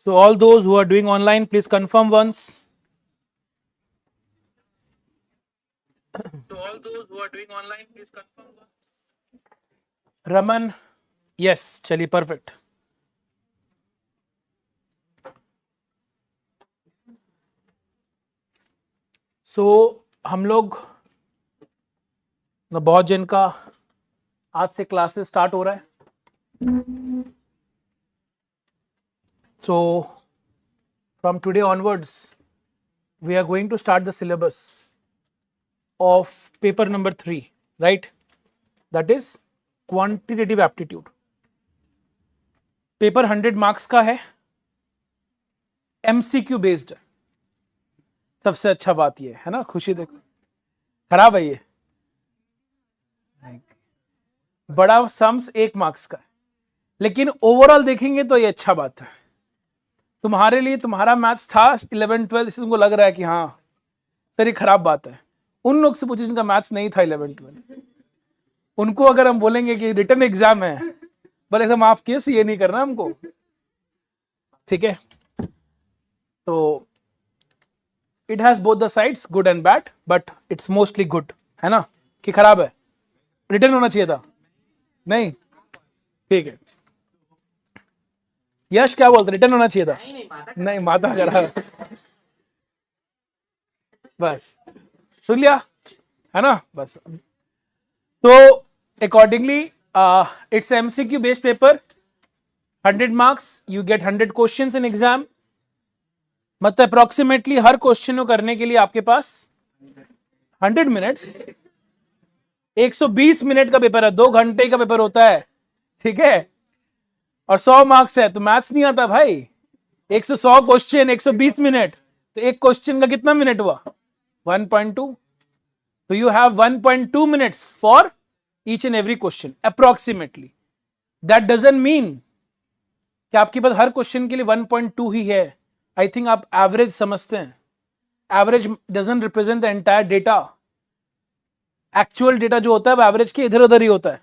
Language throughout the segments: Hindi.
So all those who are doing online, please confirm once. So all those who are doing online, please confirm once. Raman, yes, चलिए perfect. So हम लोग बहुत जन का आज से क्लासेस स्टार्ट हो रहा है. So from today onwards, we are going to start the syllabus of paper number 3, right? That is quantitative aptitude. Paper 100 marks का है, MCQ बेस्ड. सबसे अच्छा बात ये है ना, खुशी देखो. खराब है ये, बड़ा सम्स 1 मार्क्स का है, लेकिन ओवरऑल देखेंगे तो ये अच्छा बात है. तुम्हारे लिए तुम्हारा मैथ्स था 11-12, इससे तुमको लग रहा है कि हाँ सर ये खराब बात है. उन लोग से पूछिए जिनका मैथ्स नहीं था 11-12, उनको अगर हम बोलेंगे कि रिटर्न एग्जाम है, बोले ऐसा माफ किए, ये नहीं करना हमको. ठीक है, तो it has both the sides, good and bad, but it's mostly good, है ना. कि खराब है, रिटर्न होना चाहिए था, नहीं. ठीक है, यश क्या बोलते, रिटर्न होना चाहिए था? नहीं, माता करा. बस सुन लिया, है ना. बस तो accordingly it's MCQ based paper, 100 marks, you get 100 questions in exam. मतलब अप्रोक्सीमेटली हर क्वेश्चन को करने के लिए आपके पास 100 मिनट्स, 120 मिनट का पेपर है, 2 घंटे का पेपर होता है, ठीक है, और 100 मार्क्स है, तो मैथ्स नहीं आता भाई। 100 क्वेश्चन 120 मिनट, तो एक क्वेश्चन का कितना मिनट हुआ? 1.2। तो you have 1.2 minutes for each and every question approximately. That doesn't mean कि आपके पास हर क्वेश्चन के लिए 1.2 ही है। आई थिंक आप एवरेज समझते हैं। Average doesn't represent the entire data. Actual data जो होता है वो एवरेज के इधर उधर ही होता है।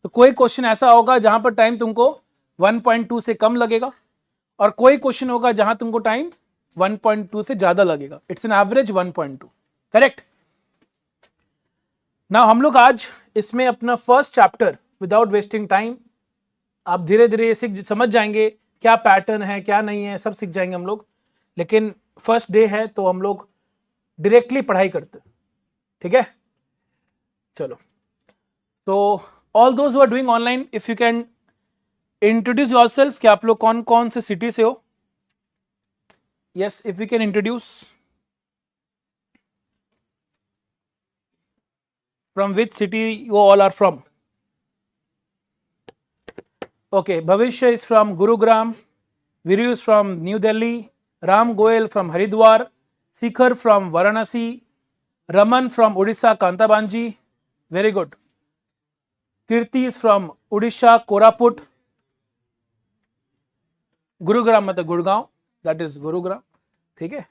तो कोई क्वेश्चन ऐसा होगा जहां पर टाइम तुमको 1.2 से कम लगेगा, और कोई क्वेश्चन होगा जहां तुमको टाइम 1.2 से ज्यादा लगेगा। It's an average 1.2, correct. Now हम लोग आज इसमें अपना first chapter without wasting time, आप धीरे धीरे समझ जाएंगे क्या पैटर्न है क्या नहीं है, सब सीख जाएंगे हम लोग। लेकिन फर्स्ट डे है तो हम लोग डायरेक्टली पढ़ाई करते, ठीक है। चलो, तो all those who are doing online, if you can introduce yourself कि आप लोग कौन कौन से सिटी से हो। Yes, if you can introduce, from which city you all are from. Okay, Bhavishya is from Gurugram, Viru is from New Delhi, Ram Goel from Haridwar, Sikhar from Varanasi, Raman from Odisha, Kantabanji, very good. Kirti is from Odisha, Koraput, Gurugram मतलब Gurgaon, that is Gurugram, ठीक है।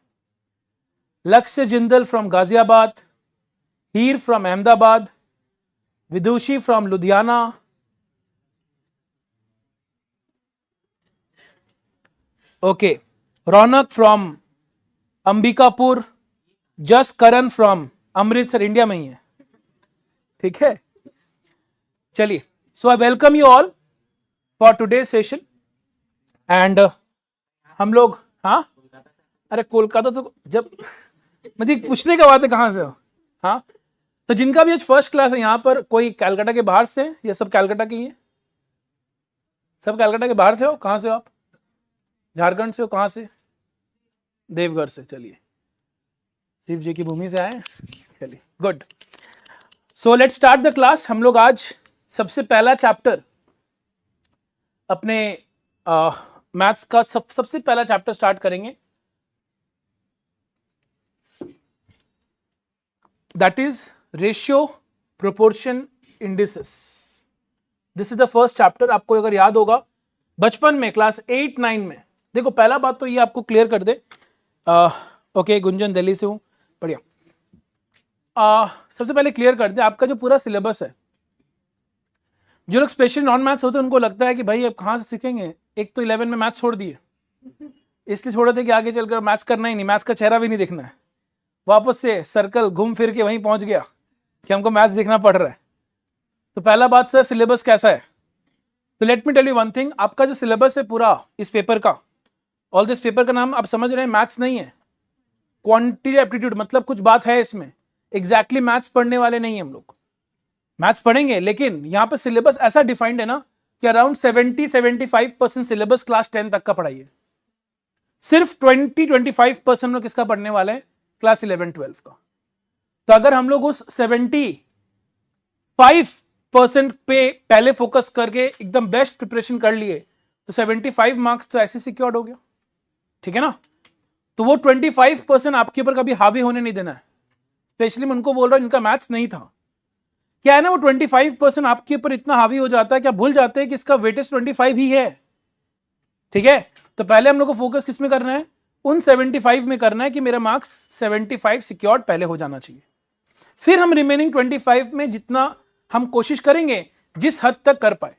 Lakshya Jindal from Ghaziabad, Heer from Ahmedabad, Vidushi from Ludhiana, okay, Raunak from Ambikapur, जस करण फ्रॉम अमृतसर, इंडिया में ही है, ठीक है। चलिए, so I welcome you all for today session. And हम लोग, हाँ, अरे कोलकाता तो जब मतलब पूछने का बात है कहाँ से हो। हाँ, तो जिनका भी आज फर्स्ट क्लास है यहाँ पर, कोई कैलकाटा के बाहर से या सब कैलकाटा के ही है? सब कैलकाटा के बाहर से हो? कहाँ से हो आप? झारखंड से हो? कहाँ से? देवघर से। चलिए, शिव जी की भूमि से आए, चलिए, good. So let's start the class. हम लोग आज सबसे पहला चैप्टर अपने मैथ्स का सबसे पहला चैप्टर स्टार्ट करेंगे, that is ratio proportion indices. This is the first chapter. आपको अगर याद होगा बचपन में क्लास 8-9 में, देखो पहला बात तो ये आपको क्लियर कर दे। ओके, गुंजन दिल्ली से हूँ, बढ़िया। सबसे पहले क्लियर कर दे, आपका जो पूरा सिलेबस है, जो लोग स्पेशल नॉन मैथ्स होते हैं उनको लगता है कि भाई अब कहाँ से सीखेंगे, एक तो 11 में मैथ्स छोड़ दिए, इसलिए छोड़े थे कि आगे चलकर मैथ्स करना ही नहीं, मैथ्स का चेहरा भी नहीं दिखना है। वापस से सर्कल घूम फिर के वहीं पहुंच गया कि हमको मैथ्स देखना पड़ रहा है। तो पहला बात, सर सिलेबस कैसा है? तो let me tell you one thing, आपका जो सिलेबस है पूरा इस पेपर का, ऑल दिस पेपर का नाम आप समझ रहे हैं मैथ्स नहीं है, क्वांटिटी एप्टीट्यूड, मतलब कुछ बात है इसमें। एग्जैक्टली मैथ्स पढ़ने वाले नहीं है हम लोग, मैथ्स पढ़ेंगे, लेकिन यहाँ पे सिलेबस ऐसा डिफाइंड है ना कि अराउंड 70-75% सिलेबस क्लास 10 तक का पढ़ाइए। सिर्फ 20-25% लोग किसका पढ़ने वाले हैं? क्लास 11-12 का। तो अगर हम लोग उस 75% पे पहले फोकस करके एकदम बेस्ट प्रिपरेशन कर लिए तो 75 मार्क्स तो ऐसे सिक्योर्ड हो गया, ठीक है ना। तो वो 25% आपके ऊपर कभी हावी होने नहीं देना है। स्पेशली मैं उनको बोल रहा हूं जिनका मैथ्स नहीं था, क्या है ना, वो 25% आपके ऊपर इतना हावी हो जाता है कि आप भूल जाते हैं कि इसका वेटेज 25 ही है, ठीक है। तो पहले हम लोग को फोकस किस में करना है? उन 75 में करना है कि मेरा मार्क्स 75 सिक्योर्ड पहले हो जाना चाहिए। फिर हम रिमेनिंग 25 में जितना हम कोशिश करेंगे जिस हद तक कर पाए,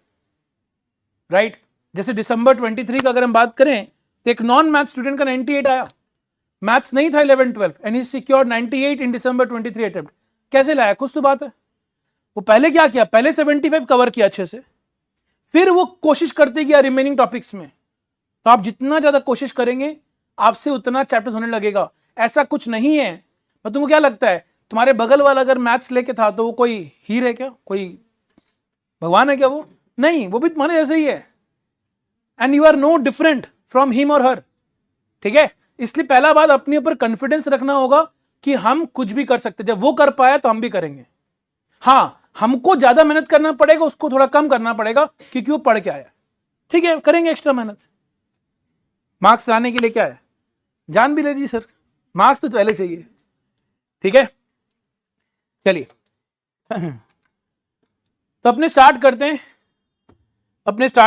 राइट। जैसे दिसंबर 23 का अगर हम बात करें तो एक नॉन मैथ स्टूडेंट का 98 आया, मैथ्स नहीं था 11-12, and he secured 98 in December 23 attempt. कैसे लाया? कुछ तो बात है। वो पहले क्या किया? पहले 75 कवर किया अच्छे से, फिर वो कोशिश करते गया रिमेनिंग टॉपिक्स में। तो आप जितना ज्यादा कोशिश करेंगे आपसे उतना चैप्टर्स होने लगेगा। ऐसा कुछ नहीं है, पर तुमको क्या लगता है तुम्हारे बगल वाला अगर मैथ्स लेके था तो वो कोई हीर है क्या? कोई भगवान है क्या? वो नहीं, वो भी तुम्हारे जैसे ही है, and you are no different from him और हर, ठीक है। इसलिए पहला बात अपने ऊपर कॉन्फिडेंस रखना होगा कि हम कुछ भी कर सकते, जब वो कर पाया तो हम भी करेंगे। हाँ, हमको ज्यादा मेहनत करना पड़ेगा, उसको थोड़ा कम करना पड़ेगा क्योंकि वो पढ़ के आया। ठीक है, करेंगे एक्स्ट्रा मेहनत। मार्क्स लाने के लिए क्या है, जान भी ले जी सर, मार्क्स तो पहले चाहिए। ठीक है, चलिए तो अपने स्टार्ट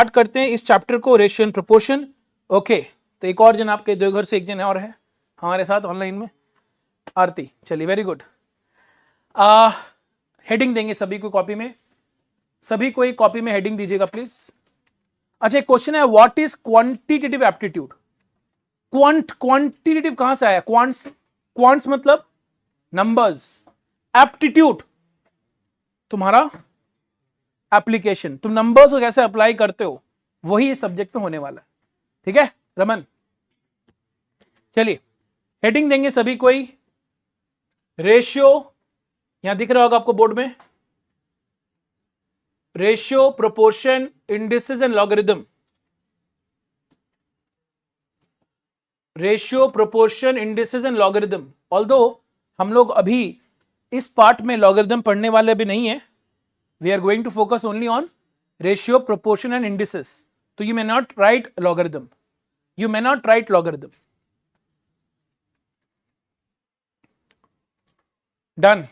करते हैं इस चैप्टर को, रेशियो एंड प्रोपोर्शन। ओके, तो एक और जन आपके देवघर से एक जन और है हमारे साथ ऑनलाइन में, आरती। चलिए, वेरी गुड। हेडिंग देंगे सभी को कॉपी में, सभी को एक कॉपी में हेडिंग दीजिएगा प्लीज। अच्छा, एक क्वेश्चन है, what is quantitative aptitude. Quantitative कहां से आया, क्वांट्स मतलब नंबर्स, एप्टीट्यूड तुम्हारा एप्लीकेशन, तुम नंबर्स को कैसे अप्लाई करते हो, वही इस सब्जेक्ट में होने वाला है। ठीक है रमन, चलिए हेडिंग देंगे सभी कोई। रेशियो, यहां दिख रहा होगा आपको बोर्ड में, ratio, proportion, indices and logarithm. Ratio, proportion, indices and logarithm. Although हम लोग अभी इस पार्ट में लॉगरिदम पढ़ने वाले भी नहीं है, we are going to focus only on ratio, proportion and indices. तो you may not write logarithm, done.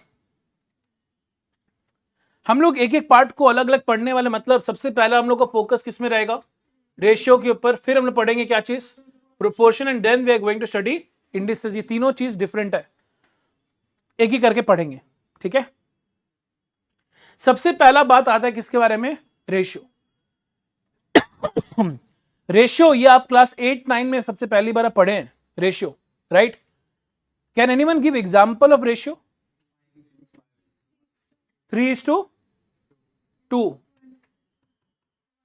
हम लोग एक एक पार्ट को अलग अलग पढ़ने वाले, मतलब सबसे पहला हम लोग का फोकस किस में रहेगा, रेशियो के ऊपर, फिर हम लोग पढ़ेंगे क्या चीज, proportion, and then we are going to study indices. ये तीनों चीज डिफरेंट है, एक ही करके पढ़ेंगे। ठीक है, सबसे पहला बात आता है किसके बारे में, रेशियो। रेशियो ये आप क्लास 8-9 में सबसे पहली बार पढ़े हैं ratio, right. Can anyone give example of ratio. 3:2।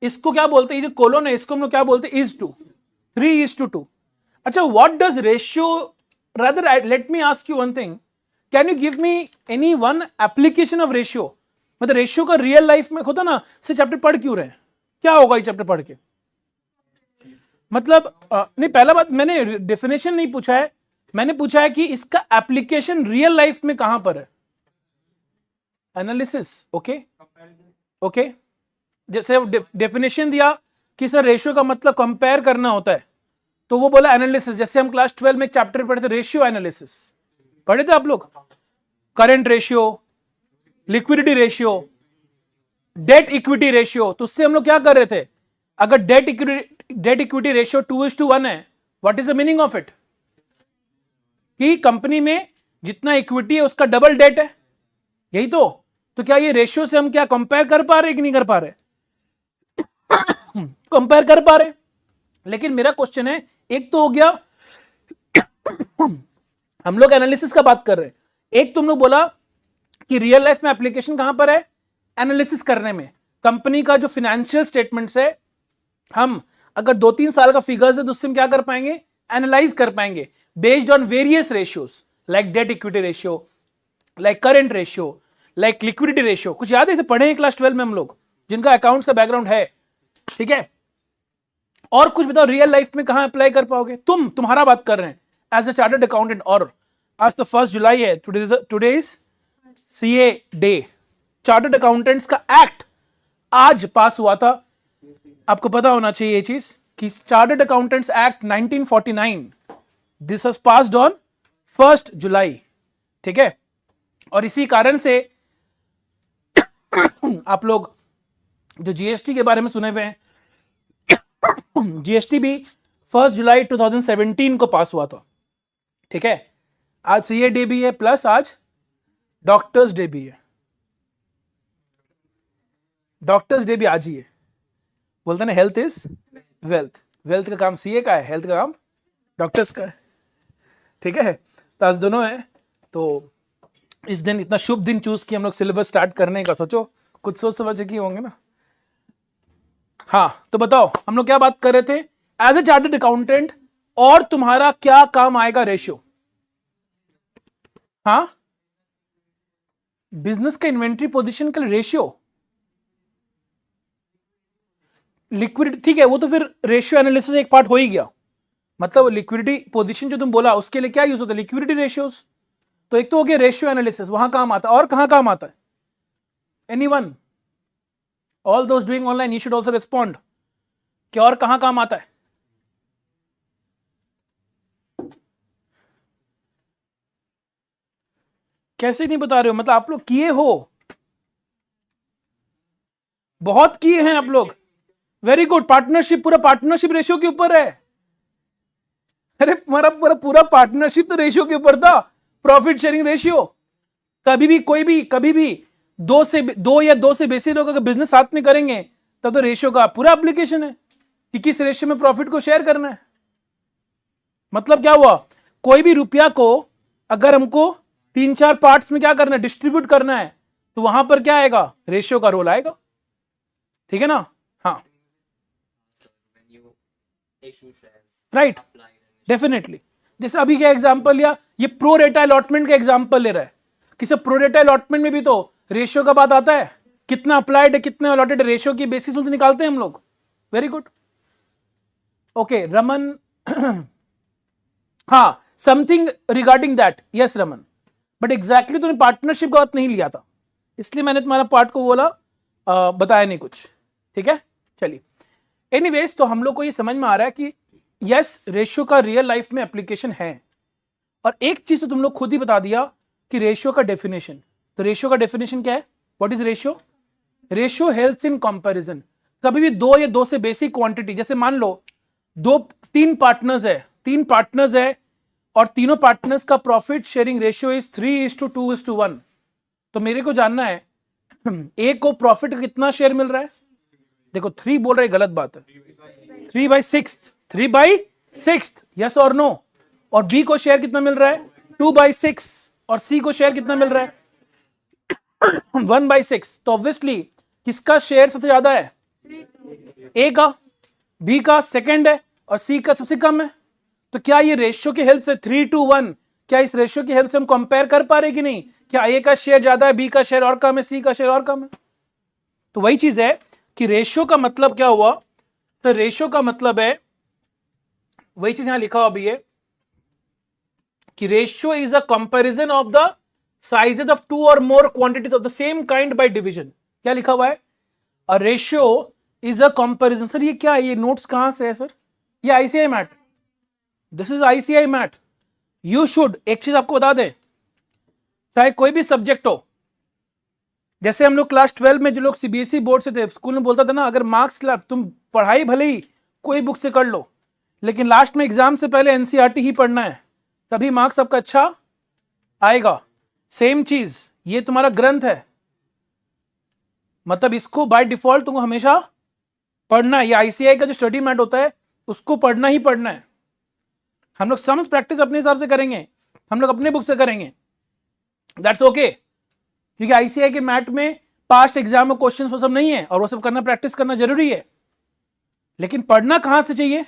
इसको क्या बोलते हैं, ये जो कोलोन है इसको हम लोग क्या बोलते हैं, इज टू। 3:2। अच्छा, what does ratio, rather let me ask you one thing, can you give me any one application of ratio. मतलब रेशियो का रियल लाइफ में होता ना, से चैप्टर पढ़ क्यों रहे हैं, क्या होगा ये चैप्टर पढ़ के, मतलब नहीं, पहला बात मैंने डेफिनेशन नहीं पूछा है, मैंने पूछा है कि इसका एप्लीकेशन रियल लाइफ में कहां पर है। Analysis, okay. जैसे डेफिनेशन दिया कि सर रेशियो का मतलब कंपेयर करना होता है, तो वो बोला एनालिसिस। जैसे हम क्लास 12 में एक चैप्टर पढ़े थे, रेशियो एनालिसिस पढ़े थे आप लोग, current ratio, liquidity ratio, debt equity ratio. तो उससे हम लोग क्या कर रहे थे, अगर डेट इक्विटी रेशियो 2:1 है, what is the meaning of it, कि कंपनी में जितना इक्विटी है उसका डबल डेट है, यही तो क्या ये रेशियो से हम क्या कंपेयर कर पा रहे कि नहीं कर पा रहे, कंपेयर कर पा रहे। लेकिन मेरा क्वेश्चन है, एक तो हो गया हम लोग एनालिसिस का बात कर रहे हैं, एक तुम लोग बोला कि रियल लाइफ में एप्लीकेशन कहां पर है, एनालिसिस करने में। कंपनी का जो फाइनेंशियल स्टेटमेंट्स है, हम अगर 2-3 साल का फिगर्स है तो उससे हम क्या कर पाएंगे, एनालाइज कर पाएंगे based on various ratios, like debt equity ratio, like current ratio, like liquidity ratio. कुछ याद है, पढ़े हैं क्लास 12 में हम लोग, जिनका अकाउंट्स का बैकग्राउंड है। ठीक है, और कुछ बताओ रियल लाइफ में कहां अप्लाई कर पाओगे, तुम्हारा बात कर रहे हैं एज अ चार्टर्ड अकाउंटेंट। और आज तो 1 जुलाई है, today is CA day. Chartered accountants का एक्ट आज पास हुआ था, आपको पता होना चाहिए ये चीज कि chartered accountants act 1949, this was passed on 1 जुलाई। ठीक है, और इसी कारण से आप लोग जो जीएसटी के बारे में सुने हुए हैं, जीएसटी भी 1 जुलाई 2017 को पास हुआ था। ठीक है, आज सीए डे भी है, प्लस आज डॉक्टर्स डे भी है। डॉक्टर्स डे भी आज ही है। बोलते ना हेल्थ इज वेल्थ, वेल्थ का काम सीए का है, हेल्थ का काम डॉक्टर्स का है। ठीक है, तो आज दोनों है। तो इस दिन इतना शुभ दिन चूज किया हम लोग सिलेबस स्टार्ट करने का, सोचो कुछ सोच समझ के होंगे ना। हाँ, तो बताओ हम लोग क्या बात कर रहे थे, एज ए चार्टर्ड अकाउंटेंट, और तुम्हारा क्या काम आएगा, रेशियो। हाँ, बिजनेस का इन्वेंट्री पोजीशन के लिए रेशियो, लिक्विडिटी, ठीक है, वो तो फिर रेशियो एनालिसिस एक पार्ट हो ही गया। मतलब लिक्विडिटी पोजीशन जो तुम बोला उसके लिए क्या यूज होता है, लिक्विडिटी रेशियोज। तो एक तो हो गया रेशियो एनालिसिस, वहां काम आता है, और कहां काम आता है? Anyone, all those doing online, you should also respond, कि और कहां काम आता है? कैसे नहीं बता रहे हो? मतलब आप लोग किए हो, बहुत किए हैं आप लोग। वेरी गुड, पार्टनरशिप, पूरा पार्टनरशिप रेशियो के ऊपर है। अरे हमारा पूरा पूरा पार्टनरशिप तो रेशियो के ऊपर था, प्रॉफिट शेयरिंग रेशियो। कभी भी कोई भी कभी भी दो या दो से बेसी लोग अगर बिजनेस साथ में करेंगे तब तो रेशियो का पूरा एप्लीकेशन है कि किस रेशियो में प्रॉफिट को शेयर करना है। मतलब क्या हुआ, कोई भी रुपया को अगर हमको 3-4 पार्ट्स में क्या करना है, डिस्ट्रीब्यूट करना है, तो वहां पर क्या आएगा, रेशियो का रोल आएगा। ठीक है ना? हाँ, राइट, डेफिनेटली। जैसे अभी क्या एग्जांपल लिया, ये प्रो रेटा अलॉटमेंट का एग्जांपल ले रहा है कि सब प्रो रेटा अलॉटमेंट में भी तो रेशियो का बात आता है, कितना अप्लाइड है कितना अलॉटेड, रेशियो की बेसिस में तो निकालते हैं हम लोग। Very good, okay Raman. हाँ, something regarding that, yes Raman, but exactly तुमने पार्टनरशिप का बात नहीं लिया था, इसलिए मैंने तुम्हारा पार्ट को बोला, बताया नहीं कुछ। ठीक है, चलिए। एनीवेज, तो हम लोग को ये समझ में आ रहा है कि यस, रेशियो का रियल लाइफ में एप्लीकेशन है। और एक चीज तो तुम लोग खुद ही बता दिया कि रेशियो का डेफिनेशन। तो रेशियो का डेफिनेशन क्या है? What is ratio? Ratio helps in comparison. कभी भी दो या दो से बेसिक क्वांटिटी, जैसे मान लो तीन पार्टनर्स है और तीनों पार्टनर्स का प्रॉफिट शेयरिंग रेशियो इज 3:2:1। तो मेरे को जानना है ए को प्रॉफिट कितना शेयर मिल रहा है। देखो 3 बोल रहे, गलत बात है, 3/6, यस और नो। और बी को शेयर कितना मिल रहा है, 2/6। और सी को शेयर कितना मिल रहा है, 1/6। तो ऑब्वियसली किसका शेयर सबसे ज्यादा है, ए का, बी का सेकंड है और सी का सबसे कम है। तो क्या ये रेशियो की हेल्प से 3:1, क्या इस रेशियो की हेल्प से हम कंपेयर कर पा रहे कि नहीं, क्या ए का शेयर ज्यादा है, बी का शेयर और कम है, सी का शेयर और कम है? तो वही चीज है कि रेशियो का मतलब क्या हुआ, तो रेशियो का मतलब है वही चीज यहां लिखा हुआ भी है कि ratio is a comparison of the sizes of two और more quantities of the same kind by division. क्या लिखा हुआ है, a ratio is a comparison. Sir ये क्या है, ये नोट्स कहां से है सर? ये ICI mat, this is ICI mat. You should, एक चीज आपको बता दें, चाहे कोई भी सब्जेक्ट हो, जैसे हम लोग क्लास 12 में जो लोग सीबीएसई बोर्ड से थे, स्कूल में बोलता था ना, अगर मार्क्स तुम पढ़ाई भले ही कोई बुक से कर लो, लेकिन लास्ट में एग्जाम से पहले एनसीईआरटी ही पढ़ना है, तभी मार्क्स आपका अच्छा आएगा। सेम चीज, ये तुम्हारा ग्रंथ है, मतलब इसको बाय डिफॉल्ट तुमको हमेशा पढ़ना है। ये आईसीआई का जो स्टडी मैट होता है उसको पढ़ना ही पढ़ना है। हम लोग सम्स प्रैक्टिस अपने हिसाब से करेंगे, हम लोग अपने बुक से करेंगे, दैट्स ओके, क्योंकि आईसीआई के मैट में पास्ट एग्जाम में क्वेश्चन वो सब नहीं है, और वो सब करना, प्रैक्टिस करना जरूरी है। लेकिन पढ़ना कहां से चाहिए,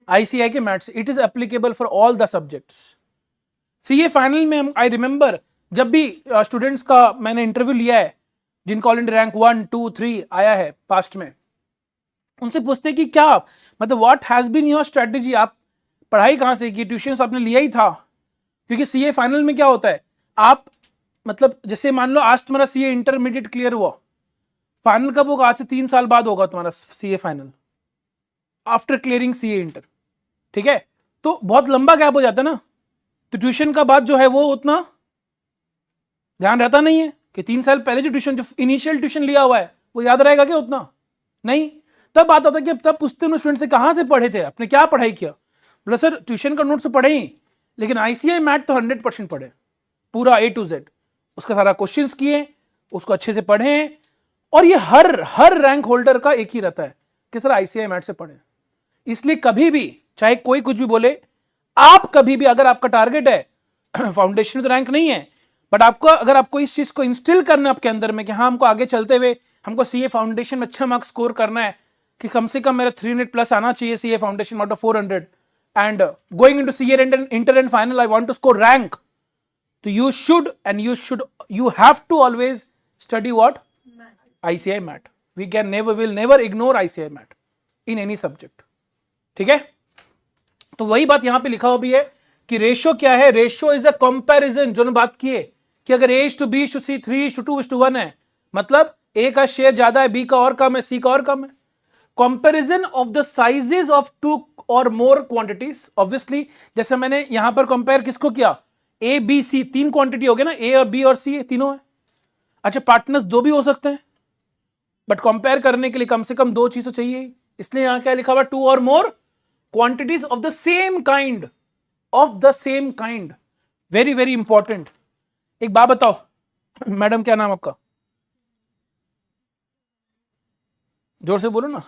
आईसीआई के मैट से। It is applicable for all the subjects. CA final में आई रिमेंबर, जब भी स्टूडेंट्स का मैंने इंटरव्यू लिया है जिनका ऑल इंडिया रैंक 1, 2, 3 आया है पास्ट में, उनसे पूछते कि क्या मतलब what has been your strategy, आप पढ़ाई कहां से की, ट्यूशन आपने लिया ही था? क्योंकि सीए फाइनल में क्या होता है, आप मतलब जैसे मान लो आज तुम्हारा सीए इंटरमीडिएट क्लियर हुआ, फाइनल कब होगा, आज से 3 साल बाद होगा तुम्हारा CA final, after clearing CA inter. ठीक है, तो बहुत लंबा गैप हो जाता है ना, तो ट्यूशन का बाद जो है वो उतना ध्यान रहता नहीं है कि 3 साल पहले जो ट्यूशन, जो इनिशियल ट्यूशन लिया हुआ है वो याद रहेगा क्या उतना? नहीं। तब बात आता है कि तब पूछते हैं स्टूडेंट से कहां से पढ़े थे, आपने क्या पढ़ाई किया, बोला सर ट्यूशन का नोट से पढ़े ही, लेकिन आईसीआई मैट तो 100% पढ़े, पूरा A to Z, उसका सारा क्वेश्चंस किए, उसको अच्छे से पढ़े। और ये हर रैंक होल्डर का एक ही रहता है कि सर आईसीआई मैट से पढ़े। इसलिए कभी भी चाहे कोई कुछ भी बोले, आप कभी भी, अगर आपका टारगेट है फाउंडेशन तो रैंक नहीं है, बट आपको अगर आपको इस चीज को इंस्टिल करना है आपके अंदर में कि हाँ हमको आगे चलते हुए हमको सीए फाउंडेशन में अच्छा मार्क्स स्कोर करना है, कि कम से कम मेरा 300 प्लस आना चाहिए CA foundation out of 400, and going into CA inter and final I want to score rank, तो you have to always study what? ICI MAT. will never ignore ICI MAT in any subject. ठीक है, तो वही बात यहां पे लिखा हुआ भी है कि रेशियो क्या है, रेशियो इज अ कंपैरिजन, जो ने बात की है कि अगर A:B:C 3:2:1 है, मतलब ए का शेयर ज्यादा है, बी का और कम है, सी का और कम है। Comparison of the sizes of two और मोर क्वांटिटीज, ऑब्वियसली जैसे मैंने यहां पर कंपेयर किसको किया, ए बी सी, तीन क्वांटिटी हो गया ना, ए और बी और सी तीनों है। अच्छा पार्टनर्स दो भी हो सकते हैं, बट कंपेयर करने के लिए कम से कम दो चीज तो चाहिए, इसलिए यहां क्या लिखा हुआ, टू और more quantities of the same kind, of the same kind, very very important. एक बात बताओ मैडम, क्या नाम आपका, जोर से बोलो ना।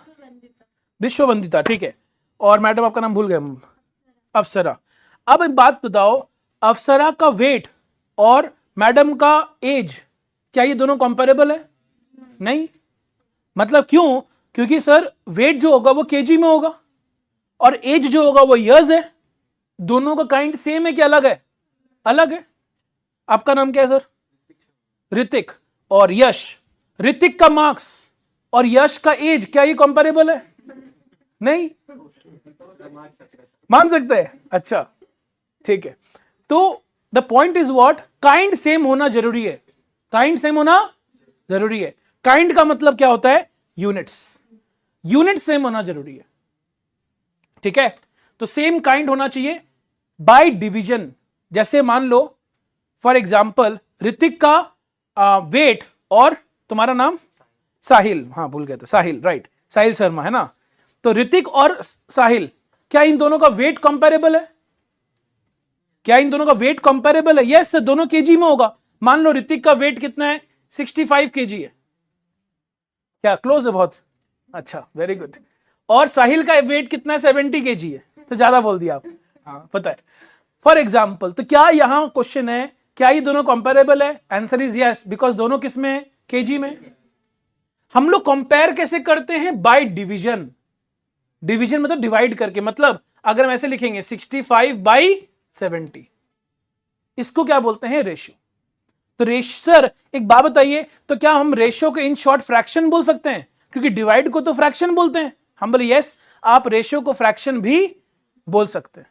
विश्ववंदिता, ठीक है। और मैडम आपका नाम भूल गए, अप्सरा। अब एक बात बताओ, अप्सरा का वेट और मैडम का एज, क्या ये दोनों कंपेरेबल है? नहीं। मतलब क्यों? क्योंकि सर वेट जो होगा वो केजी में होगा और एज जो होगा वो इयर्स है। दोनों का काइंड सेम है कि अलग है? अलग है। आपका नाम क्या है सर? ऋतिक। और यश, ऋतिक का मार्क्स और यश का एज, क्या ये कंपेरेबल है? नहीं। मान सकते हैं? अच्छा ठीक है। तो the point is what, kind same होना जरूरी है, काइंड सेम होना जरूरी है। काइंड का मतलब क्या होता है? यूनिट्स, यूनिट सेम होना जरूरी है, ठीक है। तो सेम काइंड होना चाहिए बाय डिवीजन। जैसे मान लो फॉर एग्जांपल ऋतिक का वेट और तुम्हारा नाम साहिल, हाँ भूल गया था, साहिल, राइट, साहिल शर्मा है ना। तो ऋतिक और साहिल, क्या इन दोनों का वेट कंपेरेबल है? क्या इन दोनों का वेट कंपेरेबल है? यस, दोनों केजी में होगा। मान लो ऋतिक का वेट कितना है, 65 केजी है, क्या क्लोज है बहुत? अच्छा वेरी गुड। और साहिल का वेट कितना है, 70 केजी है, तो ज्यादा बोल दिया आप, हाँ पता है। फॉर एग्जाम्पल, तो क्या यहां क्वेश्चन है, क्या ये दोनों कंपेरेबल है? आंसर इज यस, बिकॉज दोनों किस में है? केजी में। हम लोग कंपेयर कैसे करते हैं? By division. डिवीजन मतलब डिवाइड करके, मतलब अगर हम ऐसे लिखेंगे 65/70, इसको क्या बोलते हैं? रेशियो। तो सर एक बात बताइए, तो क्या हम रेशियो को इन शॉर्ट फ्रैक्शन बोल सकते हैं? क्योंकि डिवाइड को तो फ्रैक्शन बोलते हैं। हम बोले यस, आप रेशियो को फ्रैक्शन भी बोल सकते हैं।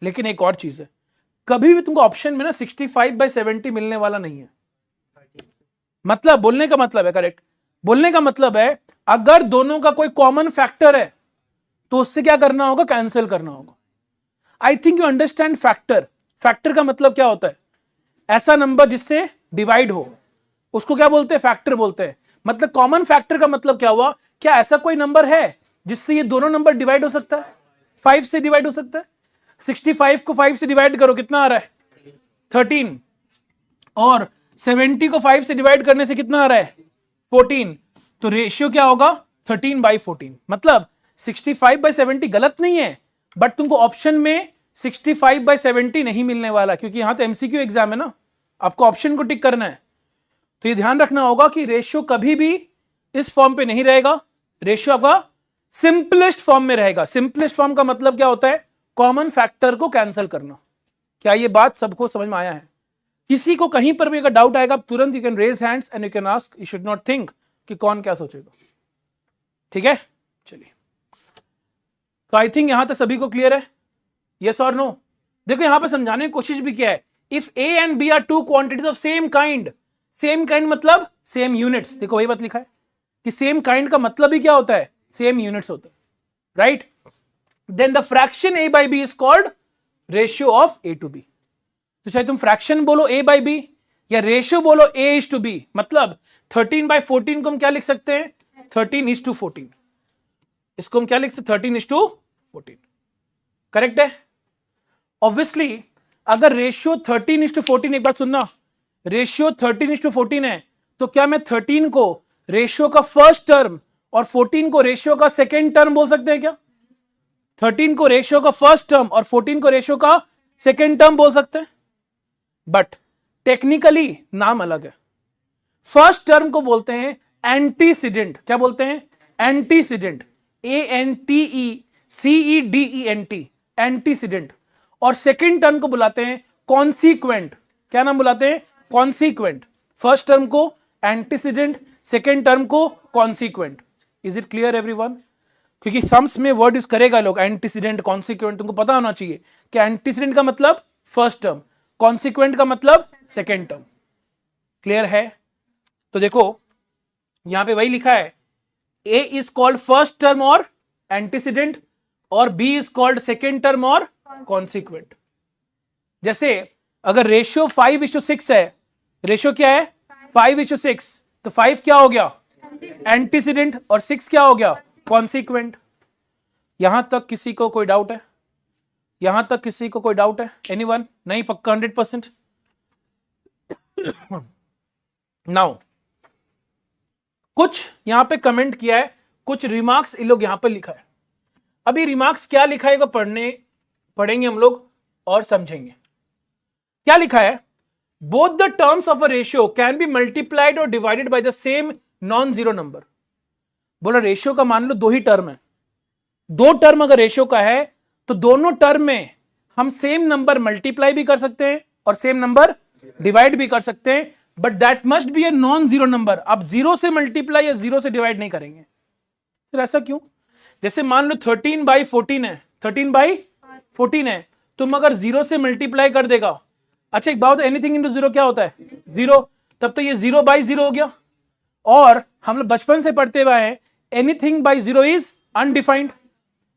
लेकिन एक और चीज है, कभी भी तुमको ऑप्शन में ना 65/70 मिलने वाला नहीं है। मतलब बोलने का मतलब है, करेक्ट, बोलने का मतलब है अगर दोनों का कोई कॉमन फैक्टर है तो उससे क्या करना होगा? कैंसिल करना होगा। I think you understand factor. Factor का मतलब क्या होता है? ऐसा नंबर जिससे डिवाइड हो, उसको क्या बोलते हैं? फैक्टर बोलते हैं। मतलब कॉमन फैक्टर का मतलब क्या हुआ? क्या ऐसा कोई नंबर है जिससे ये दोनों नंबर डिवाइड हो सकता है? 5 से डिवाइड हो सकता है। 65 को 5 से डिवाइड करो, कितना आ रहा है? 13। और 70 को 5 से डिवाइड करने से कितना आ रहा है? 14। तो रेशियो क्या होगा? 13/14। मतलब 65/70 गलत नहीं है, बट तुमको ऑप्शन में 65/70 नहीं मिलने वाला, क्योंकि यहां तो एमसीक्यू एग्जाम है ना, आपको ऑप्शन को टिक करना है। तो ये ध्यान रखना होगा कि रेशियो कभी भी इस फॉर्म पे नहीं रहेगा, रेशियो आपका सिंपलेस्ट फॉर्म में रहेगा। सिंपलेस्ट फॉर्म का मतलब क्या होता है? कॉमन फैक्टर को कैंसिल करना। क्या ये बात सबको समझ में आया है? किसी को कहीं पर भी अगर डाउट आएगा, तुरंत you can raise hands and you can ask, you should not think कि कौन क्या सोचेगा, ठीक है। चलिए, तो आई थिंक यहां तक सभी को क्लियर है, यस और नो? देखो यहां पर समझाने की कोशिश भी किया है। If A and B are two quantities of same kind, same kind मतलब सेम यूनिट्स। देखो वही बात लिखा है कि सेम काइंड का मतलब ही क्या होता है? सेम यूनिट्स होता है, right. Then the fraction a by b is called ratio of a to b। तो चाहे तुम फ्रैक्शन बोलो a by b या रेशियो बोलो a:b, मतलब 13/14 को हम क्या लिख सकते हैं? 13:14। इसको हम क्या लिख सकते? 13:14। करेक्ट है। ऑब्वियसली अगर रेशियो 13:14, एक बात सुनना, रेशियो 13:14 है, तो क्या मैं 13 को रेशियो का फर्स्ट टर्म और 14 को रेशियो का सेकेंड टर्म बोल सकते हैं क्या? 13 को रेशियो का फर्स्ट टर्म और 14 को रेशियो का सेकेंड टर्म बोल सकते हैं, बट टेक्निकली नाम अलग है। फर्स्ट टर्म को बोलते हैं एंटीसीडेंट। क्या बोलते हैं? Antecedent, ANTECEDENT, antecedent. और सेकेंड टर्म को बुलाते हैं कॉन्सिक्वेंट। क्या नाम बुलाते हैं? कॉन्सिक्वेंट। फर्स्ट टर्म को एंटीसीडेंट, सेकेंड टर्म को consequent. Is it clear everyone? क्योंकि सम्स में वर्ड यूज करेगा लोग, एंटीसीडेंट, कॉन्सिक्वेंट, तुमको पता होना चाहिए कि एंटीसीडेंट का मतलब फर्स्ट टर्म, कॉन्सिक्वेंट का मतलब सेकेंड टर्म। क्लियर है? तो देखो यहां पे वही लिखा है, A is called first term और एंटीसीडेंट, और B is called second term और कॉन्सिक्वेंट। जैसे अगर रेशियो 5:6 है, रेशियो क्या है 5:6, तो 5 क्या हो गया एंटीसीडेंट और 6 क्या हो गया कॉन्सिक्वेंट। यहां तक किसी को कोई डाउट है? यहां तक किसी को कोई डाउट है? एनीवन? नहीं, पक्का 100%? नाउ कुछ यहां पे कमेंट किया है, कुछ रिमार्क्स इन लोग यहां पर लिखा है। अभी रिमार्क्स क्या लिखा है वो पढ़ेंगे हम लोग और समझेंगे। क्या लिखा है? Both the terms of a ratio can be multiplied और divided by the same non zero number. बोला रेशियो का मान लो दो ही टर्म है, दो टर्म अगर रेशियो का है तो दोनों टर्म में हम सेम नंबर मल्टीप्लाई भी कर सकते हैं और सेम नंबर डिवाइड भी कर सकते हैं, but that must be a non zero number. आप जीरो से मल्टीप्लाई या जीरो से डिवाइड नहीं करेंगे। फिर ऐसा क्यों? जैसे मान लो 13/14 है, 13/14 है, तुम अगर जीरो से मल्टीप्लाई कर देगा, अच्छा एक बात, एनीथिंग इंटू जीरो क्या होता है जीरो, तब तो ये 0/0 हो गया। और हम लोग बचपन से पढ़ते हुए हैं anything by zero is undefined.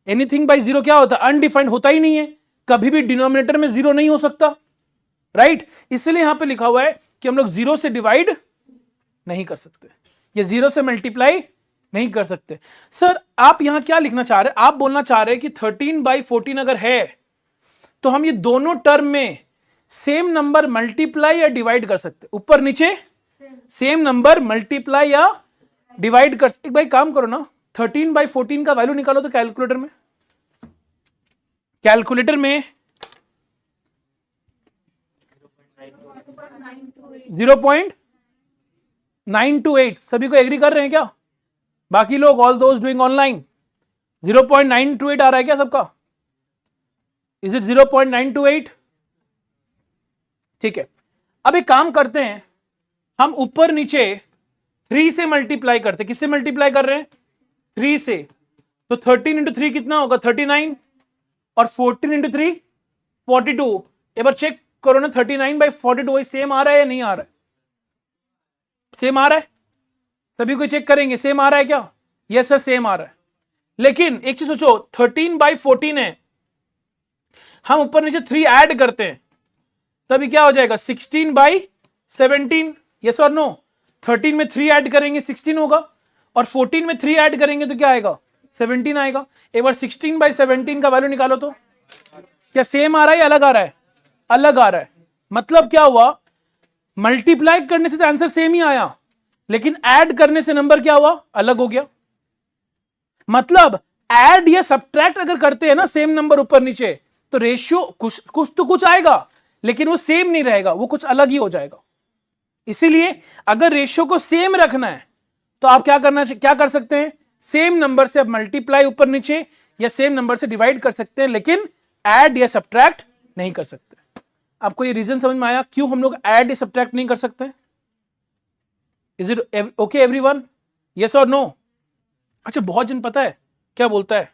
Anything by zero क्या होता है? अनडिफाइंड, होता ही नहीं है, कभी भी डिनोमिनेटर में जीरो नहीं हो सकता, राइट? इसलिए यहां पे लिखा हुआ है कि हम लोग जीरो से डिवाइड नहीं कर सकते, ये जीरो से मल्टीप्लाई नहीं कर सकते। सर आप यहां क्या लिखना चाह रहे हैं? आप बोलना चाह रहे हैं कि 13/14 अगर है तो हम ये दोनों टर्म में सेम नंबर मल्टीप्लाई या डिवाइड कर सकते, ऊपर नीचे सेम नंबर मल्टीप्लाई या डिवाइड कर। एक भाई काम करो ना, 13/14 का वैल्यू निकालो तो कैलकुलेटर में, कैलकुलेटर में 0.928। सभी को एग्री कर रहे हैं क्या? बाकी लोग ऑल दोज डूइंग ऑनलाइन 0.928 आ रहा है क्या सबका? Is it 0.928? ठीक है, अब एक काम करते हैं, हम ऊपर नीचे 3 से मल्टीप्लाई करते। किससे मल्टीप्लाई कर रहे हैं? 3 से। तो 13 इंटू 3 कितना होगा 39, और 14 इंटू 3 42। एक बार चेक करो ना, 39/42 सेम आ रहा है या नहीं आ रहा है? सेम आ रहा है? सभी को चेक करेंगे सेम आ रहा है क्या? यस सर सेम आ रहा है। लेकिन एक चीज सोचो, 13/14 है, हम ऊपर नीचे 3 ऐड करते हैं तभी क्या हो जाएगा 16/17। यस और नो? 13 में 3 ऐड करेंगे 16 होगा, और 14 में 3 ऐड करेंगे तो क्या आएगा 17 आएगा। एक बार 16/17 का वैल्यू निकालो तो क्या सेम आ रहा है या अलग आ रहा है? अलग आ रहा है। मतलब क्या हुआ, मल्टीप्लाई करने से तो आंसर सेम ही आया, लेकिन ऐड करने से नंबर क्या हुआ अलग हो गया। मतलब ऐड या सब्ट्रैक्ट अगर करते हैं ना सेम नंबर ऊपर नीचे, तो रेशियो कुछ तो कुछ आएगा, लेकिन वो सेम नहीं रहेगा, वो कुछ अलग ही हो जाएगा। इसीलिए अगर रेशियो को सेम रखना है तो आप क्या कर सकते हैं? सेम नंबर से आप मल्टीप्लाई ऊपर नीचे या सेम नंबर से डिवाइड कर सकते हैं, लेकिन ऐड या सब्ट्रैक्ट नहीं कर सकते। आपको ये रीजन समझ में आया क्यों हम लोग ऐड या सब्ट्रैक्ट नहीं कर सकते? Is it okay everyone? Yes और नो? अच्छा बहुत जन पता है क्या बोलता है,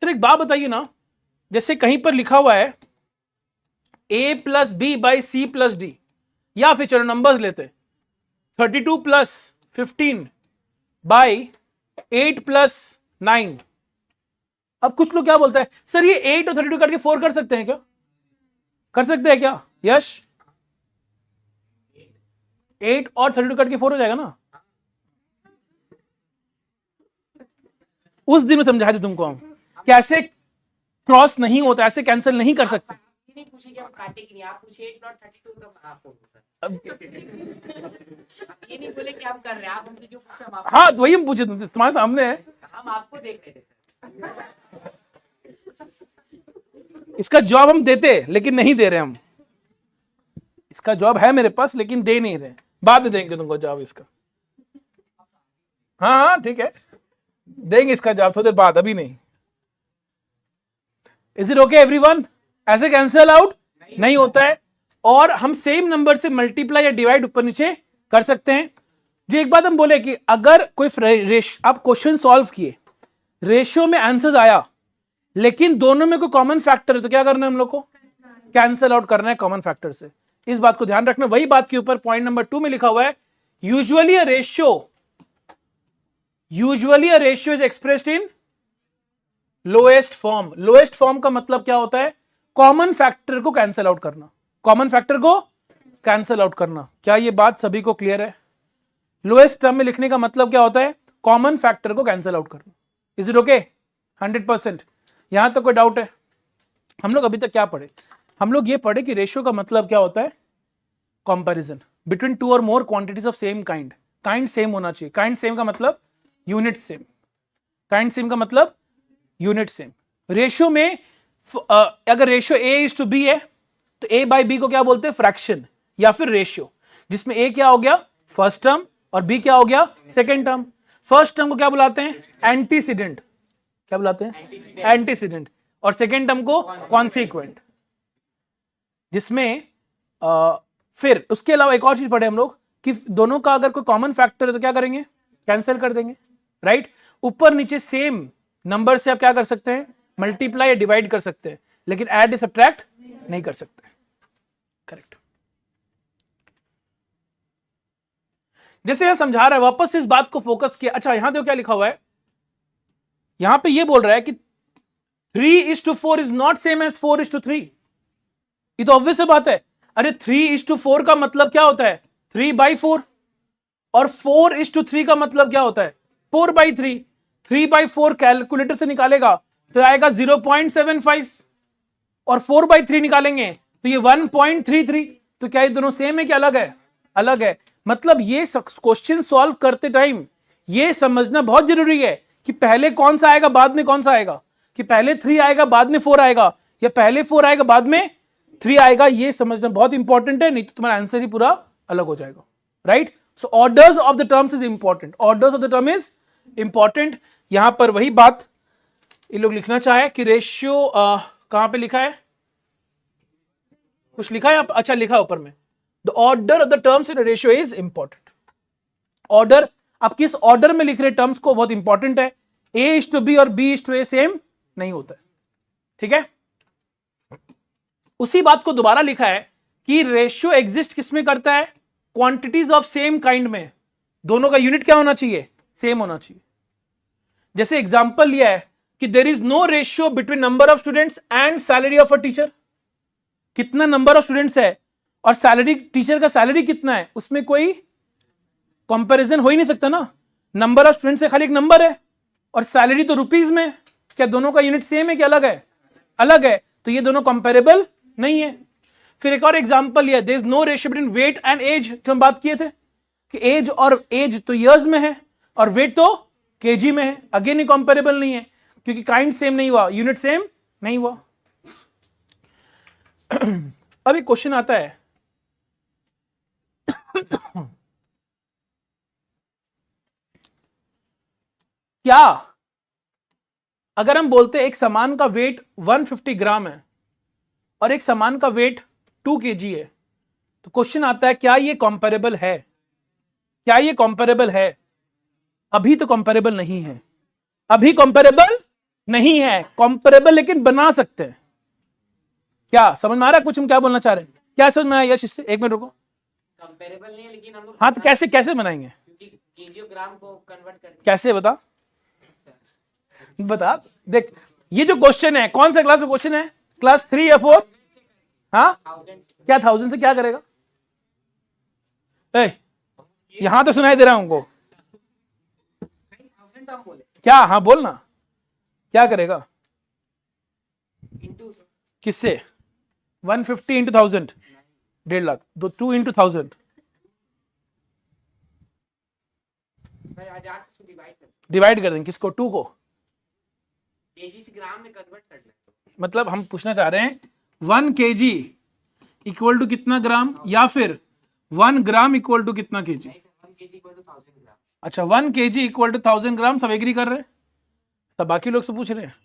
तो एक बात बताइए ना, जैसे कहीं पर लिखा हुआ है a+b/c+d, या फिर चलो नंबर्स लेते 32+15/8+9। अब कुछ लोग क्या बोलता है, सर ये 8 और 32 करके 4 कर सकते हैं क्या? कर सकते हैं क्या यश? 8 और 32 कट के 4 हो जाएगा ना? उस दिन में समझाया था तुमको हम कैसे क्रॉस नहीं होता, ऐसे कैंसिल नहीं कर सकते। नहीं पूछे कि आप काटे कि नहीं, आप पूछे 8 not 32 तब आप ये नहीं बोले कि आप कर रहे हैं, आप हमसे जो पूछा हम आपको। हाँ तो वही हम पूछे थे, तुम्हारे सामने है, हम आपको देख रहे थे सर। इसका जवाब हम देते लेकिन नहीं दे रहे हम। इसका जवाब है मेरे पास लेकिन दे नहीं रहे, बाद में देंगे तुमको जवाब इसका। हाँ हाँ ठीक है, देंगे इसका जवाब थोड़ी देर बाद, अभी नहीं। Is it okay everyone? ऐसे कैंसिल आउट नहीं होता है, और हम सेम नंबर से मल्टीप्लाई या डिवाइड ऊपर नीचे कर सकते हैं। जो एक बात हम बोले कि अगर कोई आप क्वेश्चन सॉल्व किए, रेशियो में आंसर आया लेकिन दोनों में कोई कॉमन फैक्टर है तो क्या करना है हम लोग को? कैंसिल आउट करना है कॉमन फैक्टर से। इस बात को ध्यान रखना। वही बात के ऊपर पॉइंट नंबर 2 में लिखा हुआ है usually a ratio is expressed in lowest form. Lowest form का मतलब क्या होता है? कॉमन फैक्टर को कैंसिल आउट करना। कॉमन फैक्टर को कैंसिल आउट करना। क्या ये बात सभी को क्लियर है? लोएस्ट टर्म में लिखने का मतलब क्या होता है? कॉमन फैक्टर को कैंसिल आउट करना। Is it okay? 100%। यहां तक कोई डाउट है? हम लोग अभी तक क्या पढ़े? हम लोग ये पढ़े कि रेशियो का मतलब क्या होता है? कंपैरिजन बिटवीन टू और more quantities of same kind. Kind same होना चाहिए। काइंड सेम का मतलब यूनिट सेम। काइंड सेम का मतलब यूनिट सेम। रेशियो में अगर ratio A is to B है तो ए बाई बी को क्या बोलते हैं? फ्रैक्शन या फिर रेशियो, जिसमें ए क्या हो गया? फर्स्ट टर्म और बी क्या हो गया? Second term. फर्स्ट टर्म को क्या बुलाते हैं? एंटीसीडेंट। क्या बुलाते हैं? एंटीसीडेंट। और सेकेंड टर्म को कॉन्सिक्वेंट। जिसमें फिर उसके अलावा एक और चीज पढ़े हम लोग कि दोनों का अगर कोई कॉमन फैक्टर है तो क्या करेंगे? कैंसिल कर देंगे, राइट? ऊपर नीचे सेम नंबर से आप क्या कर सकते हैं? मल्टीप्लाई या डिवाइड कर सकते हैं, लेकिन ऐड सब्ट्रैक्ट नहीं कर सकते। करेक्ट। जैसे यहां समझा रहा है, वापस से इस बात को फोकस किया। अच्छा यहां देखो क्या लिखा हुआ है, यहां पे ये बोल रहा है कि 3:4 इज नॉट सेम एज 4:3। ये तो ऑब्वियस बात है। अरे 3:4 का मतलब क्या होता है? 3/4। और 4:3 का मतलब क्या होता है? 4/3। 3/4 कैलकुलेटर से निकालेगा तो आएगा 0.75 और 4/3 निकालेंगे तो ये 1.33। तो क्या ये दोनों सेम है कि अलग है? अलग है। मतलब ये क्वेश्चन सॉल्व करते टाइम ये समझना बहुत जरूरी है कि पहले कौन सा आएगा बाद में कौन सा आएगा, कि पहले 3 आएगा बाद में 4 आएगा या पहले 4 आएगा बाद में 3 आएगा। ये समझना बहुत इंपॉर्टेंट है, नहीं तो तुम्हारा आंसर ही पूरा अलग हो जाएगा, right? So orders of the terms is important. Orders of the term is important. यहां पर वही बात ये लोग लिखना चाहे कि रेशियो कहां पे लिखा है? कुछ लिखा है? अच्छा लिखा है ऊपर में, the order of the terms in ratio is important. Order, आप किस ऑर्डर में लिख रहे टर्म्स को बहुत इंपॉर्टेंट है। A:B और B:A सेम नहीं होता है, ठीक है? उसी बात को दोबारा लिखा है कि रेशियो एग्जिस्ट किसमें करता है? क्वांटिटीज ऑफ सेम काइंड में। दोनों का यूनिट क्या होना चाहिए? सेम होना चाहिए। जैसे एग्जांपल लिया है कि there is no ratio between number of students and salary of a teacher. कितना नंबर ऑफ स्टूडेंट्स है और सैलरी, टीचर का सैलरी कितना है, उसमें कोई कंपैरिजन हो ही नहीं सकता ना। नंबर ऑफ स्टूडेंट्स से खाली एक नंबर है और सैलरी तो रुपीज में। क्या दोनों का यूनिट सेम है कि अलग है? अलग है। तो ये दोनों कंपेरेबल नहीं है। फिर एक और एग्जांपल लिया, there is no ratio between weight and age. जो हम बात किए थे कि एज और एज तो इयर्स में है और वेट तो केजी में है। अगेन ये कंपेरेबल नहीं है क्योंकि काइंड सेम नहीं हुआ, यूनिट सेम नहीं हुआ। अब एक क्वेश्चन आता है क्या अगर हम बोलते हैं एक सामान का वेट 150 ग्राम है और एक सामान का वेट 2 kg है, तो क्वेश्चन आता है क्या ये कंपेरेबल है? क्या ये कंपेरेबल है? अभी तो कंपेरेबल नहीं है। अभी कंपेरेबल नहीं है। कंपेरेबल लेकिन बना सकते हैं। क्या समझ में आ रहा है कुछ हम क्या बोलना चाह रहे हैं? क्या समझ में आया यश इससे? एक मिनट रुको। कंपेरेबल नहीं है लेकिन हम लोग हाँ तो कैसे कैसे बनाएंगे? क्योंकि केजीग्राम को कन्वर्ट करके कैसे बता बता। देख ये जो क्वेश्चन है कौन सा क्लास का क्वेश्चन है? क्लास 3 या 4? हाँ 1000 से क्या 1000 से क्या करेगा? यहां तो सुनाई दे रहा हूं उनको। 1000 तो हम बोले क्या? हाँ बोल ना, क्या करेगा? इनटू किससे? 150 इंटू 1000, 1.5 लाख। 2 इंटू 1000 भाई 1000 से डिवाइड कर डिवाइड कर देंगे किसको? 2 को। केजी से ग्राम में कन्वर्ट करना है। मतलब हम पूछना चाह रहे हैं 1 kg इक्वल टू कितना ग्राम, या फिर 1 ग्राम इक्वल टू कितना kg? 1 केजी इक्वल टू 1000 ग्राम। अच्छा 1 kg इक्वल टू 1000 ग्राम। सब एग्री कर रहे हैं? सब बाकी लोग से पूछ रहे हैं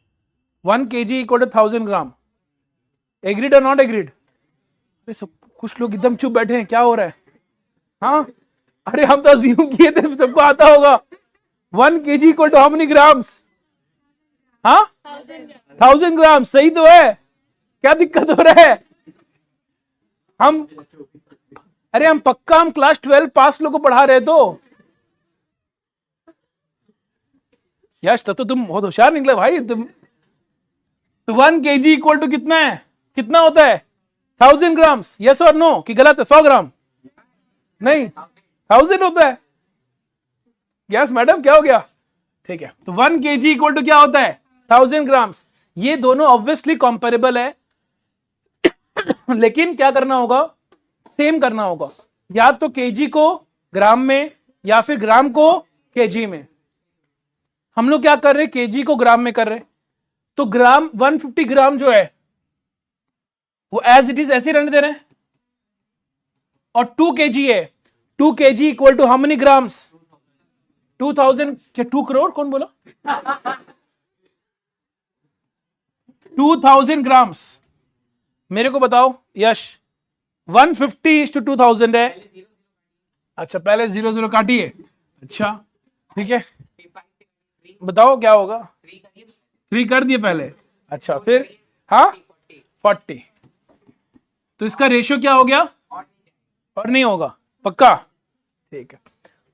1 kg equal to 1000 gram. Agreed और नॉट एग्रीड? अरे सब कुछ लोग एकदम चुप बैठे हैं, क्या हो रहा है? हाँ अरे हम तो अज्यूम किए थे सबको आता होगा। 1 kg equal to how many grams? हाँ 1000 ग्राम सही तो है, क्या दिक्कत हो रहा है? हम अरे हम पक्का हम क्लास 12 पास लोगों को पढ़ा रहे तो यश, तब तो तुम बहुत होशियार निकले भाई तुम। तो 1 kg इक्वल टू कितना है, कितना होता है 1000 ग्राम्स, यस और नो कि गलत है? 100 ग्राम नहीं 1000 होता है। यस मैडम क्या हो गया? ठीक है, तो 1 kg इक्वल टू क्या होता है 1000 ग्राम्स। ये दोनों ऑब्वियसली कंपेरेबल है लेकिन क्या करना होगा, सेम करना होगा, या तो केजी को ग्राम में या फिर ग्राम को केजी में। हम लोग क्या कर रहे हैं, केजी को ग्राम में कर रहे हैं, तो ग्राम 150 ग्राम जो है वो एज इट इज ऐसे रहने दे रहे हैं, और 2 kg है, 2 kg equal to how many grams 2000, क्या 2 करोड़ कौन बोला 2000 ग्राम्स। मेरे को बताओ यश, 150:2000 है। अच्छा पहले 0 काटिए, अच्छा ठीक है, बताओ क्या होगा, 3 कर दिए पहले, अच्छा फिर हाँ 40, तो इसका रेशियो क्या हो गया, और नहीं होगा पक्का, ठीक है।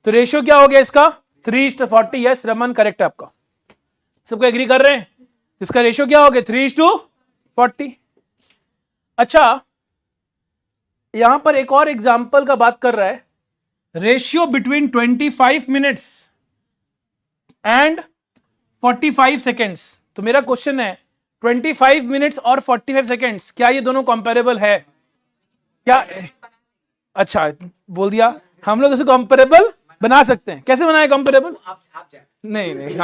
तो रेशियो क्या हो गया इसका 3:40, यस रमन करेक्ट है आपका, सबको एग्री कर रहे हैं? इसका रेशियो क्या हो गया 3:40। अच्छा यहां पर एक और एग्जांपल का बात कर रहा है, ratio between 25 minutes and 45 seconds. तो मेरा क्वेश्चन है 25 मिनट्स और 45 सेकेंड्स, क्या ये दोनों कंपेरेबल है क्या? अच्छा बोल दिया, हम लोग इसे कंपेरेबल बना सकते हैं, कैसे बनाए कंपेरेबल? नहीं नहीं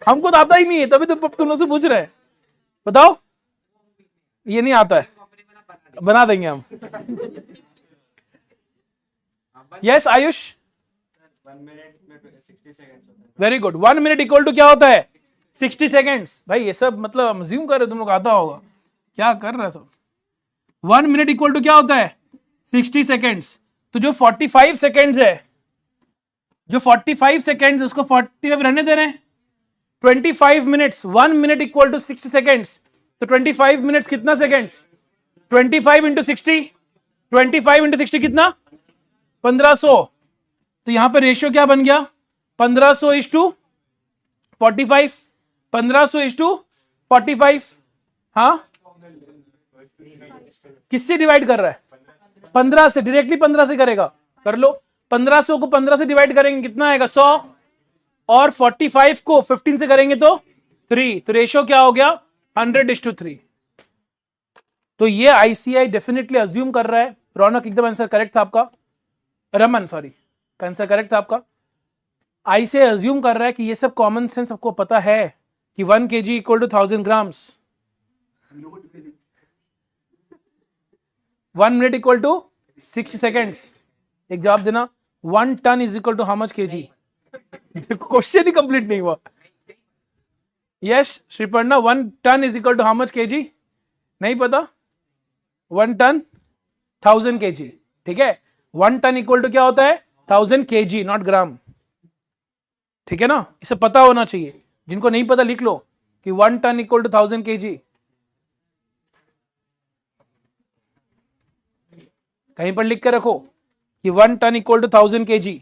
हमको तो आता ही नहीं है, तभी तो तुम लोग से पूछ रहे हैं, बताओ। ये नहीं आता है, बना देंगे हम। यस आयुष, 1 मिनट में 60 सेकंड्स होता है। Very good, 1 minute equal to क्या होता है 60 सेकेंड्स। भाई ये सब मतलब अज्यूम कर रहे हो तुम लोग, आता होगा, क्या कर रहे हो सब। 1 मिनट इक्वल टू क्या होता है 60 सेकेंड्स। तो जो 45 सेकेंड्स है, जो 45 सेकेंड्स उसको 45 रहने दे रहे हैं, 25 minutes, 1 minute equal to 60 seconds, तो 25 मिनट्स कितना सेकेंड्स, 25 इंटू 60, 25 इंटू 60 कितना 1500। तो यहां पर रेशियो क्या बन गया 1500:45, 1500:45। हाँ किससे डिवाइड कर रहा है 15 से, डायरेक्टली 15 से करेगा, कर लो। 1500 को 15 से डिवाइड करेंगे कितना आएगा 100, और 45 को 15 से करेंगे तो 3, तो रेशियो क्या हो गया 100:3। तो ये आईसीआई डेफिनेटली अज्यूम कर रहा है, रौनक एकदम आंसर करेक्ट था आपका, रमन सॉरी आंसर करेक्ट था आपका। आईसीआई अज्यूम कर रहा है कि ये सब कॉमन सेंस आपको पता है कि 1 kg equal to 1000 grams, 1 minute equal to 60 seconds. एक जवाब देना, 1 ton is equal to how much kg? Question ही कंप्लीट नहीं हुआ। Yes Shriparna, 1 ton is equal to how much kg? नहीं पता, 1 टन 1000 kg, ठीक है। 1 टन इक्वल टू क्या होता है 1000 kg, नॉट ग्राम, ठीक है ना, इसे पता होना चाहिए। जिनको नहीं पता लिख लो कि 1 टन इक्वल टू 1000 kg, कहीं पर लिख कर रखो कि 1 टन इक्वल टू 1000 kg।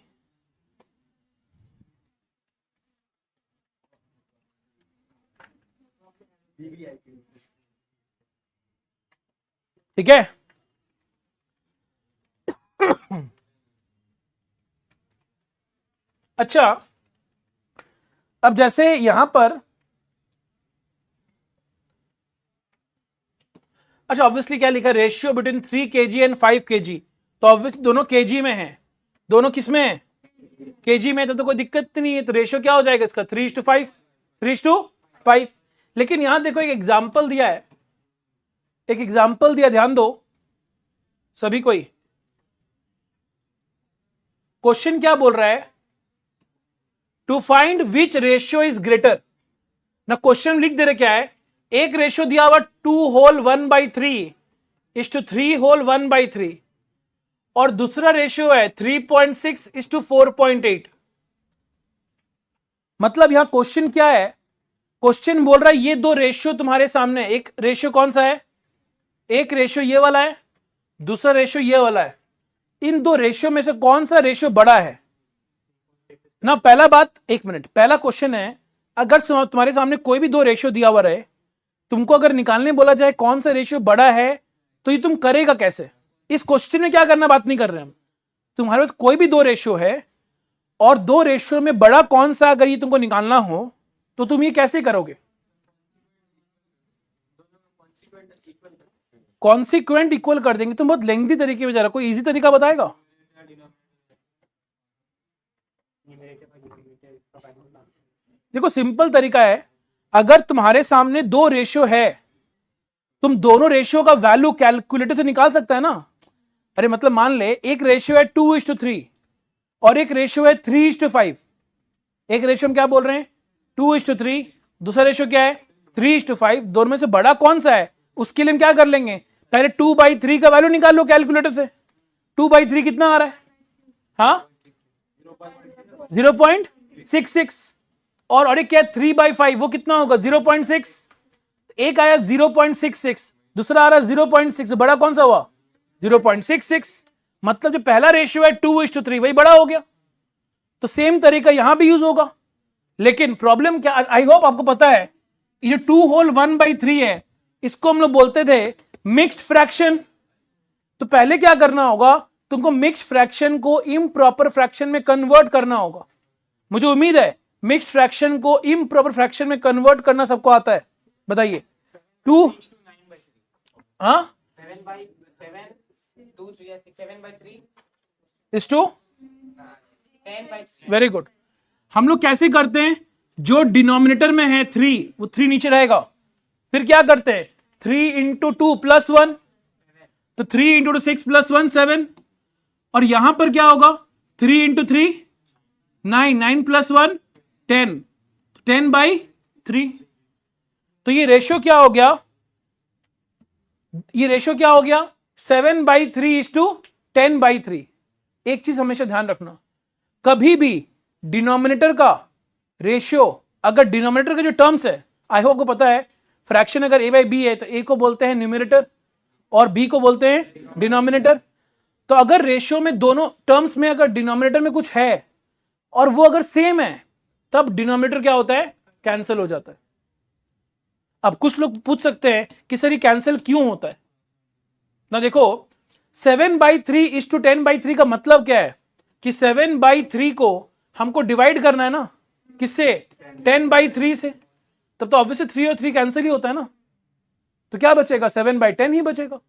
ठीक है, अच्छा अब जैसे यहां पर, अच्छा ऑब्वियसली क्या लिखा, ratio between 3 kg and 5 kg, तो ऑब्वियसली दोनों केजी में है, दोनों किस में है केजी में, तो कोई दिक्कत नहीं है। तो रेशियो क्या हो जाएगा इसका 3:5, 3:5। लेकिन यहां देखो एक एग्जाम्पल दिया है, एक एग्जाम्पल दिया, ध्यान दो सभी कोई। क्वेश्चन क्या बोल रहा है, to find which ratio is greater ना। क्वेश्चन लिख दे रहे क्या है, एक रेशियो दिया हुआ 2 होल 1/3 इज टू 3 होल 1/3, और दूसरा रेशियो है 3.6 इज टू 4.8। मतलब यहां क्वेश्चन क्या है, क्वेश्चन बोल रहा है ये दो रेशियो तुम्हारे सामने, एक रेशियो कौन सा है, एक रेशियो ये वाला है, दूसरा रेशियो ये वाला है। इन दो रेशियो में से कौन सा रेशियो बड़ा है ना। पहला बात, एक मिनट, पहला क्वेश्चन है अगर तुम्हारे सामने कोई भी दो रेशियो दिया हुआ रहे, तुमको अगर निकालने बोला जाए कौन सा रेशियो बड़ा है, तो ये तुम करेगा कैसे। इस क्वेश्चन में क्या करना बात नहीं कर रहे हम, तुम्हारे पास कोई भी दो रेशियो है और दो रेशियो में बड़ा कौन सा अगर ये तुमको निकालना हो तो तुम ये कैसे करोगे। कॉन्सिक्वेंट इक्वल कर देंगे। तुम बहुत लेंथी तरीके में जा रहा, कोई इजी तरीका बताएगा। देखो सिंपल तरीका है, अगर तुम्हारे सामने दो रेशियो है, तुम दोनों रेशियो का वैल्यू कैलकुलेटर से निकाल सकता है ना। अरे मतलब मान ले एक रेशियो है 2:3 और एक रेशियो है 3:5। एक रेशियो हम क्या बोल रहे हैं 2:3, दूसरा रेशियो क्या है 3:5। दोनों में से बड़ा कौन सा है उसके लिए हम क्या कर लेंगे, पहले 2/3 का वैल्यू निकाल लो कैलकुलेटर से। 2/3 कितना आ रहा है, हाँ 0.66। और एक क्या 3/5 वो कितना होगा 0.6। एक आया 0.66, दूसरा आ रहा 0.6, बड़ा कौन सा हुआ 0.66। मतलब जो पहला रेशियो है 2:3 वही बड़ा हो गया। तो सेम तरीका यहां भी यूज होगा। लेकिन प्रॉब्लम क्या, आई होप आपको पता है, ये जो 2 होल 1/3 है इसको हम लोग बोलते थे मिक्स्ड फ्रैक्शन। तो पहले क्या करना होगा, तुमको मिक्स्ड फ्रैक्शन को इम्प्रॉपर फ्रैक्शन में कन्वर्ट करना होगा। मुझे उम्मीद है मिक्स्ड फ्रैक्शन को इम्प्रॉपर फ्रैक्शन में कन्वर्ट करना सबको आता है, बताइए। 2 हाँ 7/3 वेरी गुड। हम लोग कैसे करते हैं, जो डिनोमिनेटर में है 3 वो 3 नीचे रहेगा, फिर क्या करते हैं 3 × 2 + 1, तो 3 × 6 + 1 7। और यहां पर क्या होगा 3 × 3 9, 9 + 1 10, 10/3। तो ये रेशियो क्या हो गया, ये रेशियो क्या हो गया 7/3:10/3। एक चीज हमेशा ध्यान रखना, कभी भी डिनोमिनेटर का रेशियो, अगर डिनोमिनेटर का जो टर्म्स है, आई होप को पता है फ्रैक्शन अगर a/b है तो a को बोलते हैं न्यूमरेटर और b को बोलते हैं डिनोमिनेटर। तो अगर रेशियो में दोनों टर्म्स में अगर डिनोमिनेटर में कुछ है और वो अगर सेम है, तब डिनोमिनेटर क्या होता है कैंसिल हो जाता है। अब कुछ लोग पूछ सकते हैं कि सर ये कैंसिल क्यों होता है ना। देखो 7/3:10/3 का मतलब क्या है कि 7/3 को हमको डिवाइड करना है ना, किससे 10/3 से। तब तो ऑब्वियसली 3 और 3 कैंसिल ही होता है ना, तो क्या बचेगा 7/10 ही बचेगा।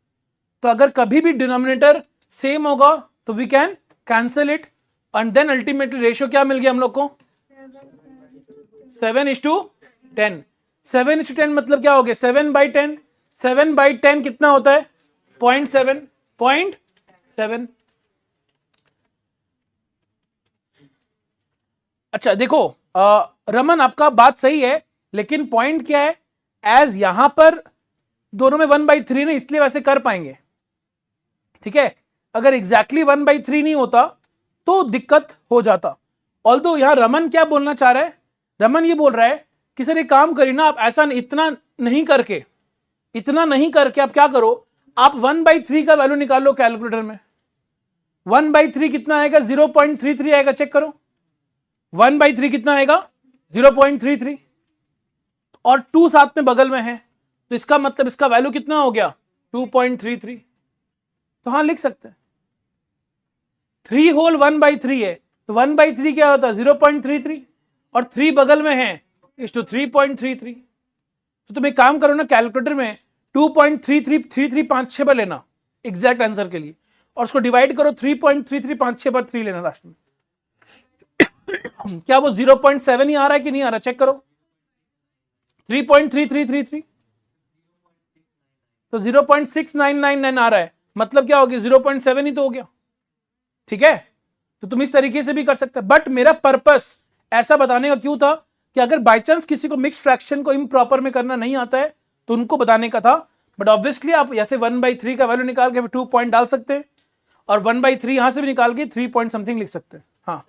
तो अगर कभी भी डिनोमिनेटर सेम होगा तो we can cancel it, and then ultimately ratio क्या मिल गया हम लोग को 7:10। 7:10 मतलब क्या हो गया 7/10। 7/10 कितना होता है 0.7। अच्छा देखो रमन आपका बात सही है, लेकिन पॉइंट क्या है, एज यहां पर दोनों में 1/3 नहीं, इसलिए वैसे कर पाएंगे, ठीक है। अगर एग्जैक्टली 1/3 नहीं होता तो दिक्कत हो जाता। ऑल्दो यहां रमन क्या बोलना चाह रहा है, रमन ये बोल रहा है कि सर एक काम करिए ना, आप ऐसा इतना नहीं करके आप क्या करो, आप 1/3 का वैल्यू निकाल लो कैलकुलेटर में। 1/3 कितना आएगा 0.33 आएगा, चेक करो 1/3 कितना आएगा 0.33, और 2 साथ में बगल में है, तो इसका मतलब इसका वैल्यू कितना हो गया 2.33। तो हाँ लिख सकते हैं 3 होल 1/3 है, तो 1/3 क्या होता है 0.33, और 3 बगल में है इस टू 3.33। तो तुम एक काम करो ना, कैलकुलेटर में 2.333356 पर लेना एग्जैक्ट आंसर के लिए, और उसको डिवाइड करो 3.3356 पर 3 लेना लास्ट में। क्या वो 0.7 ही आ रहा है कि नहीं आ रहा, चेक करो 3.3333, तो 0.6999 आ रहा है, मतलब क्या हो गया 0.7 ही तो हो गया, ठीक है। तो तुम इस तरीके से भी कर सकते हैं, बट मेरा पर्पस ऐसा बताने का क्यों था कि अगर बाय चांस किसी को मिक्स फ्रैक्शन को इम्प्रॉपर में करना नहीं आता है तो उनको बताने का था। बट ऑब्वियसली आप ऐसे 1/3 का वैल्यू निकाल के 2 पॉइंट डाल सकते हैं, और 1/3 यहां से भी निकाल के 3 पॉइंट समथिंग लिख सकते हैं। हाँ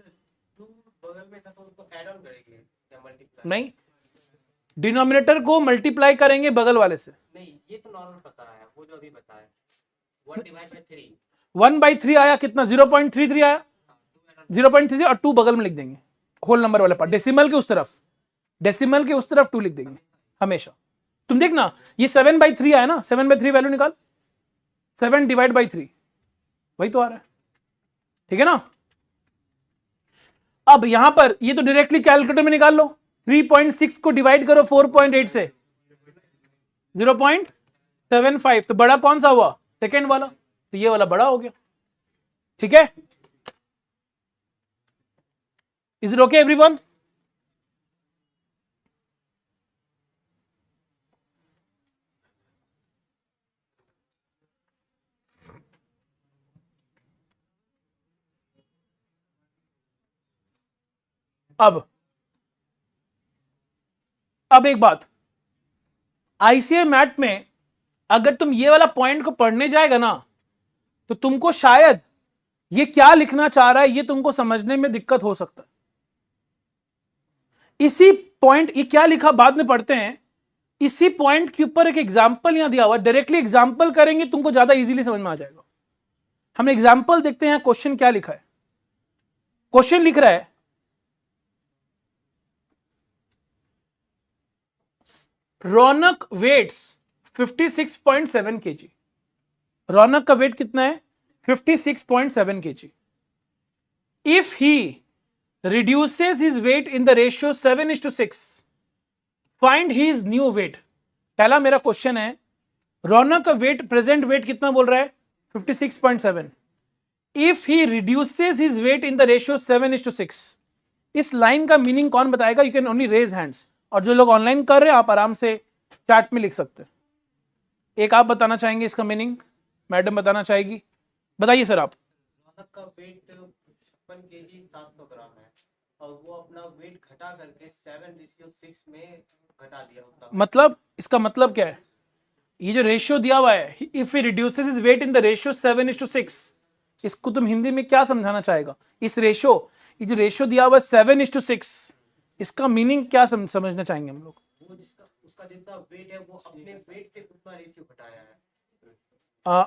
बगल में था तो उसको ऐड ऑन करेंगे या मल्टीप्लाई? नहीं, डिनोमिनेटर को मल्टीप्लाई करेंगे बगल वाले से। नहीं, ये तो नॉर्मल पता है, वो जो अभी बताया 1 डिवाइड बाय 3। 1/3 आया कितना, 0.33 आया, 0.33 और 2 बगल में लिख देंगे होल नंबर वाले पार्ट, डेसिमल के उस तरफ, डेसिमल के उस तरफ 2 लिख देंगे हमेशा। तुम देखना ये 7/3 आया ना, 7/3 वैल्यू निकाल, 7 डिवाइड बाई 3 वही तो आ रहा है, ठीक है ना। अब यहां पर ये तो डायरेक्टली कैलकुलेटर में निकाल लो, 3.6 को डिवाइड करो 4.8 से, 0.75, तो बड़ा कौन सा हुआ, सेकेंड वाला, तो ये वाला बड़ा हो गया, ठीक है। Is it okay everyone? अब एक बात, आईसीए मैथ में अगर तुम ये वाला पॉइंट को पढ़ने जाएगा ना, तो तुमको शायद ये क्या लिखना चाह रहा है ये तुमको समझने में दिक्कत हो सकता है। इसी पॉइंट, ये क्या लिखा बाद में पढ़ते हैं, इसी पॉइंट के ऊपर एक एग्जाम्पल यहां दिया हुआ, डायरेक्टली एग्जाम्पल करेंगे तुमको ज्यादा इजीली समझ में आ जाएगा। हम एग्जाम्पल देखते हैं, क्वेश्चन क्या लिखा है। क्वेश्चन लिख रहा है रौनक वेट्स 56.7 kg। रौनक का वेट कितना है, 56.7 kg। If he reduces his weight in the ratio 7:6, find his new weight। पहला मेरा क्वेश्चन है, रौनक का वेट, प्रेजेंट वेट कितना बोल रहा है, 56.7। If he reduces his weight in the ratio 7:6, इस लाइन का मीनिंग कौन बताएगा? You can only raise hands, और जो लोग ऑनलाइन कर रहे हैं आप आराम से चैट में लिख सकते हैं। एक आप बताना चाहेंगे इसका मीनिंग, मैडम बताना चाहेगी, बताइए सर आप। रौनक का वेट 56 kg 700 ग्राम है, और वो अपना वेट घटा करके 7:6 में घटा दिया होता। मतलब इसका मतलब क्या है, ये जो रेशियो दिया हुआ है, if he reduces his weight in the ratio 7:6, इसको तुम हिंदी में क्या समझाना चाहेगा? इस रेशियो, ये जो रेशियो दिया हुआ है 7:6, इसका मीनिंग क्या समझना चाहेंगे हम लोग? वो जिसका उसका जितना वेट है वो अपने वेट से उतना रेशियो घटाया है।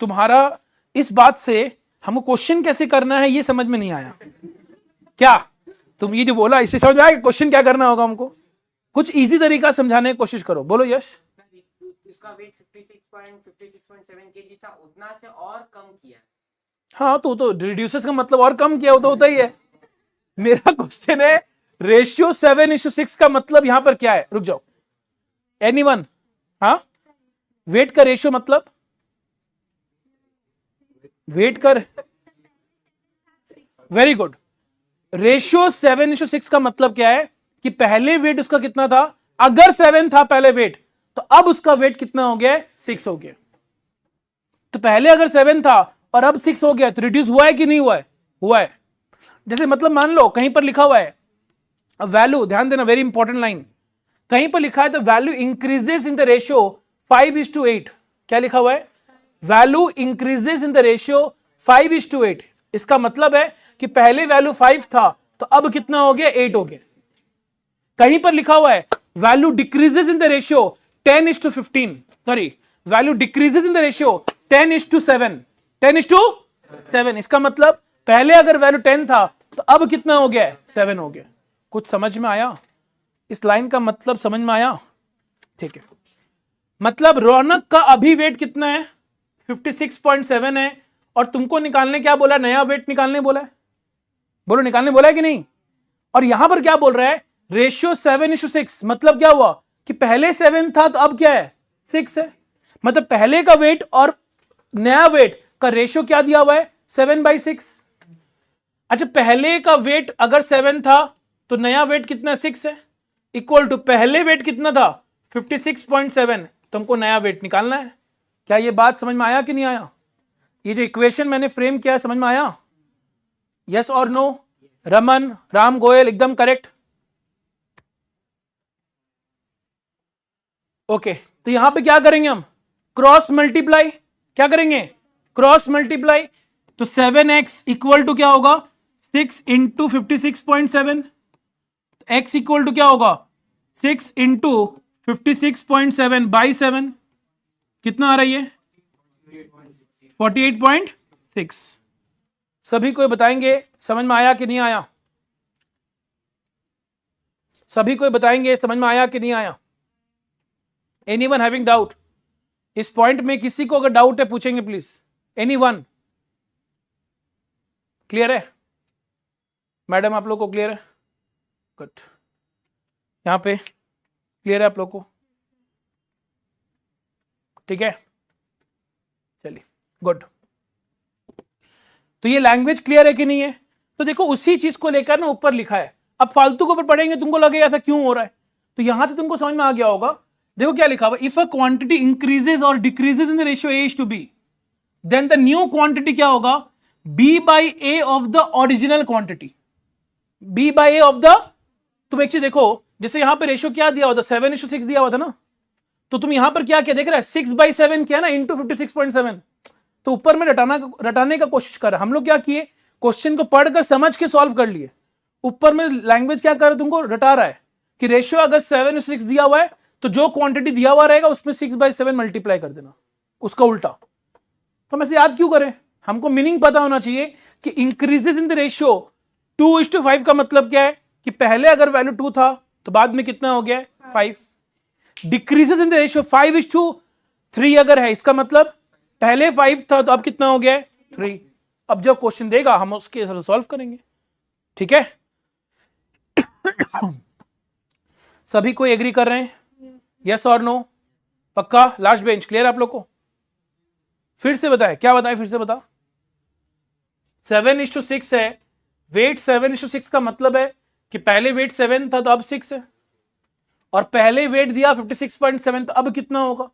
तुम्हारा इस बात से हमको क्वेश्चन कैसे करना है ये समझ में नहीं आया क्या? तुम ये जो बोला इससे समझ में आया क्वेश्चन क्या करना होगा हमको? कुछ इजी तरीका समझाने की कोशिश करो, बोलो यश। इसका वेट 56.7 kg था, उतना से और कम किया। हाँ तो रिड्यूसेस का मतलब और कम किया, तो होता ही है। मेरा क्वेश्चन है रेशियो 7:6 का मतलब यहां पर क्या है? रुक जाओ, एनीवन? हाँ, वेट का रेशियो मतलब वेट कर, वेरी गुड। रेशियो 7:6 का मतलब क्या है कि पहले वेट उसका कितना था, अगर 7 था पहले वेट, तो अब उसका वेट कितना हो गया है, 6 हो गया। तो पहले अगर 7 था और अब 6 हो गया, तो रिड्यूस हुआ है कि नहीं हुआ है? हुआ है। जैसे मतलब मान लो कहीं पर लिखा हुआ है वैल्यू, ध्यान देना, वेरी इंपॉर्टेंट लाइन, कहीं पर लिखा है the value increases in the ratio 5:8। क्या लिखा हुआ है? Value increases in the ratio 5:8। इसका मतलब है कि पहले वैल्यू 5 था तो अब कितना हो गया, 8 हो गया। कहीं पर लिखा हुआ है value decreases in the ratio 10:15, sorry, value decreases in the ratio 10:7, 10:7। इसका मतलब पहले अगर वैल्यू 10 था तो अब कितना हो गया, 7 हो गया। कुछ समझ में आया? इस लाइन का मतलब समझ में आया? ठीक है, मतलब रौनक का अभी वेट कितना है, 56.7 है, और तुमको निकालने क्या बोला, नया वेट निकालने बोला है, बोलो निकालने बोला है कि नहीं? और यहां पर क्या बोल रहा है, रेशियो 7:6, मतलब क्या हुआ कि पहले 7 था तो अब क्या है, 6 है। मतलब पहले का वेट और नया वेट का रेशियो क्या दिया हुआ है, 7/6। अच्छा, पहले का वेट अगर 7 था तो नया वेट कितना, 6 है, इक्वल टू पहले वेट कितना था, 56.7, तुमको नया वेट निकालना है। क्या ये बात समझ में आया कि नहीं आया? ये जो इक्वेशन मैंने फ्रेम किया है समझ में आया? यस और नो? रमन, राम गोयल, एकदम करेक्ट। ओके, तो यहां पे क्या करेंगे हम, क्रॉस मल्टीप्लाई। क्या करेंगे, क्रॉस मल्टीप्लाई। तो 7x इक्वल टू क्या होगा, 6 × 56.7, x इक्वल टू क्या होगा, 6 इंटू 56.7 बाई 7 कितना आ रही है? 48.6। सभी कोई बताएंगे समझ में आया कि नहीं आया? सभी कोई बताएंगे समझ में आया कि नहीं आया? Anyone having doubt? इस पॉइंट में किसी को अगर डाउट है पूछेंगे प्लीज। एनीवन? क्लियर है? मैडम आप लोग को क्लियर है? गुड। यहां पे क्लियर है आप लोग को? ठीक है, चलिए गुड। तो ये लैंग्वेज क्लियर है कि नहीं है? तो देखो उसी चीज को लेकर ना ऊपर लिखा है। अब फालतू के ऊपर पढ़ेंगे तुमको लगेगा ऐसा क्यों हो रहा है, तो यहां से तुमको समझ में आ गया होगा। देखो क्या लिखा हुआ, इफ अ क्वांटिटी इंक्रीजेस और decreases in the ratio A to B, then the new quantity क्या होगा? B by A of the original quantity. B by A of the, तुम एक चीज देखो, जैसे यहां पे रेशियो क्या दिया हुआ था, 7:6 दिया हुआ था ना, तो तुम यहां पर क्या क्या देख रहे हैं, 6/7 क्या ना इंटू 56.7, तो ऊपर में रटाने का कोशिश कर रहा है। हम लोग क्या किए, क्वेश्चन को पढ़कर समझ के सॉल्व कर लिए, ऊपर में लैंग्वेज क्या कर रहा है, तुमको रटा रहा है कि रेशियो अगर 7:6 दिया हुआ है तो जो क्वांटिटी दिया हुआ रहेगा उसमें 6/7 मल्टीप्लाई कर देना, उसका उल्टा। तो हम ऐसे याद क्यों करें, हमको मीनिंग पता होना चाहिए कि इंक्रीजेस इन द रेशियो 2:5 का मतलब क्या है कि पहले अगर वैल्यू 2 था तो बाद में कितना हो गया 5। डिक्रीजेस इन द रेशियो 5:3 अगर है, इसका मतलब पहले 5 था तो अब कितना हो गया 3। अब जब क्वेश्चन देगा हम उसके हिसाब से सॉल्व करेंगे। ठीक है, सभी कोई एग्री कर रहे हैं? यस और नो? पक्का? लास्ट बेंच क्लियर आप लोग को? फिर से बताए, क्या बताए फिर से बता। 7:6 है, वेट 7:6 का मतलब है कि पहले वेट 7 था तो अब 6 है, और पहले वेट दिया 56.7 तो अब कितना होगा,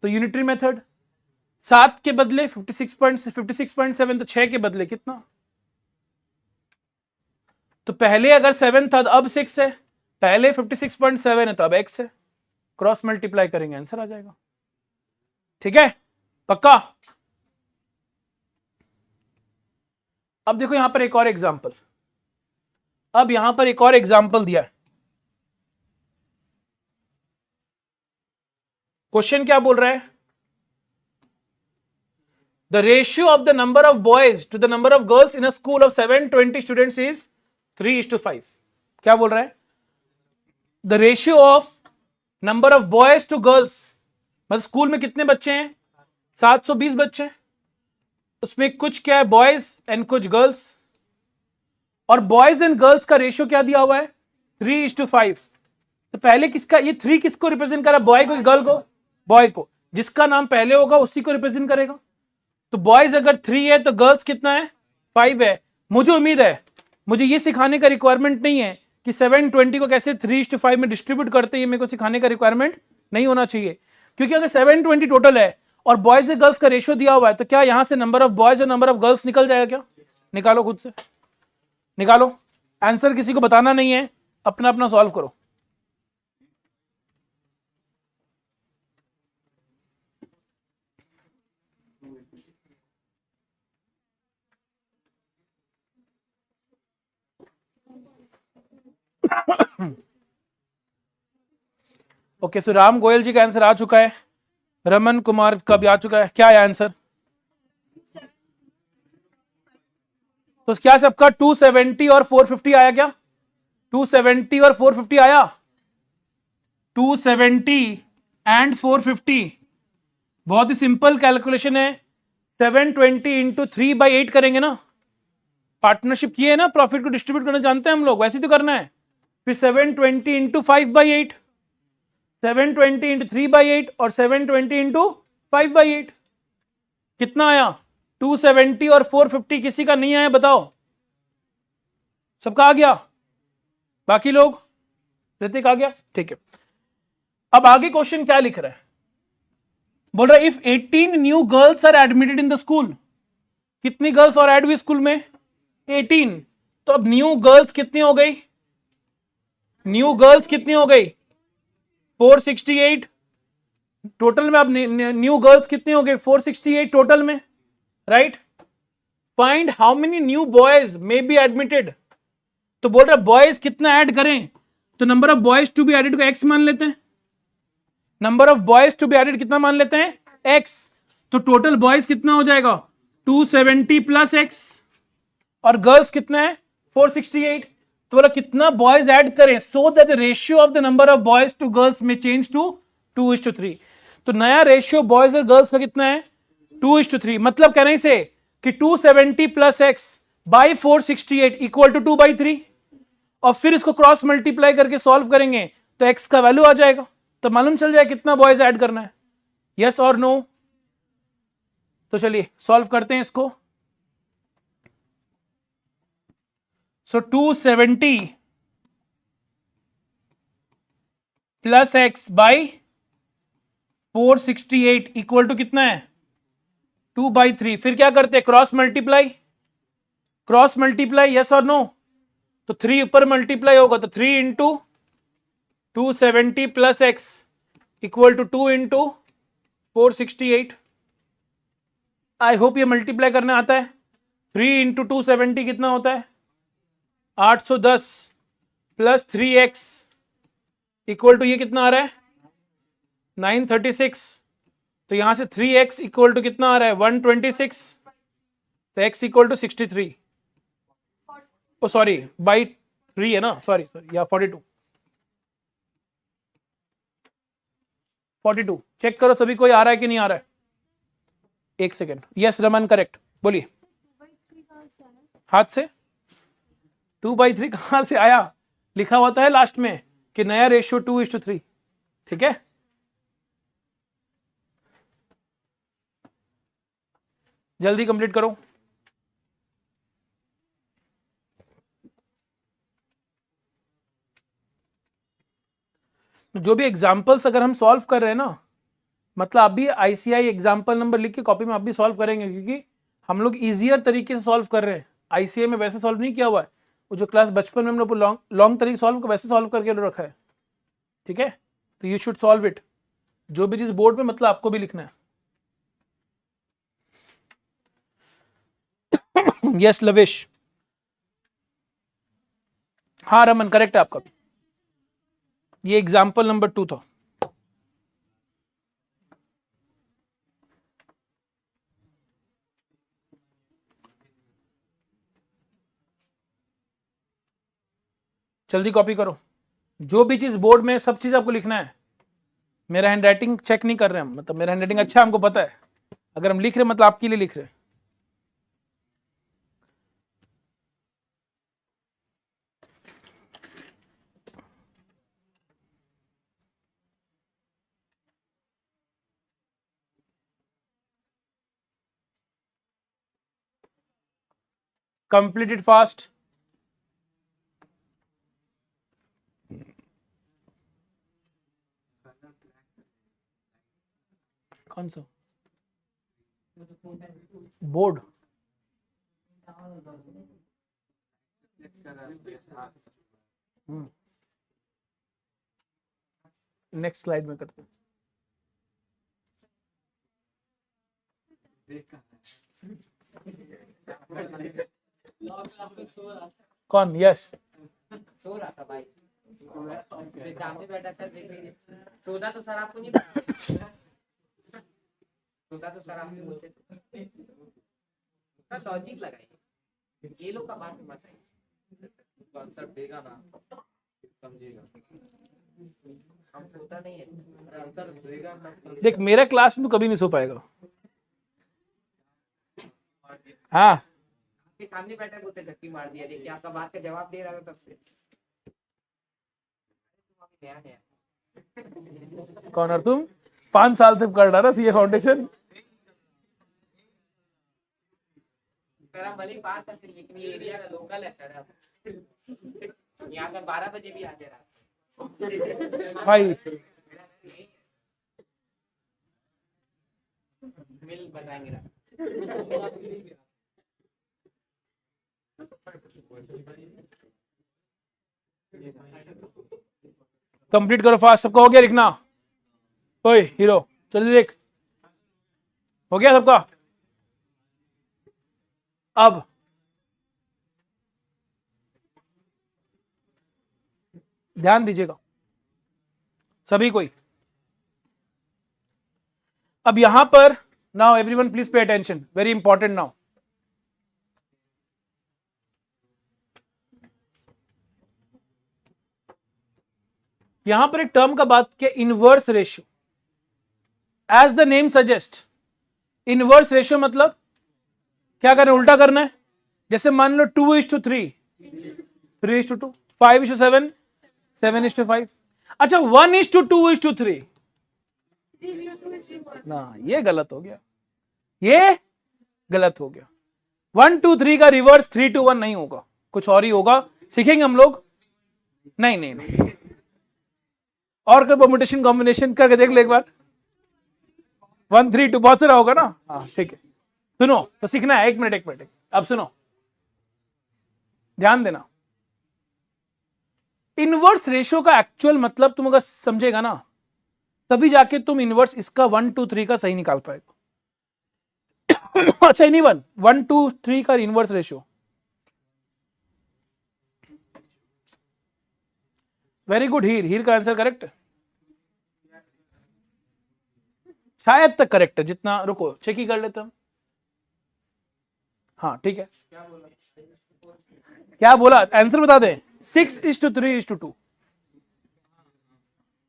तो यूनिटरी मेथड। 7 के बदले 56.7 तो 6 के बदले कितना, तो पहले अगर 7 था तो अब 6 है, पहले 56.7 है तो अब x है, क्रॉस मल्टीप्लाई करेंगे आंसर आ जाएगा। ठीक है, पक्का? अब देखो यहां पर एक और एग्जांपल, अब यहां पर एक और एग्जांपल दिया है। क्वेश्चन क्या बोल रहा है, the ratio of the number of boys to the number of girls in a school of 720 students is 3:5। क्या बोल रहा है, the ratio of number of boys to girls, मतलब स्कूल में कितने बच्चे हैं, 720 बच्चे हैं, उसमें कुछ क्या है बॉयज एंड कुछ गर्ल्स, और बॉयज एंड गर्ल्स का रेशियो क्या दिया हुआ है 3:5। तो पहले किसका, ये 3 किसको रिप्रेजेंट कर रहा है, बॉय को, गर्ल को? बॉय को। जिसका नाम पहले होगा उसी को रिप्रेजेंट करेगा। तो बॉयज अगर 3 है तो गर्ल्स कितना है 5 है। मुझे उम्मीद है, मुझे ये सिखाने का रिक्वायरमेंट नहीं है कि 720 को कैसे 3:5 में डिस्ट्रीब्यूट करते हैं, मेरे को सिखाने का रिक्वायरमेंट नहीं होना चाहिए, क्योंकि अगर 720 टोटल है और बॉयज एंड गर्ल्स का रेशियो दिया हुआ है तो क्या यहां से नंबर ऑफ बॉयज और नंबर ऑफ गर्ल्स निकल जाएगा क्या? निकालो, खुद से निकालो। आंसर किसी को बताना नहीं है, अपना अपना सॉल्व करो। ओके, सो राम गोयल जी का आंसर आ चुका है, रमन कुमार का भी आ चुका है। क्या है आंसर? तो क्या सबका 270 और 450 आया क्या? 270 और 450 आया? 270 एंड 450 बहुत ही सिंपल कैलकुलेशन है। 720 इंटू 3/8 करेंगे ना, पार्टनरशिप किए है ना, प्रॉफिट को डिस्ट्रीब्यूट करना जानते हैं हम लोग, वैसे तो करना है। फिर 720 इंटू 5/8, 720 इंटू 3/8 और 720 इंटू 5/8 कितना आया? 270 और 450। किसी का नहीं आया बताओ? सबका आ गया? बाकी लोग? ऋतिक आ गया? ठीक है। अब आगे क्वेश्चन क्या लिख रहा है, बोल रहा है if 18 new girls are admitted in the school. कितनी गर्ल्स और ऐड हुई स्कूल में? 18। तो अब न्यू गर्ल्स कितनी हो गई, न्यू गर्ल्स कितनी हो गई 468 टोटल में। अब न्यू गर्ल्स कितनी हो गई 468 टोटल में, right. Find how many new boys may be admitted. तो बोल रहा बॉयज कितना ऐड करें, तो number of boys to be added को x मान लेते हैं, number of boys to be added कितना मान लेते हैं x, तो टोटल बॉयज कितना हो जाएगा 270 प्लस x, और गर्ल्स कितना है 468। तो बोला कितना बॉयज ऐड करें so that the ratio of the number of boys to girls में चेंज टू 2:3। तो नया रेशियो बॉयज और गर्ल्स का कितना है 2:3। मतलब कहने से कि 270 plus x by 468 equal to 2/3, और फिर इसको क्रॉस मल्टीप्लाई करके सॉल्व करेंगे तो x का वैल्यू आ जाएगा, तो मालूम चल जाए कितना बॉयज ऐड करना है, यस और नो। तो चलिए सॉल्व करते हैं इसको। So 270 plus x by 468 equal to कितना है 2/3। फिर क्या करते हैं cross multiply, cross multiply yes और नो, तो 3 ऊपर मल्टीप्लाई होगा तो 3 into 270 plus x equal to 2 into 468। I hope ये मल्टीप्लाई करना आता है। 3 इंटू 270 कितना होता है 810 प्लस 3x इक्वल टू ये कितना आ रहा है 936। तो यहां से 3x इक्वल टू कितना आ रहा है 126, तो x equal to 63। Oh sorry by 3 है ना, सॉरी या 42 चेक करो सभी कोई आ रहा है कि नहीं आ रहा है। एक सेकेंड, यस रमन करेक्ट, बोलिए हाथ से 2/3 कहां से आया, लिखा हुआ तो है लास्ट में कि नया रेशियो 2:3। ठीक है जल्दी कंप्लीट करो। जो भी एग्जाम्पल्स अगर हम सॉल्व कर रहे हैं ना, मतलब आप भी आईसीआई एग्जाम्पल नंबर लिख के कॉपी में आप भी सॉल्व करेंगे, क्योंकि हम लोग इजियर तरीके से सॉल्व कर रहे हैं। आईसीआई में वैसे सॉल्व नहीं किया हुआ है, वो जो क्लास बचपन में हम लोग लॉन्ग तरीके सॉल्व वैसे सॉल्व करके रखा है। ठीक है तो यू शुड सॉल्व इट, जो भी चीज बोर्ड में मतलब आपको भी लिखना है। यस लवेश, हाँ रमन करेक्ट है आपका, ये एग्जाम्पल नंबर 2 था। जल्दी कॉपी करो, जो भी चीज बोर्ड में सब चीज आपको लिखना है। मेरा हैंड राइटिंग चेक नहीं कर रहे हम, मतलब मेरा हैंड राइटिंग अच्छा हमको पता है, अगर हम लिख रहे मतलब आपके लिए लिख रहे हैं। Complete it fast. कौन सा बोर्ड, नेक्स्ट स्लाइड में करते हैं। कौन यश सो रहा था भाई, सामने बैठा सर देख लीजिए। सोना तो सर आपको नहीं पता। सोना तो सर आपको बोलते थे। लॉजिक लगाइए, ये लोग का बात में मत आइए। कॉन्सेप्ट देगा ना समझेगा, हम सोता नहीं है। आंसर देगा ना समझेगा। देख मेरा क्लास में तो कभी नहीं सो पाएगा। हाँ आपके सामने बैठा बोलते झटकी मार दिया, देखिए आपका बात का जवाब दे रहा था तब से। नया नया कौन और तुम 5 साल से कर रहा ना सीए फाउंडेशन। सर हम भले 5 साल से, लेकिन ये एरिया का लोकल है सर। यहाँ का 12 बजे भी आ जा रहा भाई मिल बताएंगे ना। कंप्लीट करो फास्ट, सबका हो गया लिखना। ओए हीरो जल्दी देख, हो गया सबका। अब ध्यान दीजिएगा सभी कोई। अब यहां पर now everyone please pay attention, very important now. यहां पर एक टर्म का बात किया, inverse ratio. As the name suggest, inverse ratio मतलब क्या करना है, उल्टा करना है। जैसे मान लो 2:3, 3:2, 5:7, 7:5। अच्छा 1:2:3, ना ये गलत हो गया, ये गलत हो गया। 1:2:3 का रिवर्स 3:1 नहीं होगा, कुछ और ही होगा, सीखेंगे हम लोग। नहीं नहीं नहीं, और कोई परम्यूटेशन कॉम्बिनेशन करके देख लो एक बार। 1:3:2 बहुत सारा होगा ना, हाँ ठीक है। सुनो तो सीखना है, एक मिनट। अब सुनो, ध्यान देना। इनवर्स रेशियो का एक्चुअल मतलब तुम अगर समझेगा ना, तभी जाके तुम इनवर्स इसका 1 2 3 का सही निकाल पाएगा। अच्छा नहीं 1 2 3 का इनवर्स रेशियो, वेरी गुड। हीर का आंसर करेक्ट, शायद तक करेक्ट है जितना, रुको चेक ही कर लेते हम। हाँ ठीक है, क्या बोला आंसर बता दें। 6:3:2,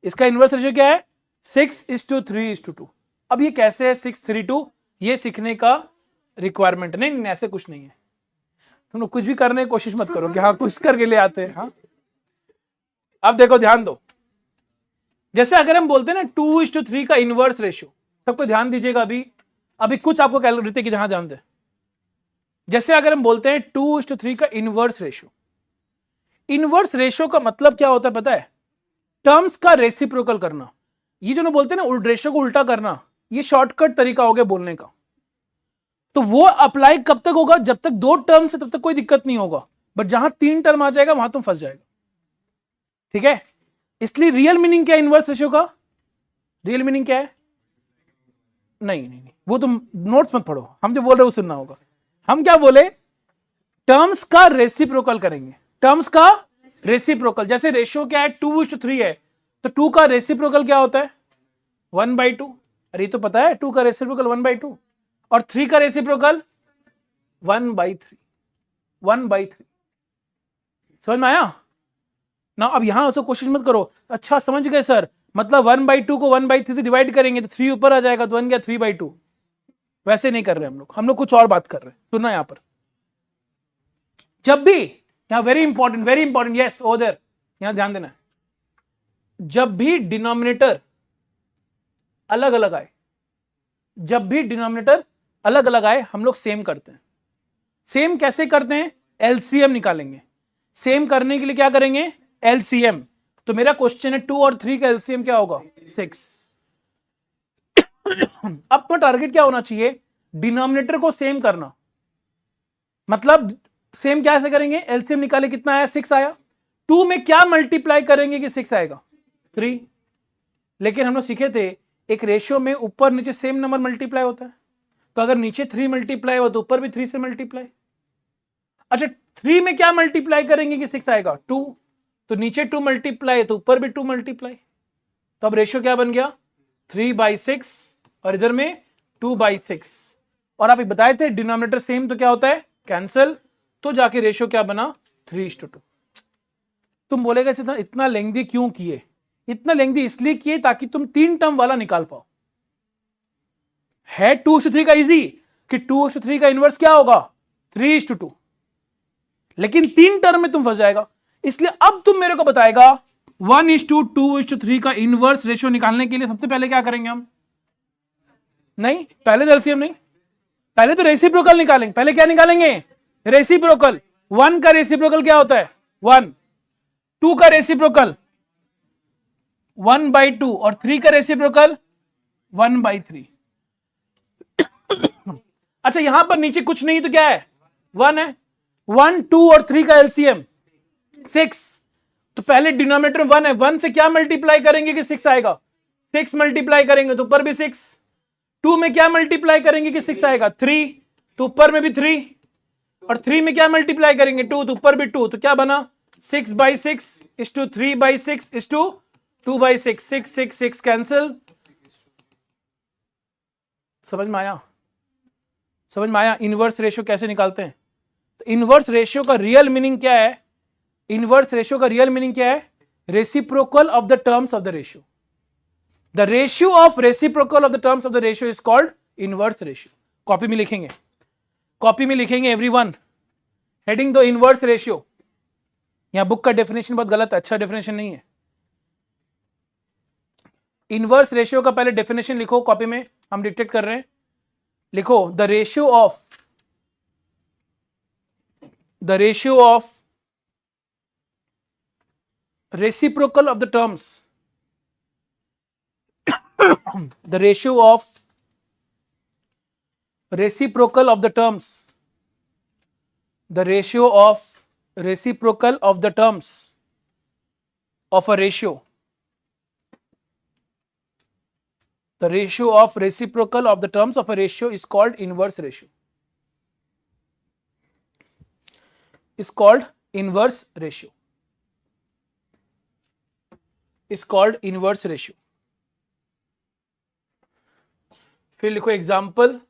इसका इनवर्स रेशियो क्या है, 6:3:2। अब ये कैसे है 6:3:2, ये सीखने का रिक्वायरमेंट नहीं, ऐसे कुछ नहीं है। तुम लोग कुछ भी करने की कोशिश मत करो कि हाँ कुछ करके ले आते हैं। हाँ अब देखो ध्यान दो, जैसे अगर हम बोलते हैं ना 2:3 का इनवर्स रेशियो, सबको ध्यान दीजिएगा। अभी कुछ आपको कैलकुलेट की ध्यान दे। जैसे अगर हम बोलते हैं 2:3 का इनवर्स रेशियो, इनवर्स रेशियो का मतलब क्या होता है पता है, टर्म्स का रेसिप्रोकल करना। ये जो बोलते हैं ना रेशियो को उल्टा करना, ये शॉर्टकट तरीका हो गया बोलने का। तो वो अप्लाई कब तक होगा, जब तक 2 टर्म्स है तब तक कोई दिक्कत नहीं होगा, बट जहां 3 टर्म आ जाएगा वहां तुम फंस जाएगा। ठीक है, इसलिए रियल मीनिंग क्या है इनवर्स रेशियो का, रियल मीनिंग क्या है, नहीं वो तुम नोट्स मत पढ़ो, हम जो बोल रहे हो सुनना होगा। हम क्या बोले, टर्म्स का रेसिप्रोकल करेंगे, टर्म्स का रेसिप्रोकल। जैसे रेशियो क्या है 2:3 है, तो 2 का रेसिप्रोकल क्या होता है 1/2। अरे तो पता है 2 का रेसिप्रोकल 1/2, और 3 का रेसिप्रोकल 1/3, 1/3। समझ में आया ना। अब यहां उसको कोशिश मत करो, अच्छा समझ गए सर, मतलब 1/2 को 1/3 से डिवाइड करेंगे तो 3 ऊपर आ जाएगा, तो 1 गया 3/2। वैसे नहीं कर रहे हम लोग कुछ और बात कर रहे हैं। सुनना यहां पर, जब भी यहां वेरी इंपॉर्टेंट यस ओदर, यहां ध्यान देना है, जब भी डिनोमिनेटर अलग अलग आए, जब भी डिनोमिनेटर अलग अलग आए हम लोग सेम करते हैं। सेम कैसे करते हैं, एलसीएम निकालेंगे। सेम करने के लिए क्या करेंगे, एलसीएम। तो मेरा क्वेश्चन है 2 और 3 का एलसीएम क्या होगा 6। अब तो टारगेट क्या होना चाहिए, डिनोमिनेटर को सेम करना। मतलब सेम कैसे करेंगे, एलसीएम निकाले कितना आया 6 आया, 2 में क्या मल्टीप्लाई करेंगे कि 6 आएगा 3। लेकिन हम लोग सीखे थे एक रेशियो में ऊपर नीचे सेम नंबर मल्टीप्लाई होता है, तो अगर नीचे 3 मल्टीप्लाई हो तो ऊपर भी 3 से मल्टीप्लाई। अच्छा 3 में क्या मल्टीप्लाई करेंगे कि 6 आएगा 2, तो नीचे 2 मल्टीप्लाई तो ऊपर भी 2 मल्टीप्लाई। तो अब रेशियो क्या बन गया 3/6 और इधर में 2/6। और आप बताए थे डिनोमिनेटर सेम तो क्या होता है कैंसिल, तो जाके रेशियो क्या बना 3:2। तुम बोलेगा इतना लेंथी क्यों किए, इतना लेंथी इसलिए किए ताकि तुम 3 टर्म वाला निकाल पाओ। है 2:3 का इजी कि 2:3 का इनवर्स क्या होगा 3:2, लेकिन 3 टर्म में तुम फंस जाएगा। इसलिए अब तुम मेरे को बताएगा 1:2:3 का इनवर्स रेशियो निकालने के लिए सबसे पहले क्या करेंगे हम, नहीं पहले तो एलसीएम नहीं, पहले तो रेसिप्रोकल निकालेंगे। पहले क्या निकालेंगे रेसिप्रोकल। 1 का रेसिप्रोकल क्या होता है 1, 2 का रेसिप्रोकल 1/2 और 3 का रेसिप्रोकल 1/3। अच्छा यहां पर नीचे कुछ नहीं तो क्या है 1 है, 1 2 और 3 का एलसीएम 6। तो पहले डिनोमिनेटर 1 है, 1 से क्या मल्टीप्लाई करेंगे कि 6 आएगा, 6 मल्टीप्लाई करेंगे तो ऊपर भी 6। 2 में क्या मल्टीप्लाई करेंगे कि 6 आएगा 3, तो ऊपर में भी 3। और 3 में क्या मल्टीप्लाई करेंगे 2, तो ऊपर भी 2, तो क्या बना 6/6:3/6:2/6 6 6 6 कैंसिल। समझ में आया? समझ में आया इनवर्स रेशियो कैसे निकालते हैं? तो इनवर्स रेशियो का रियल मीनिंग क्या है? इनवर्स रेशियो का रियल मीनिंग क्या है? Reciprocal of the terms of the ratio. The ratio of reciprocal of the terms of the ratio is called inverse ratio. Copy में लिखेंगे, कॉपी में लिखेंगे एवरीवन, हेडिंग दो इनवर्स रेशियो। यहां बुक का डेफिनेशन बहुत गलत है, अच्छा डेफिनेशन नहीं है। इनवर्स रेशियो का पहले डेफिनेशन लिखो, कॉपी में हम डिक्टेट कर रहे हैं। लिखो the ratio of reciprocal of the terms, the ratio of reciprocal of the terms, the ratio of reciprocal of the terms of a ratio, the ratio of reciprocal of the terms of a ratio is called inverse ratio, is called inverse ratio, is called inverse ratio। फिर लिखो एग्जाम्पल,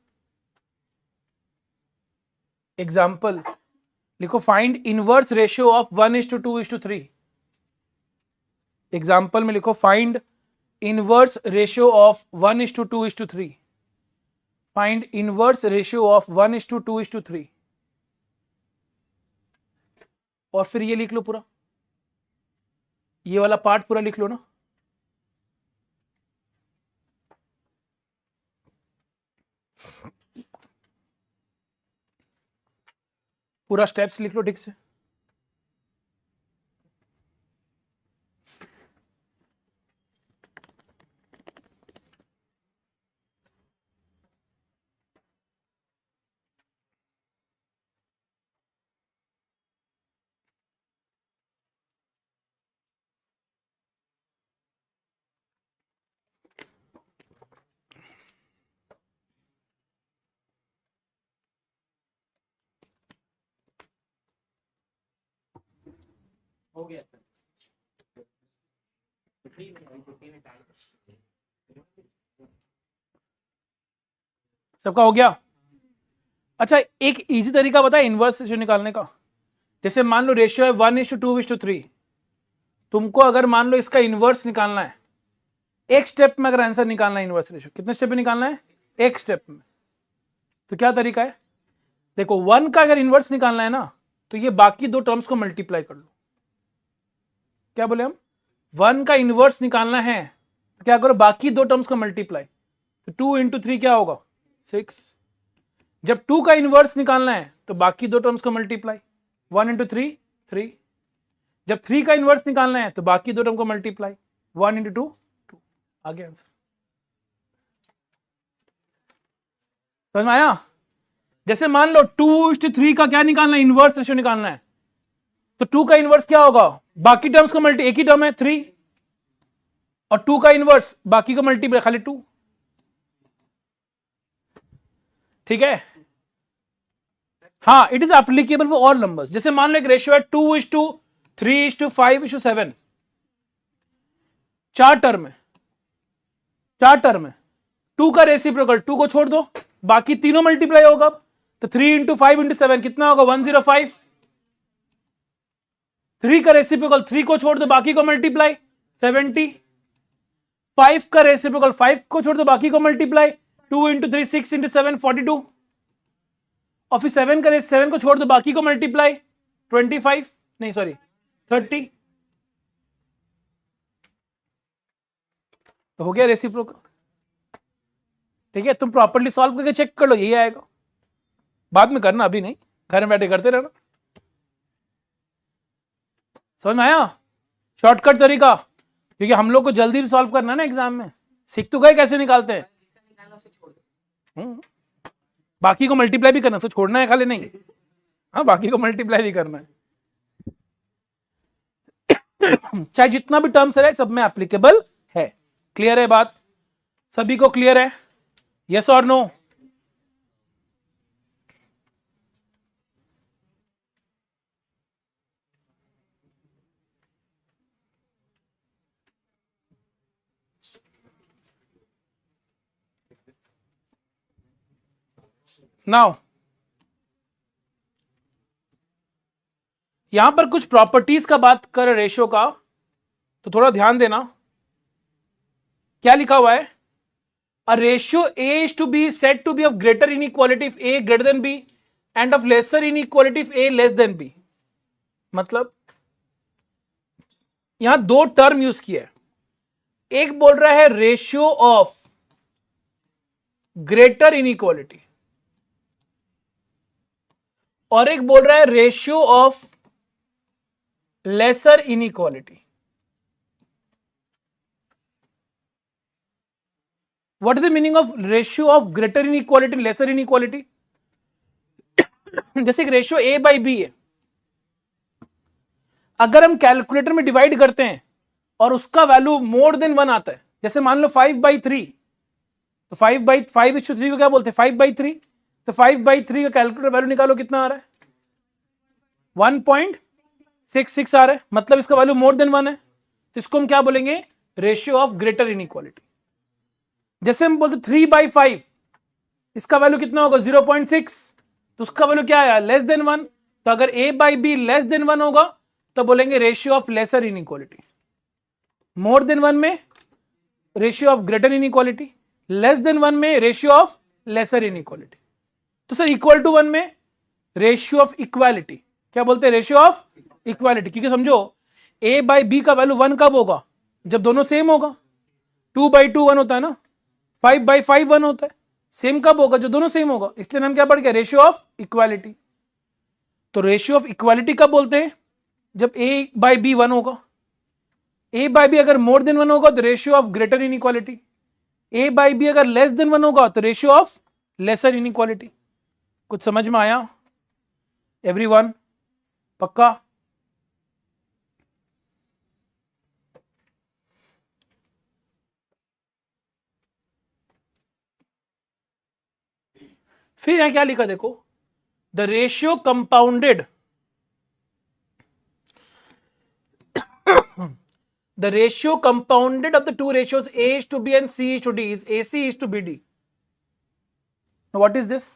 एग्जाम्पल लिखो find inverse ratio of 1:2:3। Example में लिखो find inverse ratio of 1:2:3। Find inverse ratio of 1:2:3। और फिर ये लिख लो पूरा, ये वाला पार्ट पूरा लिख लो ना। पूरा स्टेप्स लिख लो ठीक से। हो गया सर, छुट्टी में टाइम। सबका हो गया? अच्छा एक इजी तरीका बताए इनवर्स रेशियो निकालने का। जैसे मान लो रेशियो है 1:2:3, तुमको अगर मान लो इसका इनवर्स निकालना है, एक स्टेप में अगर आंसर निकालना है इनवर्स रेशियो, कितने स्टेप में निकालना है? एक स्टेप में। तो क्या तरीका है? देखो 1 का अगर इनवर्स निकालना है ना, तो ये बाकी दो टर्म्स को मल्टीप्लाई कर लो। क्या बोले हम? 1 का इनवर्स निकालना है तो क्या करो, बाकी दो टर्म्स को मल्टीप्लाई। तो 2 × 3 क्या होगा? 6। जब 2 का इनवर्स निकालना है तो बाकी दो टर्म्स को मल्टीप्लाई, 1 × 3 3। जब 3 का इनवर्स निकालना है तो बाकी दो टर्म को मल्टीप्लाई, 1 × 2 2। आ गया आंसर। समझ में आया? जैसे मान लो 2:3 का क्या निकालना है? इनवर्स रेशियो निकालना है। तो 2 का इनवर्स क्या होगा? बाकी टर्म्स को मल्टी, एक ही टर्म है 3, और 2 का इनवर्स बाकी को मल्टीप्लाई, खाली 2। ठीक है? हाँ, it is applicable for all numbers. जैसे मान लो एक रेशियो है 2:3:5:7, 4 टर्म है, 4 टर्म है। 2 का रेसिप्रोकल 2 को छोड़ दो, बाकी तीनों मल्टीप्लाई होगा। तो 3 × 5 × 7 कितना होगा? 105। 3 का रेसिप्रोकल 3 को छोड़ दो, बाकी को मल्टीप्लाई, 70। 5 का रेसिप्रोकल 5 को छोड़ दो, बाकी को मल्टीप्लाई, 2 × 3 6 × 7 42। और फिर 7 का 7 को छोड़ दो, बाकी को मल्टीप्लाई, 25 नहीं सॉरी 30। तो हो गया रेसिप्रोकल। ठीक है, तुम प्रॉपर्ली सॉल्व करके चेक कर लो, यही आएगा। बाद में करना, अभी नहीं, घर में बैठे करते रहना। समझ में आया? शॉर्टकट तरीका, क्योंकि हम लोग को जल्दी भी सॉल्व करना है ना एग्जाम में। सीख तो गए कैसे निकालते हैं। बाकी को मल्टीप्लाई भी करना, उसको छोड़ना है खाली नहीं। हाँ, बाकी को मल्टीप्लाई भी करना है। चाहे जितना भी टर्म्स है सब में एप्लीकेबल है। क्लियर है बात? सभी को क्लियर है? यस और नो? नाउ यहां पर कुछ प्रॉपर्टीज का बात कर रेशियो का, तो थोड़ा ध्यान देना। क्या लिखा हुआ है? A ratio A is to B said to be of greater inequality if A greater than B and of lesser inequality if A less than B. मतलब यहां दो टर्म यूज किया है। एक बोल रहा है रेशियो ऑफ ग्रेटर इनइक्वालिटी और एक बोल रहा है ratio of lesser inequality. What is the meaning of ratio of greater inequality, lesser inequality? जैसे कि रेशियो ए बाई बी है, अगर हम कैलकुलेटर में डिवाइड करते हैं और उसका वैल्यू मोर देन 1 आता है, जैसे मान लो 5/3, तो 5/5:3 को क्या बोलते हैं? 5/3। तो 5/3 का कैलकुलेटर वैल्यू निकालो, कितना आ रहा है? 1.66 आ रहा है, मतलब इसका वैल्यू मोर देन 1 है, तो इसको हम क्या बोलेंगे? Ratio of greater inequality. जैसे हम बोलते 3/5, इसका वैल्यू कितना होगा? 0.6, तो उसका वैल्यू क्या आया? Less than 1। तो अगर a by B less than 1 होगा तो बोलेंगे ratio of lesser inequality. More than 1 में ratio of greater inequality, less than 1 में रेशियो ऑफ लेसर इनइक्वालिटी। तो सर इक्वल टू 1 में रेशियो ऑफ इक्वालिटी। क्या बोलते हैं? Ratio of equality. क्योंकि समझो a बाई बी का वैल्यू 1 कब होगा? जब दोनों सेम होगा। 2/2 1 होता है ना, 5/5 1 होता है। सेम कब होगा? जो दोनों सेम होगा। इसलिए हम क्या पढ़ गए? Ratio of equality. तो रेशियो ऑफ इक्वालिटी कब बोलते हैं? जब a बाई बी 1 होगा। a बाई बी अगर मोर देन 1 होगा तो ratio of greater inequality. a by B अगर लेस देन 1 होगा तो रेशियो ऑफ लेसर इनइक्वालिटी। कुछ समझ में आया एवरीवन? पक्का? फिर यहां क्या लिखा देखो, the ratio compounded, the ratio compounded of the two ratios a is to b and c is to d is ac is to bd. Now what is this?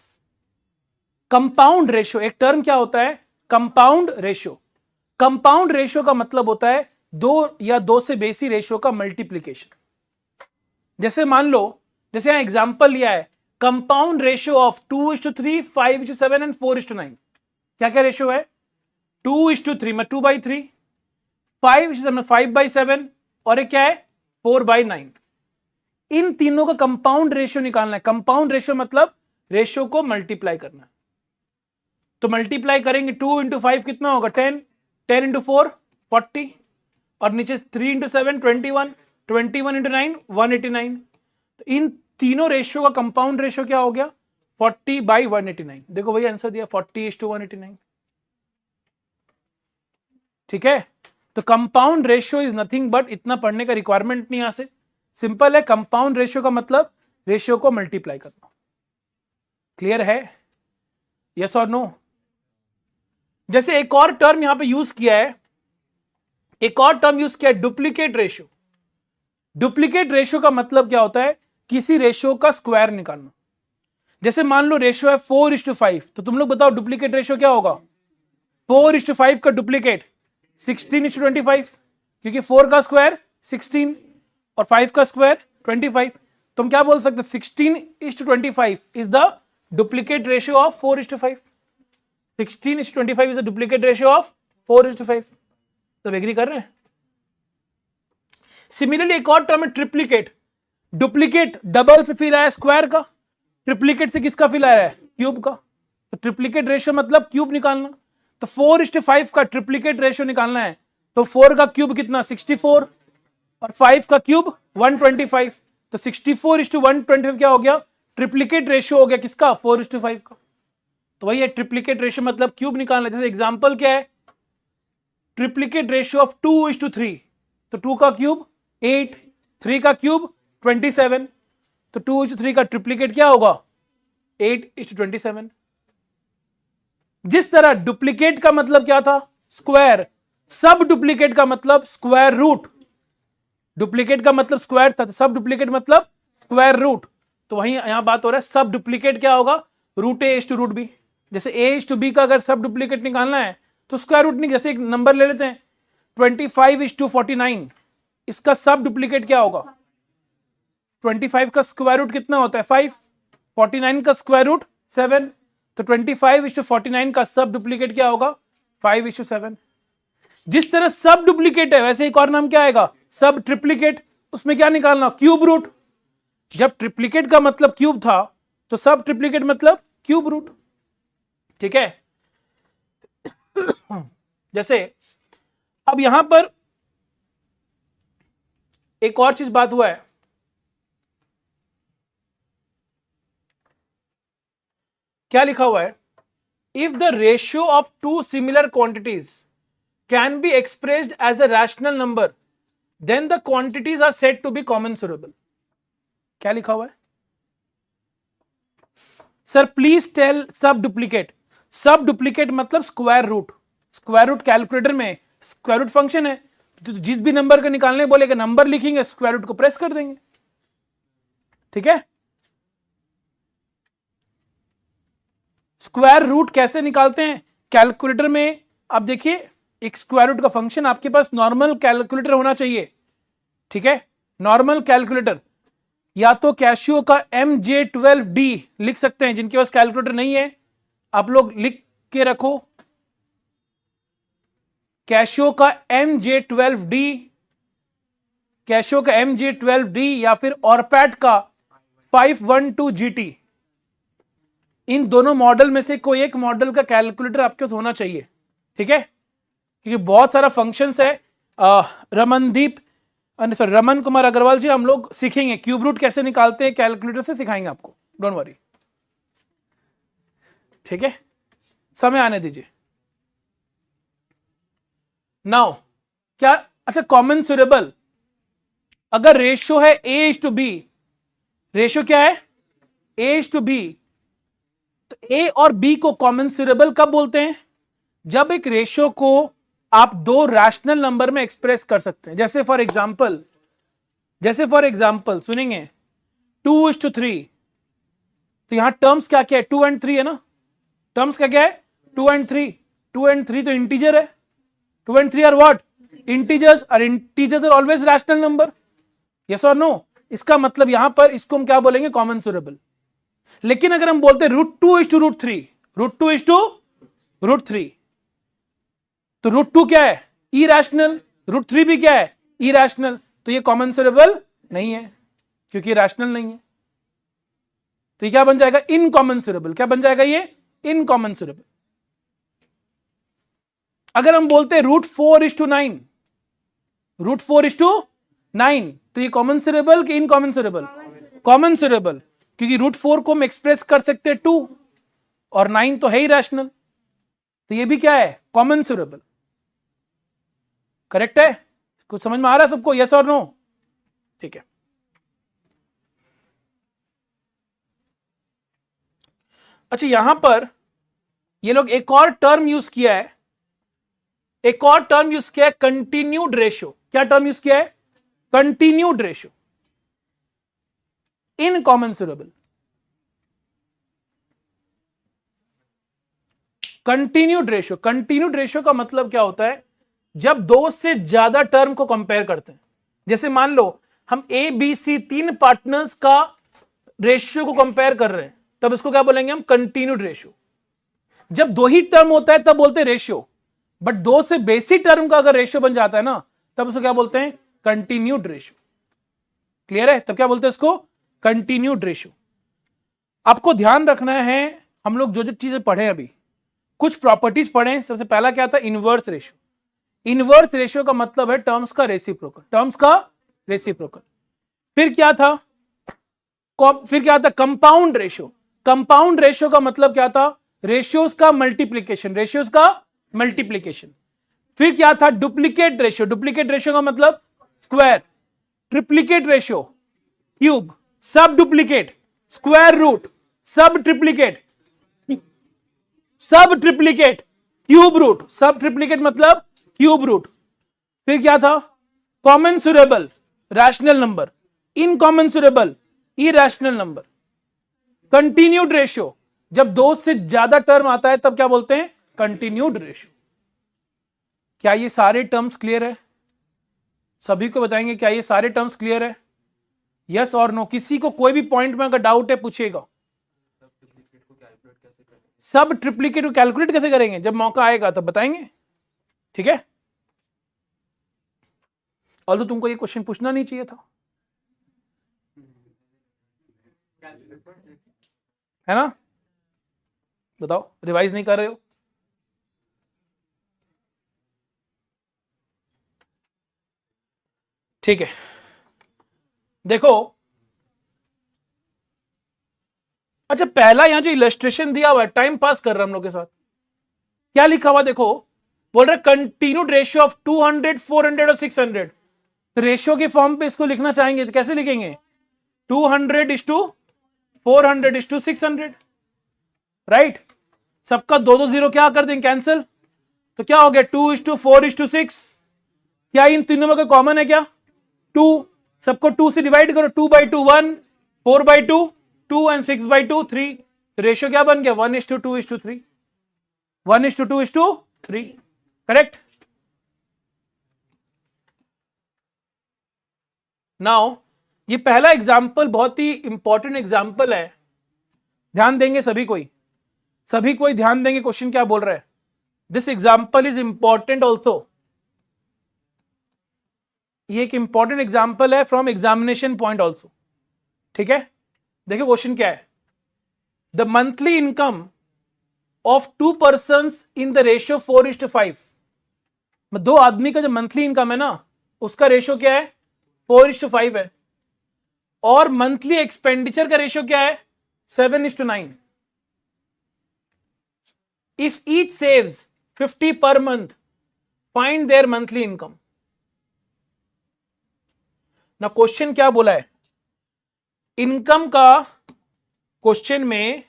Compound ratio. एक टर्म क्या होता है? Compound ratio. कंपाउंड रेशियो का मतलब होता है दो या दो से बेसी रेशियो का मल्टीप्लीकेशन। जैसे मान लो, जैसे यहां एग्जांपल लिया है, कंपाउंड रेशियो ऑफ 2:3, 5:7 एंड 4:9। क्या क्या रेशियो है? 2:3 में 2/3, 5/7 और एक क्या है? 4/9। इन तीनों का कंपाउंड रेशियो निकालना है। कंपाउंड रेशियो मतलब रेशियो को मल्टीप्लाई करना है। तो मल्टीप्लाई करेंगे 2 × 5 कितना होगा? 10, 10 × 4 40, और नीचे 3 × 7 21, 21 × 9 189। तो इन तीनों रेशियो का कंपाउंड रेशियो क्या हो गया? 40/189। देखो भैया आंसर दिया 40:189। ठीक है? तो compound ratio is nothing but, इतना पढ़ने का रिक्वायरमेंट नहीं यहां से, सिंपल है। कंपाउंड रेशियो का मतलब रेशियो को मल्टीप्लाई करना। क्लियर है? यस और नो? जैसे एक और टर्म यहां पे यूज किया है, एक और टर्म यूज किया है, डुप्लीकेट रेशियो। डुप्लीकेट रेशियो का मतलब क्या होता है? किसी रेशियो का स्क्वायर निकालना। जैसे मान लो रेशियो है 4:5, तो तुम लोग बताओ डुप्लीकेट रेशियो क्या होगा? 4:5 का डुप्लीकेट 16:25, क्योंकि 4 का स्क्वायर 16 और 5 का स्क्वायर 25। तो हम क्या बोल सकते हैं? 16:25 is the duplicate ratio of 4:5। 16:25 is the duplicate ratio of 4:5। सब एग्री कर रहे हैं? सिमिलरली एक और टर्म है ट्रिप्लीकेट। डुप्लीकेट डबल से फिल आया स्क्वायर का, ट्रिप्लीकेट से किसका फिल आया है? क्यूब का। तो ट्रिप्लीकेट रेशियो मतलब क्यूब निकालना। तो 4:5 का ट्रिप्लीकेट रेशियो निकालना है, तो 4 का क्यूब कितना? 64, और 5 का क्यूब 125। तो 64:125 क्या हो गया? ट्रिप्लीकेट रेशियो हो गया किसका? 4:5 का। तो वही है ट्रिप्लीकेट रेशियो मतलब क्यूब निकालना। जैसे एग्जांपल क्या है? ट्रिप्लीकेट रेशियो ऑफ 2:3, तो 2 का क्यूब 8, 3 का क्यूब 27। तो 2:3 का ट्रिप्लीकेट क्या होगा? 8:27। जिस तरह डुप्लीकेट का मतलब क्या था? स्क्वायर। सब डुप्लीकेट का मतलब स्क्वायर रूट। डुप्लीकेट का मतलब स्क्वायर था, तो सब डुप्लीकेट मतलब स्क्वायर रूट। तो वहीं यहां बात हो रहा है सब डुप्लीकेट क्या होगा? Root A is to root B. जैसे ए इज टू बी का अगर सब डुप्लीकेट निकालना है तो स्क्वायर रूट नहीं, जैसे एक नंबर ले लेते हैं 25 इज टू 49, इसका सब डुप्लीकेट क्या होगा? 25 का स्क्वायर रूट कितना होता है? 5। 49 का स्क्वायर रूट 7, तो 25 इज टू 49 का सब डुप्लीकेट क्या होगा? 5 इज टू 7। जिस तरह सब डुप्लीकेट है वैसे एक और नाम क्या आएगा? सब ट्रिप्लीकेट। उसमें क्या निकालना? Cube root. जब ट्रिप्लीकेट का मतलब क्यूब था तो सब ट्रिप्लीकेट मतलब क्यूब रूट। ठीक है। जैसे अब यहां पर एक और चीज बात हुआ है, क्या लिखा हुआ है? If the ratio of two similar quantities can be expressed as a rational number then the quantities are said to be commensurable. क्या लिखा हुआ है? Sir please tell subduplicate. Subduplicate मतलब square root. Square root calculator में स्क्वायर रूट फंक्शन है, तो जिस भी नंबर का निकालने बोलेगा नंबर लिखेंगे, स्क्वायर रूट को प्रेस कर देंगे। ठीक है। स्क्वायर रूट कैसे निकालते हैं कैलकुलेटर में? आप देखिए, एक स्क्वायर रूट का फंक्शन आपके पास नॉर्मल कैलकुलेटर होना चाहिए। ठीक है, नॉर्मल कैलकुलेटर, या तो कैशियो का MJ12D लिख सकते हैं। जिनके पास कैलकुलेटर नहीं है आप लोग लिख के रखो, कैशियो का MJ12D, कैशियो का MJ12D या फिर ऑरपैट का 512GT। इन दोनों मॉडल में से कोई एक मॉडल का कैलकुलेटर आपके पास होना चाहिए। ठीक है, क्योंकि बहुत सारा फंक्शंस है। रमन कुमार अग्रवाल जी, हम लोग सीखेंगे क्यूब रूट कैसे निकालते हैं, कैलकुलेटर से सिखाएंगे आपको, डोंट वरी। ठीक है, समय आने दीजिए। नाउ क्या, अच्छा कॉमेंसुरेबल, अगर रेशियो है A is to B, ratio क्या है? ए इज टू बी, तो ए और बी को कॉमेंसुरेबल कब बोलते हैं? जब एक रेशियो को आप दो रैशनल नंबर में एक्सप्रेस कर सकते हैं। जैसे फॉर एग्जाम्पल सुनेंगे 2:3, तो यहां टर्म्स क्या क्या है? 2 और 3 है ना। टर्म्स क्या क्या है? 2 और 3। 2 और 3 तो इंटीजर है। 2 और 3 आर व्हाट? इंटीजर्स, और integers are always rational number. Yes और नो? इसका मतलब यहां पर इसको हम क्या बोलेंगे? कॉमेंसुरेबल। लेकिन अगर हम बोलते हैं √2 इज टू √3, √2 इज टू √3, तो √2 क्या है? इरैशनल। √3 भी क्या है? इरैशनल। तो ये कॉमेंसुरेबल नहीं है क्योंकि रैशनल नहीं है। तो ये क्या बन जाएगा? इनकॉमेंसुरेबल। क्या बन जाएगा ये? इनकॉमेंसुरेबल। अगर हम बोलते हैं √4 इज टू 9, √4 इज टू 9, तो ये कॉमेंसुरेबल कि इनकॉमेंसुरेबल? कॉमेंसुरेबल, क्योंकि √4 को हम एक्सप्रेस कर सकते हैं 2, और 9 तो है ही रैशनल, तो ये भी क्या है? कॉमेंसुरेबल। करेक्ट है? कुछ समझ में आ रहा है सबको? यस और नो? ठीक है। अच्छा, यहां पर ये लोग एक और टर्म यूज किया है, कंटिन्यूड रेशियो। क्या टर्म यूज किया है? Continued ratio, incommensurable. Continued ratio का मतलब क्या होता है? जब दो से ज्यादा टर्म को कंपेयर करते हैं। जैसे मान लो हम ABC 3 पार्टनर्स का रेशियो को कंपेयर कर रहे हैं, तब इसको क्या बोलेंगे हम? Continued ratio. जब दो ही टर्म होता है तब बोलते हैं रेशियो, बट दो से बेसी टर्म का अगर रेशियो बन जाता है ना, तब उसको क्या बोलते हैं? Continued ratio. क्लियर है? तब क्या बोलते हैं इसको? Continued ratio. आपको ध्यान रखना है, हम लोग जो जो चीजें पढ़े अभी, कुछ प्रॉपर्टीज पढ़े। सबसे पहला क्या था? Inverse ratio. इनवर्स रेशियो का मतलब है टर्म्स का रेसिप्रोकल, टर्म्स का रेसिप्रोकल। फिर क्या था? Compound ratio. कंपाउंड रेशियो का मतलब क्या था? रेशियोज का मल्टीप्लीकेशन, रेशियोज का मल्टीप्लीकेशन। फिर क्या था? Duplicate ratio. डुप्लीकेट रेशियो का मतलब square. Triplicate ratio cube. Subduplicate square root. Subtriplicate cube root. Subtriplicate मतलब क्यूब रूट। फिर क्या था? Commensurable, rational number. Incommensurable, irrational number. Continued ratio, जब दो से ज्यादा टर्म आता है तब क्या बोलते हैं? Continued ratio. क्या ये सारे टर्म्स क्लियर है? सभी को बताएंगे क्या ये सारे टर्म्स क्लियर है? यस और नो? किसी को कोई भी पॉइंट में अगर डाउट है पूछेगा। सब ट्रिप्लीकेट को कैलकुलेट कैसे करेंगे जब मौका आएगा तब बताएंगे, ठीक है? और तो तुमको ये क्वेश्चन पूछना नहीं चाहिए था, है ना? बताओ, रिवाइज नहीं कर रहे हो? ठीक है, देखो। अच्छा, पहला यहां जो इलस्ट्रेशन दिया हुआ है, टाइम पास कर रहा है हम लोग के साथ, क्या लिखा हुआ देखो, बोल रहे कंटिन्यूड रेशियो ऑफ 200, 400 और 600। तो रेशियो के फॉर्म पे इसको लिखना चाहेंगे तो कैसे लिखेंगे? 200:400:600, राइट? सबका दो दो जीरो क्या कर देंगे? कैंसिल। तो क्या हो गया? 2:4:6। क्या इन तीनों में कोई कॉमन है क्या? 2। सबको 2 से डिवाइड करो। 2/2 1, 4/2 2 एंड 6/2 3। रेशियो क्या बन गया? 1:2:3। 1:2:3, करेक्ट? नाउ ये पहला एग्जाम्पल बहुत ही इंपॉर्टेंट एग्जाम्पल है, ध्यान देंगे सभी कोई ध्यान देंगे। क्वेश्चन क्या बोल रहा है? This example is important also. ये एक इंपॉर्टेंट एग्जाम्पल है फ्रॉम एग्जामिनेशन पॉइंट ऑल्सो, ठीक है? देखो क्वेश्चन क्या है। The monthly income of 2 persons in the ratio 4:5। दो आदमी का जो मंथली इनकम है ना, उसका रेशियो क्या है? 4:5 है। और मंथली एक्सपेंडिचर का रेशियो क्या है? 7:9। If each saves 50 per month, find there monthly income. ना क्वेश्चन क्या बोला है? इनकम का, क्वेश्चन में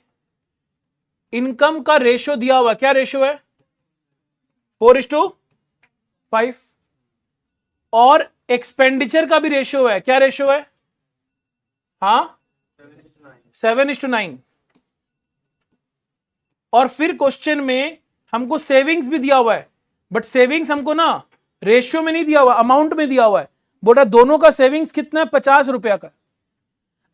इनकम का रेशियो दिया हुआ, क्या रेशियो है? 4:5। और एक्सपेंडिचर का भी रेशियो है, क्या रेशियो है? हाँ, 7:9। और फिर क्वेश्चन में हमको सेविंग्स भी दिया हुआ है, बट सेविंग्स हमको ना रेशियो में नहीं दिया हुआ, अमाउंट में दिया हुआ है। बोला दोनों का सेविंग्स कितना है? 50 रुपया का।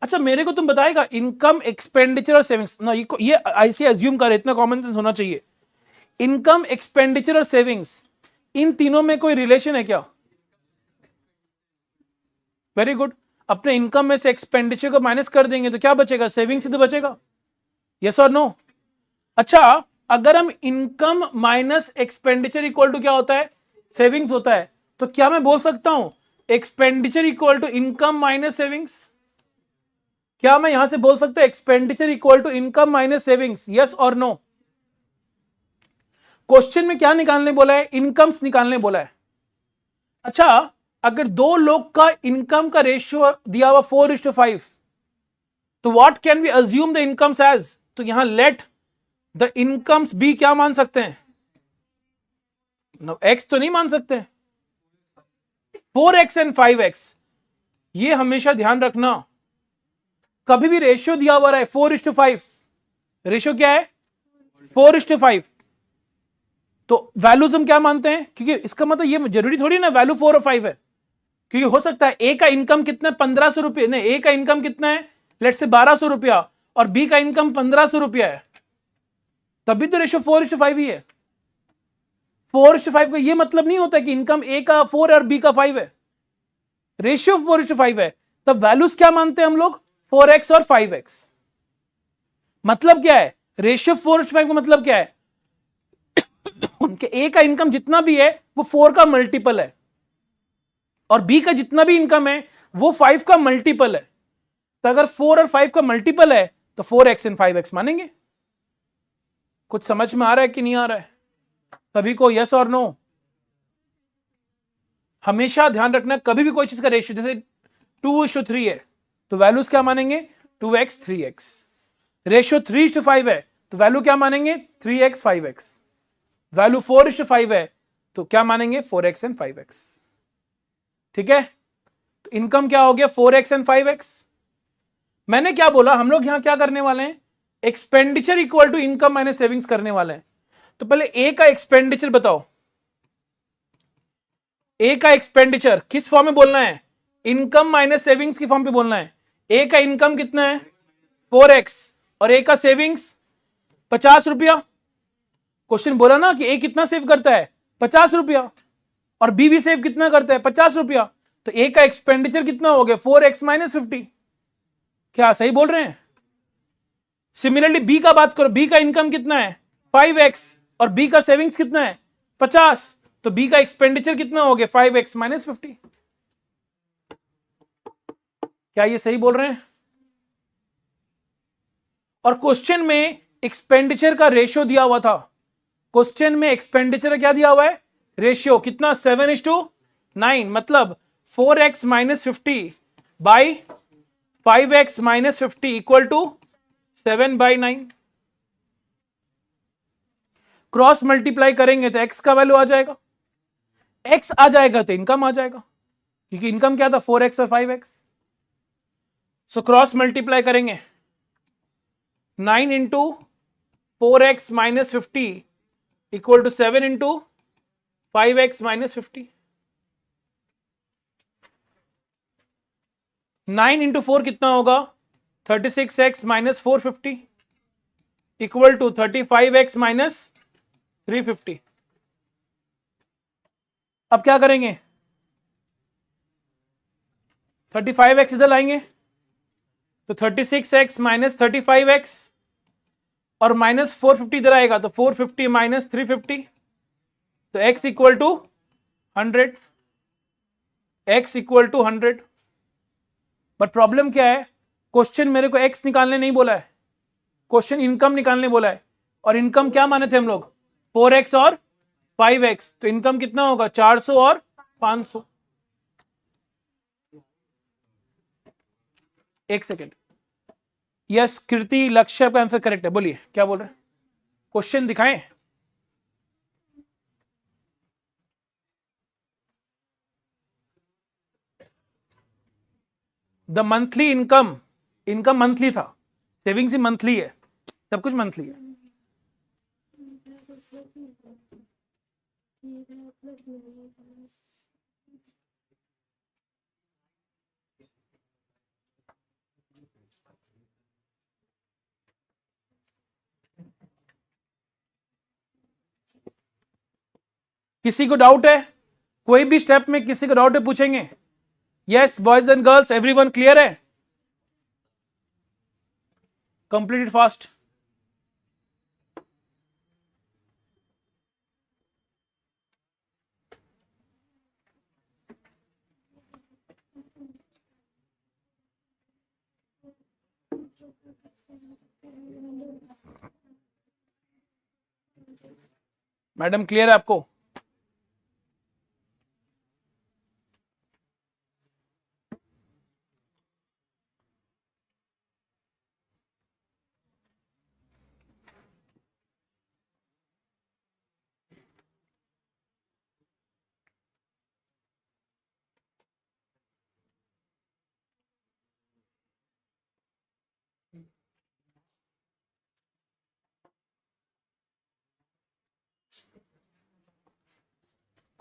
अच्छा, मेरे को तुम बताएगा इनकम, एक्सपेंडिचर और सेविंग्स ना, ये ऐसे अज्यूम कर, इतना कॉमन सेंस होना चाहिए। इनकम, एक्सपेंडिचर और सेविंग्स, इन तीनों में कोई रिलेशन है क्या? Very good. अपने इनकम में से एक्सपेंडिचर को माइनस कर देंगे तो क्या बचेगा? सेविंग्स तो बचेगा। यस और नो? अच्छा, अगर हम income minus expenditure equal to क्या होता है? सेविंग्स होता है। तो क्या मैं बोल सकता हूं expenditure equal to income minus savings? क्या मैं यहां से बोल सकता हूं expenditure equal to income minus savings? Yes और नो? क्वेश्चन में क्या निकालने बोला है? इनकम्स निकालने बोला है। अच्छा, अगर दो लोग का इनकम का रेशियो दिया हुआ 4:5, तो what can we assume the incomes as? तो यहां लेट द इनकम्स बी क्या मान सकते हैं? एक्स तो नहीं मान सकते। 4x and 5x। ये हमेशा ध्यान रखना, कभी भी रेशियो दिया हुआ है 4:5, रेशियो क्या है? 4:5। तो वैल्यूज हम क्या मानते हैं? क्योंकि इसका मतलब ये जरूरी थोड़ी ना वैल्यू 4 और 5 है, क्योंकि हो सकता है ए का इनकम कितना है? 1500 रुपये। नहीं, ए का इनकम कितना है? लेट से 1200 रुपया, और बी का इनकम 1500 रुपया है, तभी तो रेशियो 4:5 ही है। 4:5 का ये मतलब नहीं होता कि इनकम ए का 4 और बी का 5 है, रेशियो 4:5 है। तब वैल्यूज क्या मानते हैं हम लोग? 4x और 5x। मतलब क्या है? रेशियो 4:5 का मतलब क्या है? उनके ए का इनकम जितना भी है वो 4 का मल्टीपल है, और बी का जितना भी इनकम है वो 5 का मल्टीपल है। तो अगर 4 और 5 का मल्टीपल है तो 4x एंड 5x मानेंगे। कुछ समझ में आ रहा है कि नहीं आ रहा है सभी को? यस और नो? हमेशा ध्यान रखना, कभी भी कोई चीज का रेशियो जैसे 2:3 है तो वैल्यूज क्या मानेंगे? 2x 3x। रेशियो 3:5 है तो वैल्यू क्या मानेंगे? 3x 5x। वैल्यू 4:5 है तो क्या मानेंगे? 4x and 5x। ठीक है? तो इनकम क्या हो गया? 4x and 5x। मैंने क्या बोला? हम लोग यहां क्या करने वाले हैं? Expenditure equal to income minus savings करने वाले हैं। तो पहले ए का एक्सपेंडिचर बताओ, ए का एक्सपेंडिचर किस फॉर्म में बोलना है, इनकम माइनस सेविंग्स की फॉर्म पे बोलना है। ए का इनकम कितना है 4x और ए का सेविंग्स 50 रुपया। क्वेश्चन बोला ना कि ए कितना सेव करता है 50 रुपया और बी भी सेव कितना करता है 50 रुपया। तो ए का एक्सपेंडिचर कितना हो गया 4x माइनस 50। क्या सही बोल रहे हैं? सिमिलरली बी का बात करो, बी का इनकम कितना है 5x और बी का सेविंग्स कितना है 50। तो बी का एक्सपेंडिचर कितना हो गया 5x माइनस 50। क्या ये सही बोल रहे हैं? और क्वेश्चन में एक्सपेंडिचर का रेशियो दिया हुआ था, क्वेश्चन में एक्सपेंडिचर क्या दिया हुआ है रेशियो कितना 7:9, मतलब 4x minus 50 by 5x minus 50 equal to 7/9। Cross multiply करेंगे तो x का वैल्यू आ जाएगा, x आ जाएगा तो इनकम आ जाएगा, क्योंकि इनकम क्या था 4x और 5x। सो क्रॉस मल्टीप्लाई करेंगे 9 into 4x minus 50 equal to 7 into 5x minus 50। 9 into 4 कितना होगा 36x minus 450 equal to 35x minus 350। अब क्या करेंगे 35x इधर लाएंगे तो 36x माइनस 35x और माइनस 450 इधर आएगा तो 450 माइनस 350 तो x equal to 100, x equal to 100। But problem क्या है, क्वेश्चन मेरे को x निकालने नहीं बोला है, क्वेश्चन इनकम निकालने बोला है। और इनकम क्या माने थे हम लोग 4x और 5x, तो इनकम कितना होगा 400 और 500। एक सेकेंड, यस कृति लक्ष्य का आंसर करेक्ट है, बोलिए क्या बोल रहे हैं, क्वेश्चन दिखाएं। The monthly income, income monthly था, सेविंग्स ही मंथली है, सब कुछ मंथली है। किसी को डाउट है, कोई भी स्टेप में किसी को डाउट है पूछेंगे। Yes boys and girls everyone clear है, कंप्लीट फास्ट। मैडम क्लियर है आपको?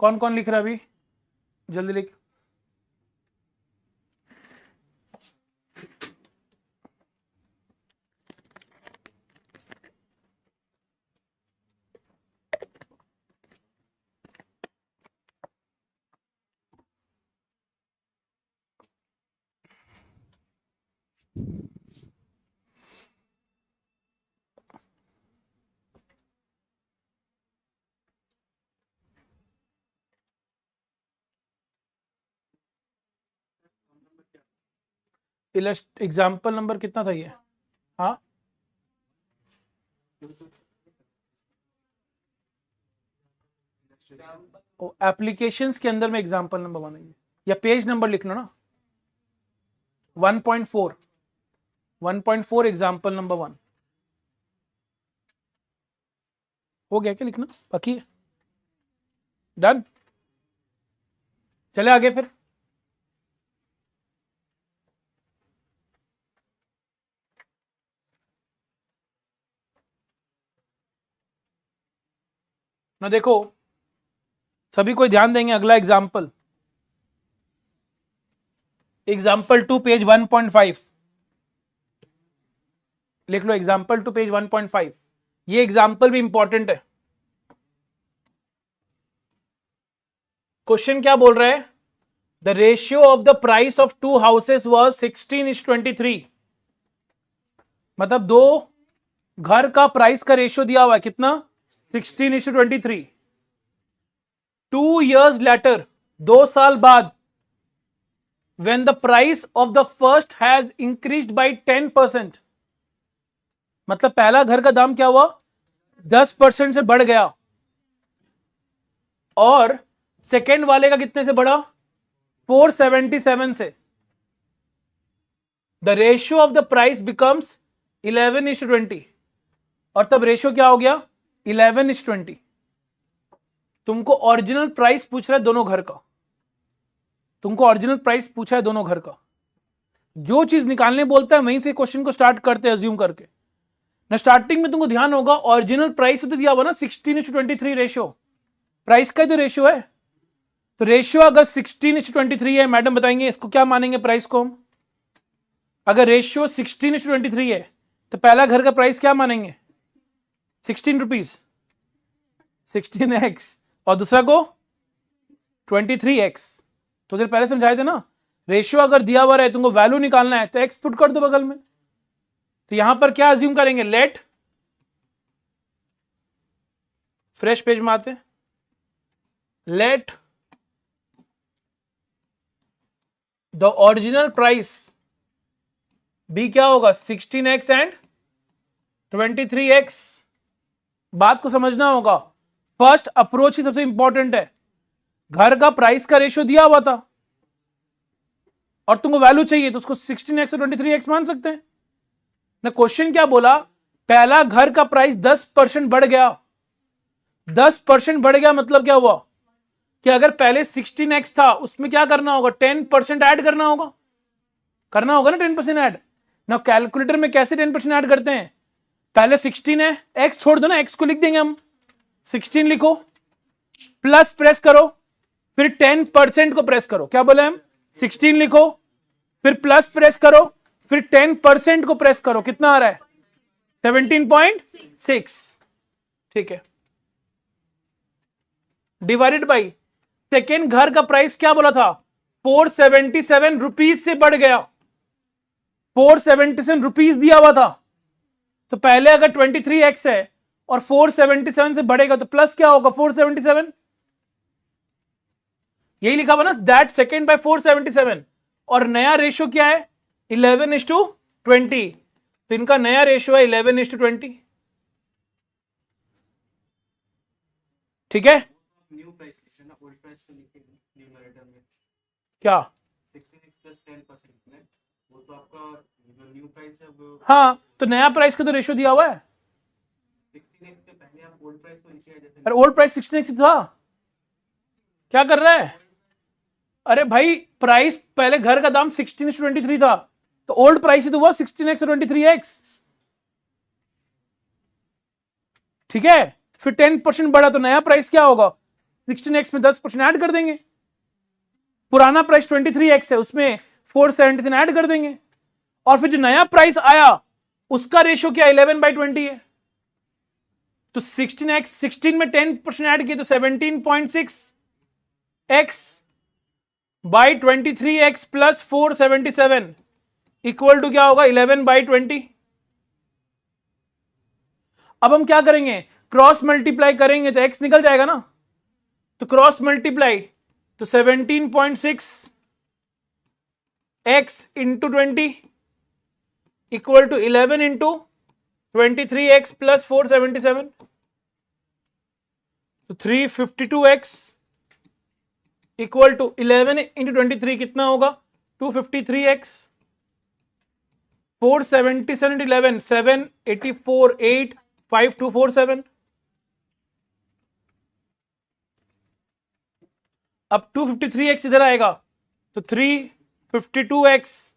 कौन कौन लिख रहा है अभी, जल्दी लिख। एग्जाम्पल नंबर कितना था ये? हाँ एप्लीकेशंस के अंदर में एग्जाम्पल नंबर बनाइए या पेज नंबर लिख लो ना, 1.4 1.4 एग्जाम्पल नंबर 1 हो गया क्या लिखना बाकी है? डन, चले आगे फिर। ना देखो सभी कोई ध्यान देंगे, अगला एग्जाम्पल, एग्जाम्पल 2 पेज 1.5 लिख लो, एग्जाम्पल 2 पेज 1.5। ये एग्जाम्पल भी इंपॉर्टेंट है। क्वेश्चन क्या बोल रहा है? The ratio of the price of to houses was 16:23। मतलब दो घर का प्राइस का रेशियो दिया हुआ है कितना? 16:23। 2 years later, 2 साल बाद, when the price of the first has increased by 10%, मतलब पहला घर का दाम क्या हुआ? 10% से बढ़ गया, और सेकेंड वाले का कितने से बढ़ा? 477 से। The ratio of the price becomes 11:20, और तब रेशियो क्या हो गया? 11:20। तुमको ओरिजिनल प्राइस पूछ रहा है दोनों घर का, तुमको ओरिजिनल प्राइस पूछा है दोनों घर का। जो चीज निकालने बोलता है वहीं से क्वेश्चन को स्टार्ट करते हैं, अज्यूम करके ना। स्टार्टिंग में तुमको ध्यान होगा ओरिजिनल प्राइस तो दिया हुआ ना 16:23 रेशियो, प्राइस का ही तो रेशियो है। तो रेशियो अगर 16:23 है, मैडम बताएंगे इसको क्या मानेंगे प्राइस को हम? अगर रेशियो 16:23 है तो पहला घर का प्राइस क्या मानेंगे? 16 रुपीज, 16x, और दूसरा को 23x। तो फिर पहले समझाए थे ना, रेशियो अगर दिया हुआ है तुमको वैल्यू निकालना है तो x पुट कर दो बगल में। तो यहां पर क्या अज्यूम करेंगे? लेट, फ्रेश पेज में आते, लेट द ओरिजिनल प्राइस भी क्या होगा? 16x and 23x। बात को समझना होगा, फर्स्ट अप्रोच ही सबसे इंपॉर्टेंट है। घर का प्राइस का रेशियो दिया हुआ था और तुमको वैल्यू चाहिए, तो उसको 16x और 23x मान सकते हैं ना। क्वेश्चन क्या बोला? पहला घर का प्राइस 10% बढ़ गया। 10% बढ़ गया मतलब क्या हुआ? कि अगर पहले 16x था, उसमें क्या करना होगा? 10% ऐड करना होगा ना, 10% ऐड ना। कैलकुलेटर में कैसे 10% ऐड करते हैं? पहले 16 है, x छोड़ दो ना, x को लिख देंगे हम, 16 लिखो, प्लस प्रेस करो, फिर 10% को प्रेस करो। क्या बोले हम? 16 लिखो, फिर प्लस प्रेस करो, फिर 10% को प्रेस करो। कितना आ रहा है? 17.6। ठीक है, डिवाइडेड बाई सेकेंड घर का प्राइस क्या बोला था? 477 रुपीज से बढ़ गया, 477 रुपीज दिया हुआ था। तो पहले अगर 23x है और 477 से बढ़ेगा तो प्लस क्या होगा? 477, यही लिखा हुआ ना, दैट सेकेंड बाय 477। और नया रेशियो क्या है? 11:20। तो इनका नया रेशियो है 11:20। ठीक है, न्यू प्राइस लिखे ना, ओल्ड प्राइस तो लिखे न्यूमरेटर में। क्या? 16x प्लस 10%, वो तो आपका जो न्यू प्राइस है वो हाँ, तो नया प्राइस का तो रेशियो दिया हुआ है। 16x के पहले आप ओल्ड प्राइस को लिखिए, जैसे अरे ओल्ड प्राइस 16x था, क्या कर रहा है? अरे भाई, प्राइस पहले घर का दाम 16:23 था, तो ओल्ड प्राइस ही तो हुआ 16x और 23x। ठीक है, फिर 10% बढ़ा तो नया प्राइस क्या होगा? 16x में 10% ऐड कर देंगे, पुराना प्राइस 23x है, उसमें 477 ऐड कर देंगे, और फिर जो नया प्राइस आया उसका रेशियो क्या? 11/20 है। तो 16x, 16 में 10% ऐड किए तो 17.6x by 23x plus 477 equal to क्या होगा? 11/20। अब हम क्या करेंगे? क्रॉस मल्टीप्लाई करेंगे तो x निकल जाएगा ना, तो क्रॉस मल्टीप्लाई, तो 17.6 x into 20 equal to 11 into 23x plus 477, तो 352x इक्वल टू 11 इंटू 23 कितना होगा? 253x, 477 11, 784 8 5247। अब 253x इधर आएगा तो 352x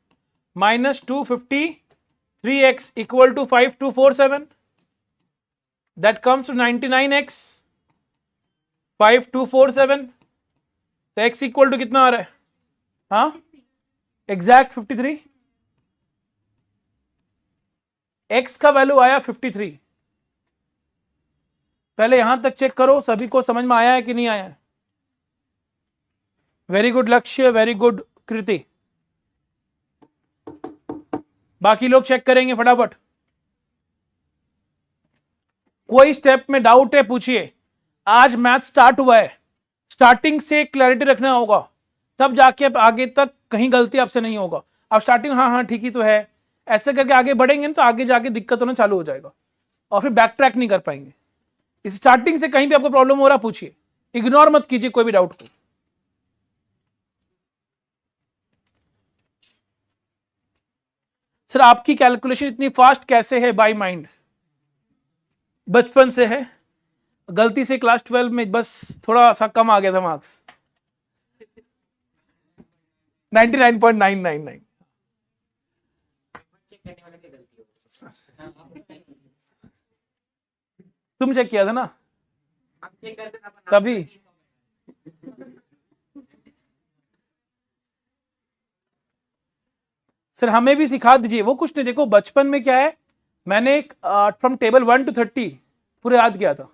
minus 253x equal to 5247, that comes to 99x 5247, तो x इक्वल टू कितना आ रहा है? हाँ, एग्जैक्ट 53। x का वैल्यू आया 53। पहले यहां तक चेक करो, सभी को समझ में आया है कि नहीं आया है? वेरी गुड लक्ष्य, वेरी गुड कृति। बाकी लोग चेक करेंगे फटाफट। कोई स्टेप में डाउट है पूछिए। आज मैथ स्टार्ट हुआ है, स्टार्टिंग से क्लैरिटी रखना होगा, तब जाके आगे तक कहीं गलती आपसे नहीं होगा। अब स्टार्टिंग हाँ हाँ ठीक ही तो है, ऐसे करके आगे बढ़ेंगे तो आगे जाके दिक्कत होना चालू हो जाएगा और फिर बैक ट्रैक नहीं कर पाएंगे। इस स्टार्टिंग से कहीं भी आपको प्रॉब्लम हो रहा पूछिए, इग्नोर मत कीजिए कोई भी डाउट को। सर आपकी कैलकुलेशन इतनी फास्ट कैसे है? बाय माइंड, बचपन से है। गलती से क्लास 12 में बस थोड़ा सा कम आ गया था मार्क्स, 99.999। तुम चेक किया था ना तभी। सर हमें भी सिखा दीजिए। वो कुछ नहीं, देखो बचपन में क्या है, मैंने फ्रॉम टेबल 1 to 30 पूरे याद किया था।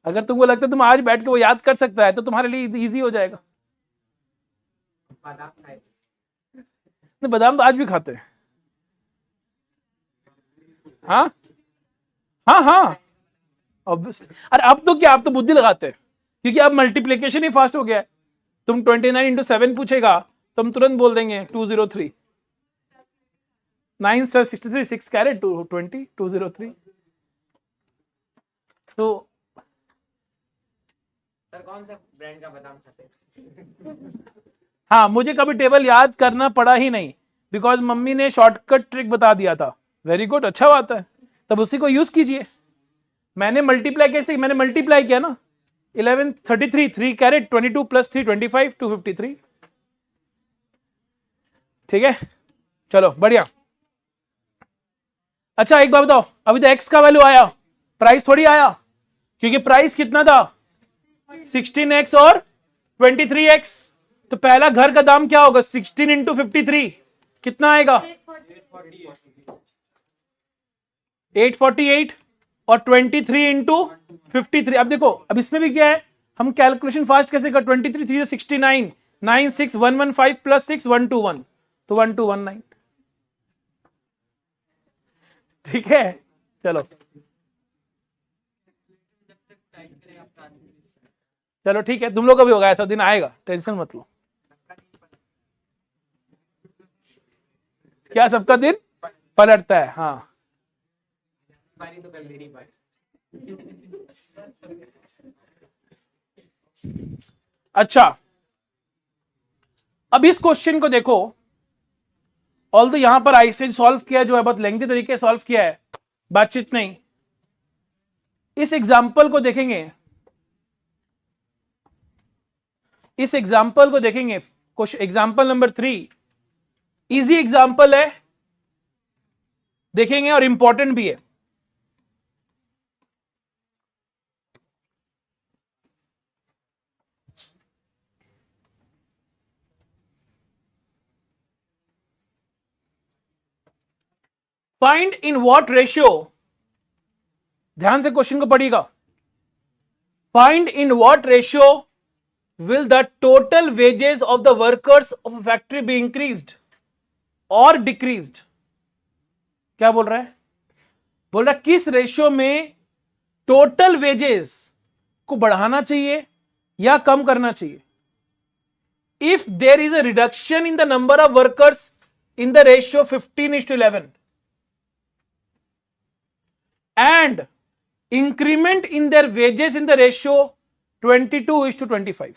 अगर तुमको लगता है तुम आज बैठ के वो याद कर सकता है तो तुम्हारे लिए इजी हो जाएगा। नहीं, बादाम तो आज भी खाते हैं। हाँ हाँ हाँ ऑब्वियसली। अरे अब तो क्या, अब तो बुद्धि लगाते हैं, क्योंकि अब मल्टीप्लिकेशन ही फास्ट हो गया है। तुम 29 into 7 पूछेगा तो हम तुरंत बोल देंगे 203। 9 7 63, 6 कैरेट 20 203। तो सर कौन सा ब्रांड का बादाम खाते हैं? हाँ, मुझे कभी टेबल याद करना पड़ा ही नहीं, बिकॉज मम्मी ने शॉर्टकट ट्रिक बता दिया था। वेरी गुड, अच्छा बात है, तब उसी को यूज कीजिए। मैंने मल्टीप्लाई कैसे, मैंने मल्टीप्लाई किया ना, 11 33 3 कैरेट 22 प्लस 3 25 253। ठीक है, चलो बढ़िया। अच्छा एक बात बताओ, अभी तो x का वैल्यू आया, प्राइस थोड़ी आया, क्योंकि प्राइस कितना था 16x और 23x। तो पहला घर का दाम क्या होगा 16 into 53 कितना आएगा 848 और 23 into 53। अब देखो, अब इसमें भी क्या है, हम कैलकुलेशन फास्ट कैसे कर, 23 3 69 9 6 115 प्लस 6 121 तो 1219। ठीक है, चलो चलो ठीक है, तुम लोग का भी होगा, ऐसा दिन आएगा, टेंशन मत लो। क्या सबका दिन पलटता है? हाँ तो कर ले नहीं पाए। अच्छा, अब इस क्वेश्चन को देखो, ऑल्दो यहां पर ऐसे सॉल्व किया जो है, बहुत लेंथी तरीके से सॉल्व किया है, बातचीत नहीं। इस एग्जाम्पल को देखेंगे, इस एग्जाम्पल को देखेंगे, question example number 3 easy example है, देखेंगे और इंपॉर्टेंट भी है। फाइंड इन व्हाट रेशियो, ध्यान से क्वेश्चन को पढ़िएगा। Find in what ratio will the total wages of the workers of a factory be increased or decreased? क्या बोल रहा है? बोल रहा है किस रेशियो में टोटल वेजेस को बढ़ाना चाहिए या कम करना चाहिए। If there is a reduction in the number of workers in the ratio 15:11 and increment in their wages in the ratio 22:25।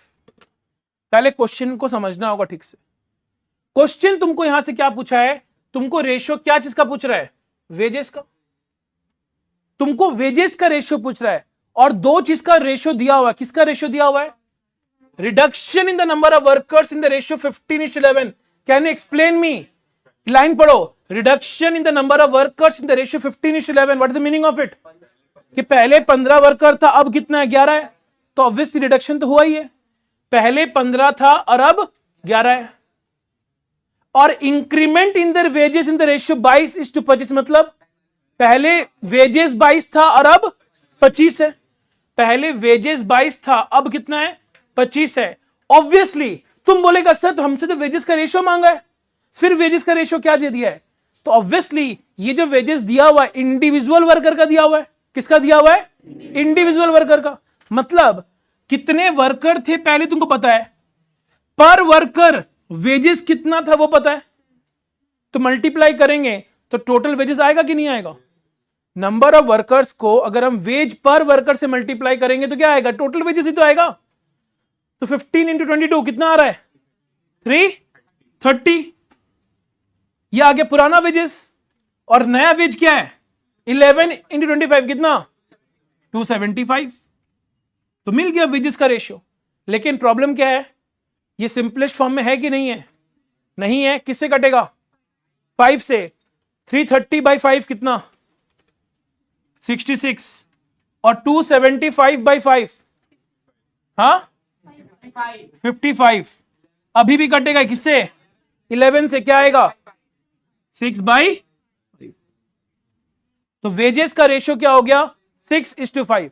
पहले क्वेश्चन को समझना होगा ठीक से। क्वेश्चन तुमको यहां से क्या पूछा है, तुमको रेशियो क्या चीज का पूछ रहा है, वेजेस का। तुमको वेजेस का रेशियो पूछ रहा है और दो चीज का रेशियो दिया हुआ है। किसका रेशियो दिया हुआ है, reduction in the number of workers in the ratio 15:11। Can you explain me, line पढ़ो, reduction in the number of workers in the ratio 15:11, what is the meaning of it. कि पहले 15 वर्कर था, अब कितना है, 11 है, तो ऑब्वियसली रिडक्शन तो हुआ ही है। पहले 15 था और अब 11 है। और increment in the wages in the ratio 22:25, मतलब पहले वेजेस 22 था और अब 25 है। पहले वेजेस 22 था, अब कितना है, 25 है। ऑब्वियसली तुम बोलेगा सर तो हमसे तो वेजेस का रेशियो मांगा है, फिर वेजेस का रेशियो क्या दे दिया है, तो ऑब्वियसली ये जो वेजेस दिया हुआ है इंडिविजुअल वर्कर का दिया हुआ है। किसका दिया हुआ है, इंडिविजुअल वर्कर का। मतलब कितने वर्कर थे पहले तुमको पता है, पर वर्कर वेजेस कितना था वो पता है, तो मल्टीप्लाई करेंगे तो टोटल वेजेस आएगा कि नहीं आएगा। नंबर ऑफ वर्कर्स को अगर हम वेज पर वर्कर से मल्टीप्लाई करेंगे तो क्या आएगा, टोटल वेजेस ही तो आएगा। तो 15 इंटू 22 कितना आ रहा है, 330। ये आ गया पुराना वेजेस, और नया वेज क्या है, 11 इंटू 25 कितना, 275। तो मिल गया वेजेस का रेशियो। लेकिन प्रॉब्लम क्या है, ये सिंपलेस्ट फॉर्म में है कि नहीं है, नहीं है। किससे कटेगा, 5 से। 330/5 कितना, 66, और 275/5 हाँ 55। अभी भी कटेगा किससे, 11 से, क्या आएगा, 6/5। तो वेजेस का रेशियो क्या हो गया, 6:5।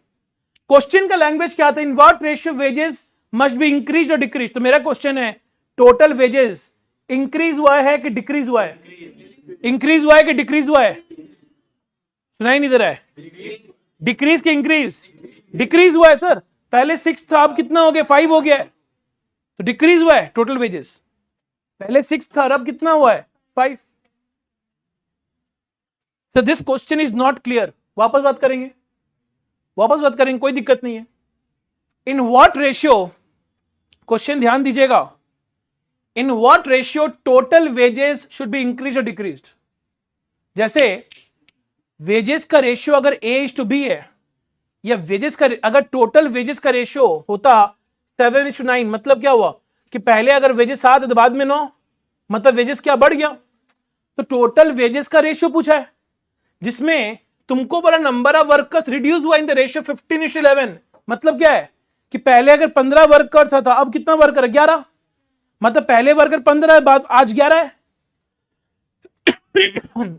क्वेश्चन का लैंग्वेज क्या था, in what ratio wages must be increase और डिक्रीज। तो मेरा क्वेश्चन है टोटल वेजेस इंक्रीज हुआ है कि डिक्रीज हुआ है, इंक्रीज हुआ है कि डिक्रीज हुआ है, सुनाई नहीं दे रहा है, डिक्रीज के इंक्रीज, डिक्रीज हुआ है सर। पहले 6 था, अब कितना हो गया, 5 हो गया है, तो डिक्रीज हुआ है टोटल वेजेस। पहले 6 था, अब कितना हुआ है, 5। So this question is not clear। वापस बात करेंगे, वापस बात करेंगे, कोई दिक्कत नहीं है। इन व्हाट रेशियो, क्वेश्चन ध्यान दीजिएगा, in what ratio total wages should be increase और डिक्रीज्ड। जैसे वेजेस का रेशियो अगर A:B है, या वेजेस का अगर टोटल वेजेस का रेशियो होता 7:9, मतलब क्या हुआ कि पहले अगर वेजेस 7 है तो बाद में 9, मतलब वेजेस क्या बढ़ गया। तो टोटल वेजेस का रेशियो पूछा है, जिसमें तुमको बोला नंबर ऑफ वर्कर्स रिड्यूस हुआ इन द रेशियो 15:11। मतलब क्या है कि पहले अगर 15 वर्कर था, अब कितना वर्कर है, 11। मतलब पहले वर्कर 15 है, बाद आज 11 है।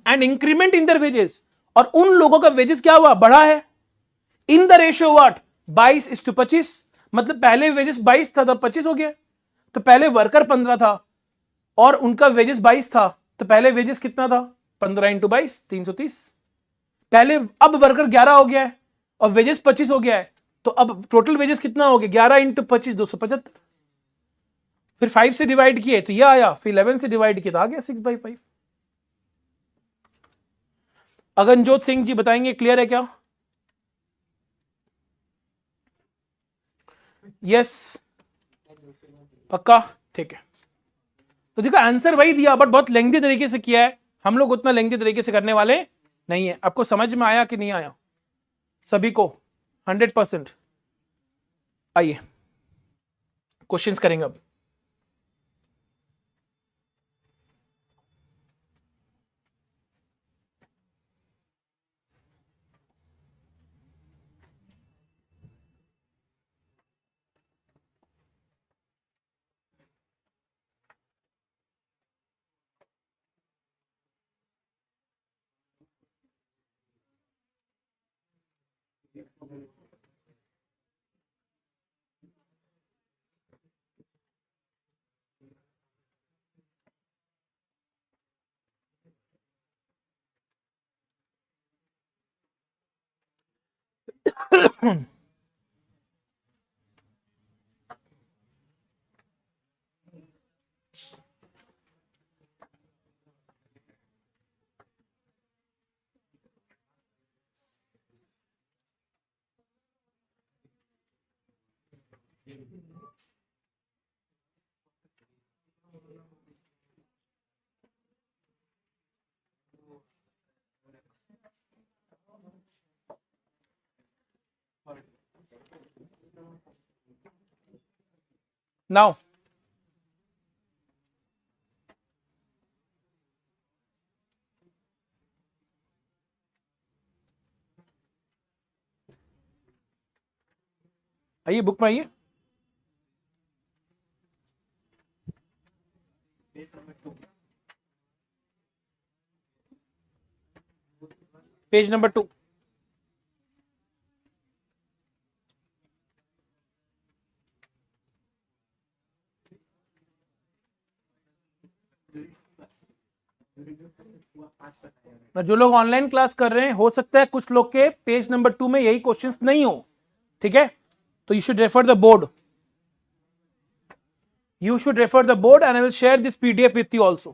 And increment in their wages, और उन लोगों का वेजेस क्या हुआ, बढ़ा है, इन द रेशियो व्हाट, 22:25। मतलब पहले वेजेस 22 था, तब 25 हो गया। तो पहले वर्कर 15 था और उनका वेजेस 22 था, तो पहले वेजेस कितना था, 15 × 22 330। पहले अब वर्कर 11 हो गया है और वेजेस 25 हो गया है, तो अब टोटल वेजेस कितना हो गया, 11 × 25 275। फिर 5 से डिवाइड किए तो यह आया, फिर 11 से डिवाइड किया तो आ गया 6/5। अगनजोत सिंह जी बताएंगे, क्लियर है क्या, यस पक्का, ठीक है। तो देखो आंसर वही दिया, बट बहुत लेंथी तरीके से किया है। हम लोग उतना लेंथी तरीके से करने वाले नहीं है। आपको समझ में आया कि नहीं आया, सभी को 100%। आइए क्वेश्चंस करेंगे अब। नाउ आइए बुक में आइए, पेज नंबर 2। जो लोग ऑनलाइन क्लास कर रहे हैं, हो सकता है कुछ लोग के पेज नंबर 2 में यही क्वेश्चंस नहीं हो, ठीक है, तो you should refer the board, you should refer the board and I will share this PDF with you also.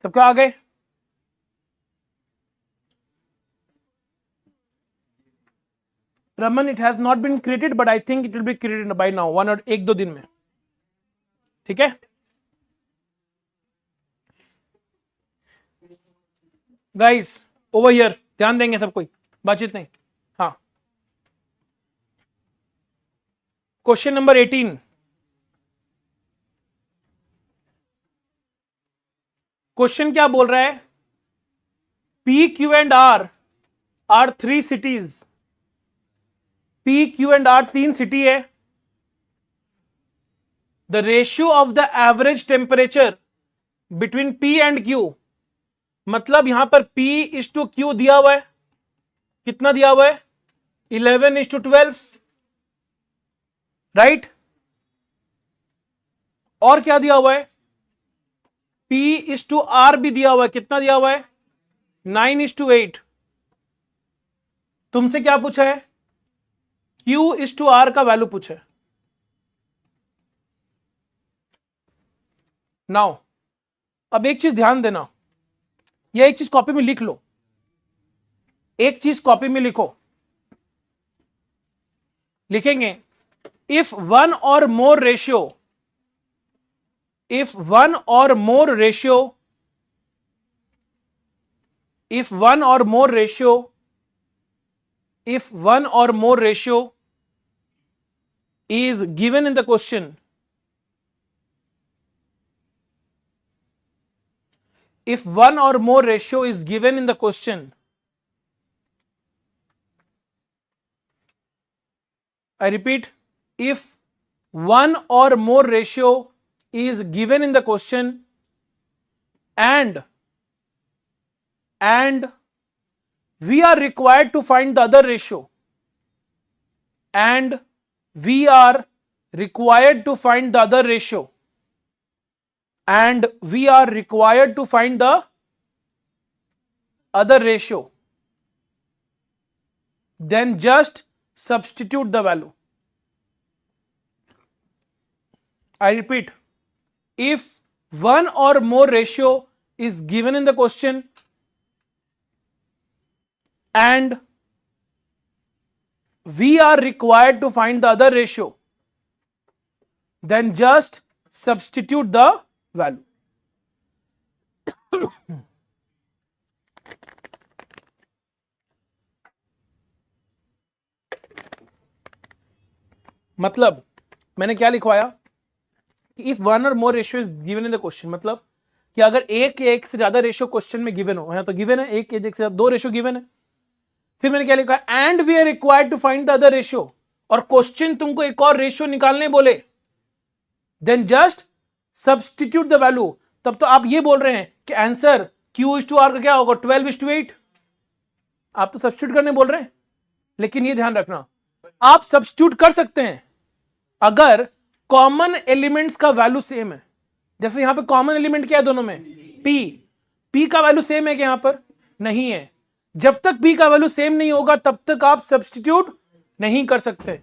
सबका आ गए? Raman, it has not been created but I think it will be created by now, one or एक दो दिन में, ठीक है। गाइस ओवर हियर ध्यान देंगे सब कोई, बातचीत नहीं। हाँ, क्वेश्चन नंबर 18, क्वेश्चन क्या बोल रहा है? P, Q and R are 3 cities. P, Q and R 3 city है। The ratio of the average temperature between P and Q, मतलब यहां पर P is to Q दिया हुआ है, कितना दिया हुआ है? 11 is to 12, राइट? और क्या दिया हुआ है? P is to R भी दिया हुआ है, कितना दिया हुआ है? 9 is to 8। तुमसे क्या पूछा है? Q is to R का वैल्यू पूछा है। नाउ अब एक चीज ध्यान देना, या एक चीज कॉपी में लिख लो, एक चीज कॉपी में लिखो, लिखेंगे if one or more ratio, if one or more ratio, if one or more ratio, if one or more ratio is given in the question, if one or more ratio is given in the question, I repeat, if one or more ratio is given in the question and we are required to find the other ratio, and we are required to find the other ratio, and we are required to find the other ratio, then just substitute the value. I repeat, if one or more ratio is given in the question and we are required to find the other ratio, then just substitute the value. मतलब मैंने क्या लिखवाया कि if one or more ratio is given in the question, मतलब कि अगर एक से ज्यादा रेशियो क्वेश्चन में गिवन हो, यहां तो गिवन है एक से ज्यादा, दो रेशियो गिवन है, फिर मैंने क्या लिखा? And we are required to find the other ratio, और क्वेश्चन तुमको एक और रेशियो निकालने बोले, then just substitute the value. तब तो आप ये बोल रहे हैं कि answer Q is to R का क्या होगा? 12 is to 8। आप तो सब्स्टिट्यूट करने बोल रहे हैं, लेकिन ये ध्यान रखना, आप सब्स्टिट्यूट कर सकते हैं अगर कॉमन एलिमेंट्स का वैल्यू सेम है। जैसे यहां पे कॉमन एलिमेंट क्या है दोनों में? P का वैल्यू सेम है कि यहां पर नहीं है। जब तक P का वैल्यू सेम नहीं होगा तब तक आप सब्स्टिट्यूट नहीं कर सकते।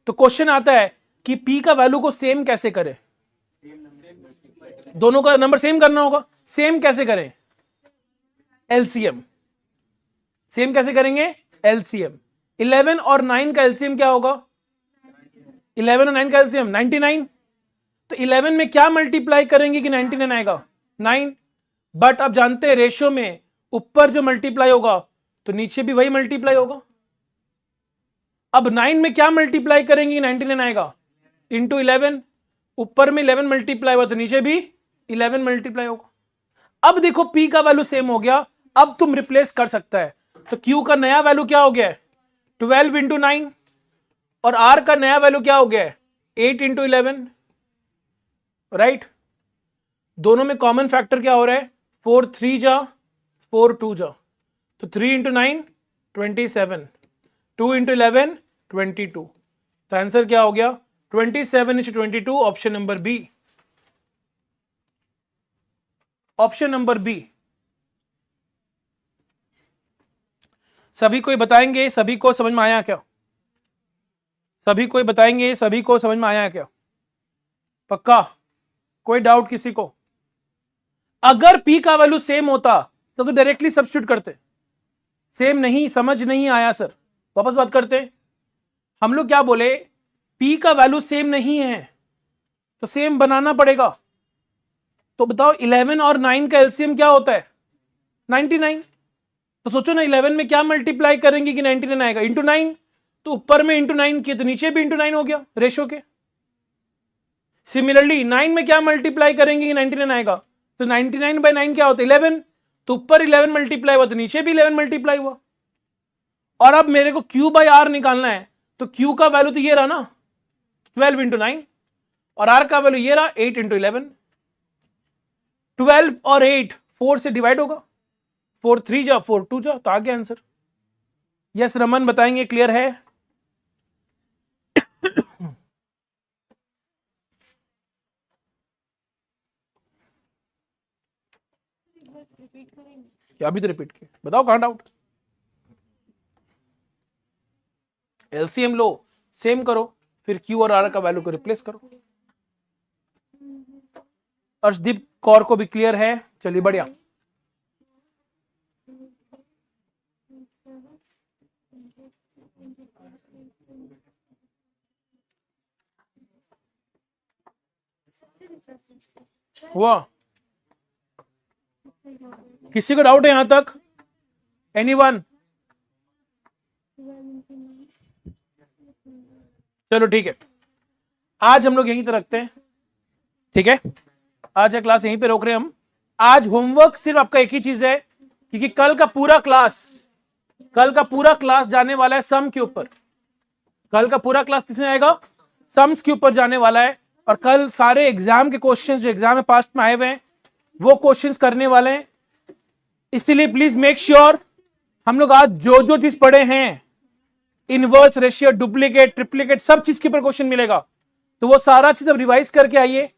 तो क्वेश्चन आता है कि P का वैल्यू को सेम कैसे करें? दोनों का नंबर सेम करना होगा। सेम कैसे करें? एलसीएम। सेम कैसे करेंगे? एलसीएम। 11 और 9 का एलसीएम क्या होगा? 11 और 9 का एलसीएम 99। तो 11 में क्या मल्टीप्लाई करेंगे कि 99 आएगा? 9। बट आप जानते हैं रेशियो में ऊपर जो मल्टीप्लाई होगा तो नीचे भी वही मल्टीप्लाई होगा। अब 9 में क्या मल्टीप्लाई करेंगे कि 99 आएगा? इंटू 11। ऊपर में 11 मल्टीप्लाई हुआ तो नीचे भी 11 मल्टीप्लाई होगा। अब देखो P का वैल्यू सेम हो गया, अब तुम रिप्लेस कर सकता है। तो Q का नया वैल्यू क्या हो गया है 12 इंटू 9, और R का नया वैल्यू क्या हो गया है 8 इंटू 11, राइट। दोनों में कॉमन फैक्टर क्या हो रहा है 4 3 जा 4 2 जा, तो 3 इंटू 9 27, 2 इंटू 11 22। तो आंसर क्या हो गया 27 into 22, option number B. Option number B. सभी कोई बताएंगे, सभी को समझ में आया क्या? सभी कोई बताएंगे, सभी को समझ में आया क्या? पक्का? कोई डाउट किसी को? अगर P का वैल्यू सेम होता तो डायरेक्टली सब्स्टिट्यूट करते। सेम नहीं, समझ नहीं आया सर, वापस बात करते हैं। हम लोग क्या बोले, P का वैल्यू सेम नहीं है तो सेम बनाना पड़ेगा। तो बताओ 11 और 9 का एलसीएम क्या होता है 99। तो सोचो ना 11 में क्या मल्टीप्लाई करेंगे कि 99 आएगा, इंटू 9। तो ऊपर में इंटू 9 किए तो नीचे भी इंटू 9 हो गया रेशो के। सिमिलरली 9 में क्या मल्टीप्लाई करेंगे कि 99 आएगा, तो 99 बाय 9 क्या होता है 11। तो ऊपर 11 मल्टीप्लाई हुआ तो नीचे भी 11 मल्टीप्लाई हुआ। और अब मेरे को Q बाय R निकालना है, तो Q का वैल्यू तो ये रहा ना 12 इंटू 9, और R का वैल्यू ये रहा 8 इंटू 11। 12 और 8 4 से डिवाइड होगा, 4 3 जा 4 2 जा, तो आ गया आंसर। यस रमन बताएंगे, क्लियर है? क्या अभी तो रिपीट किया, बताओ कहां डाउट? एलसीएम लो, सेम करो, फिर Q और R का वैल्यू को रिप्लेस करो। अर्शदीप कौर को भी क्लियर है? चलिए बढ़िया। हुआ? किसी को डाउट है यहां तक? एनीवन? चलो ठीक है, आज हम लोग यहीं तक रखते हैं, ठीक है? आज का क्लास यहीं पे रोक रहे हैं हम। आज होमवर्क सिर्फ आपका एक ही चीज है, क्योंकि कल का पूरा क्लास जाने वाला है सम के ऊपर। कल का पूरा क्लास किसमें आएगा? सम्स के ऊपर जाने वाला है। और कल सारे एग्जाम के क्वेश्चंस जो एग्जाम में पास्ट में आए हुए हैं वो क्वेश्चंस करने वाले हैं। इसीलिए प्लीज मेक श्योर हम लोग आज जो जो चीज पढ़े हैं, इनवर्स, रेशियो, डुप्लीकेट, ट्रिप्लीकेट, सब चीज के ऊपर क्वेश्चन मिलेगा। तो वो सारा चीज अब रिवाइज करके आइए।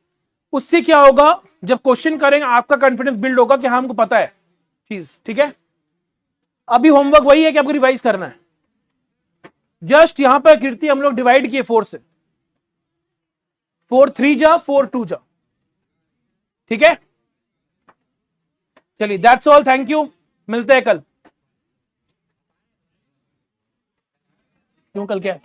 उससे क्या होगा, जब क्वेश्चन करेंगे आपका कॉन्फिडेंस बिल्ड होगा कि हाँ हमको पता है चीज, ठीक है? अभी होमवर्क वही है कि आपको रिवाइज करना है। जस्ट यहां पर कीर्ति हम लोग डिवाइड किए 4 से, 4 3 जा 4 2 जा, ठीक है? चलिए दैट्स ऑल, थैंक यू, मिलते हैं कल। क्यों कल क्या है?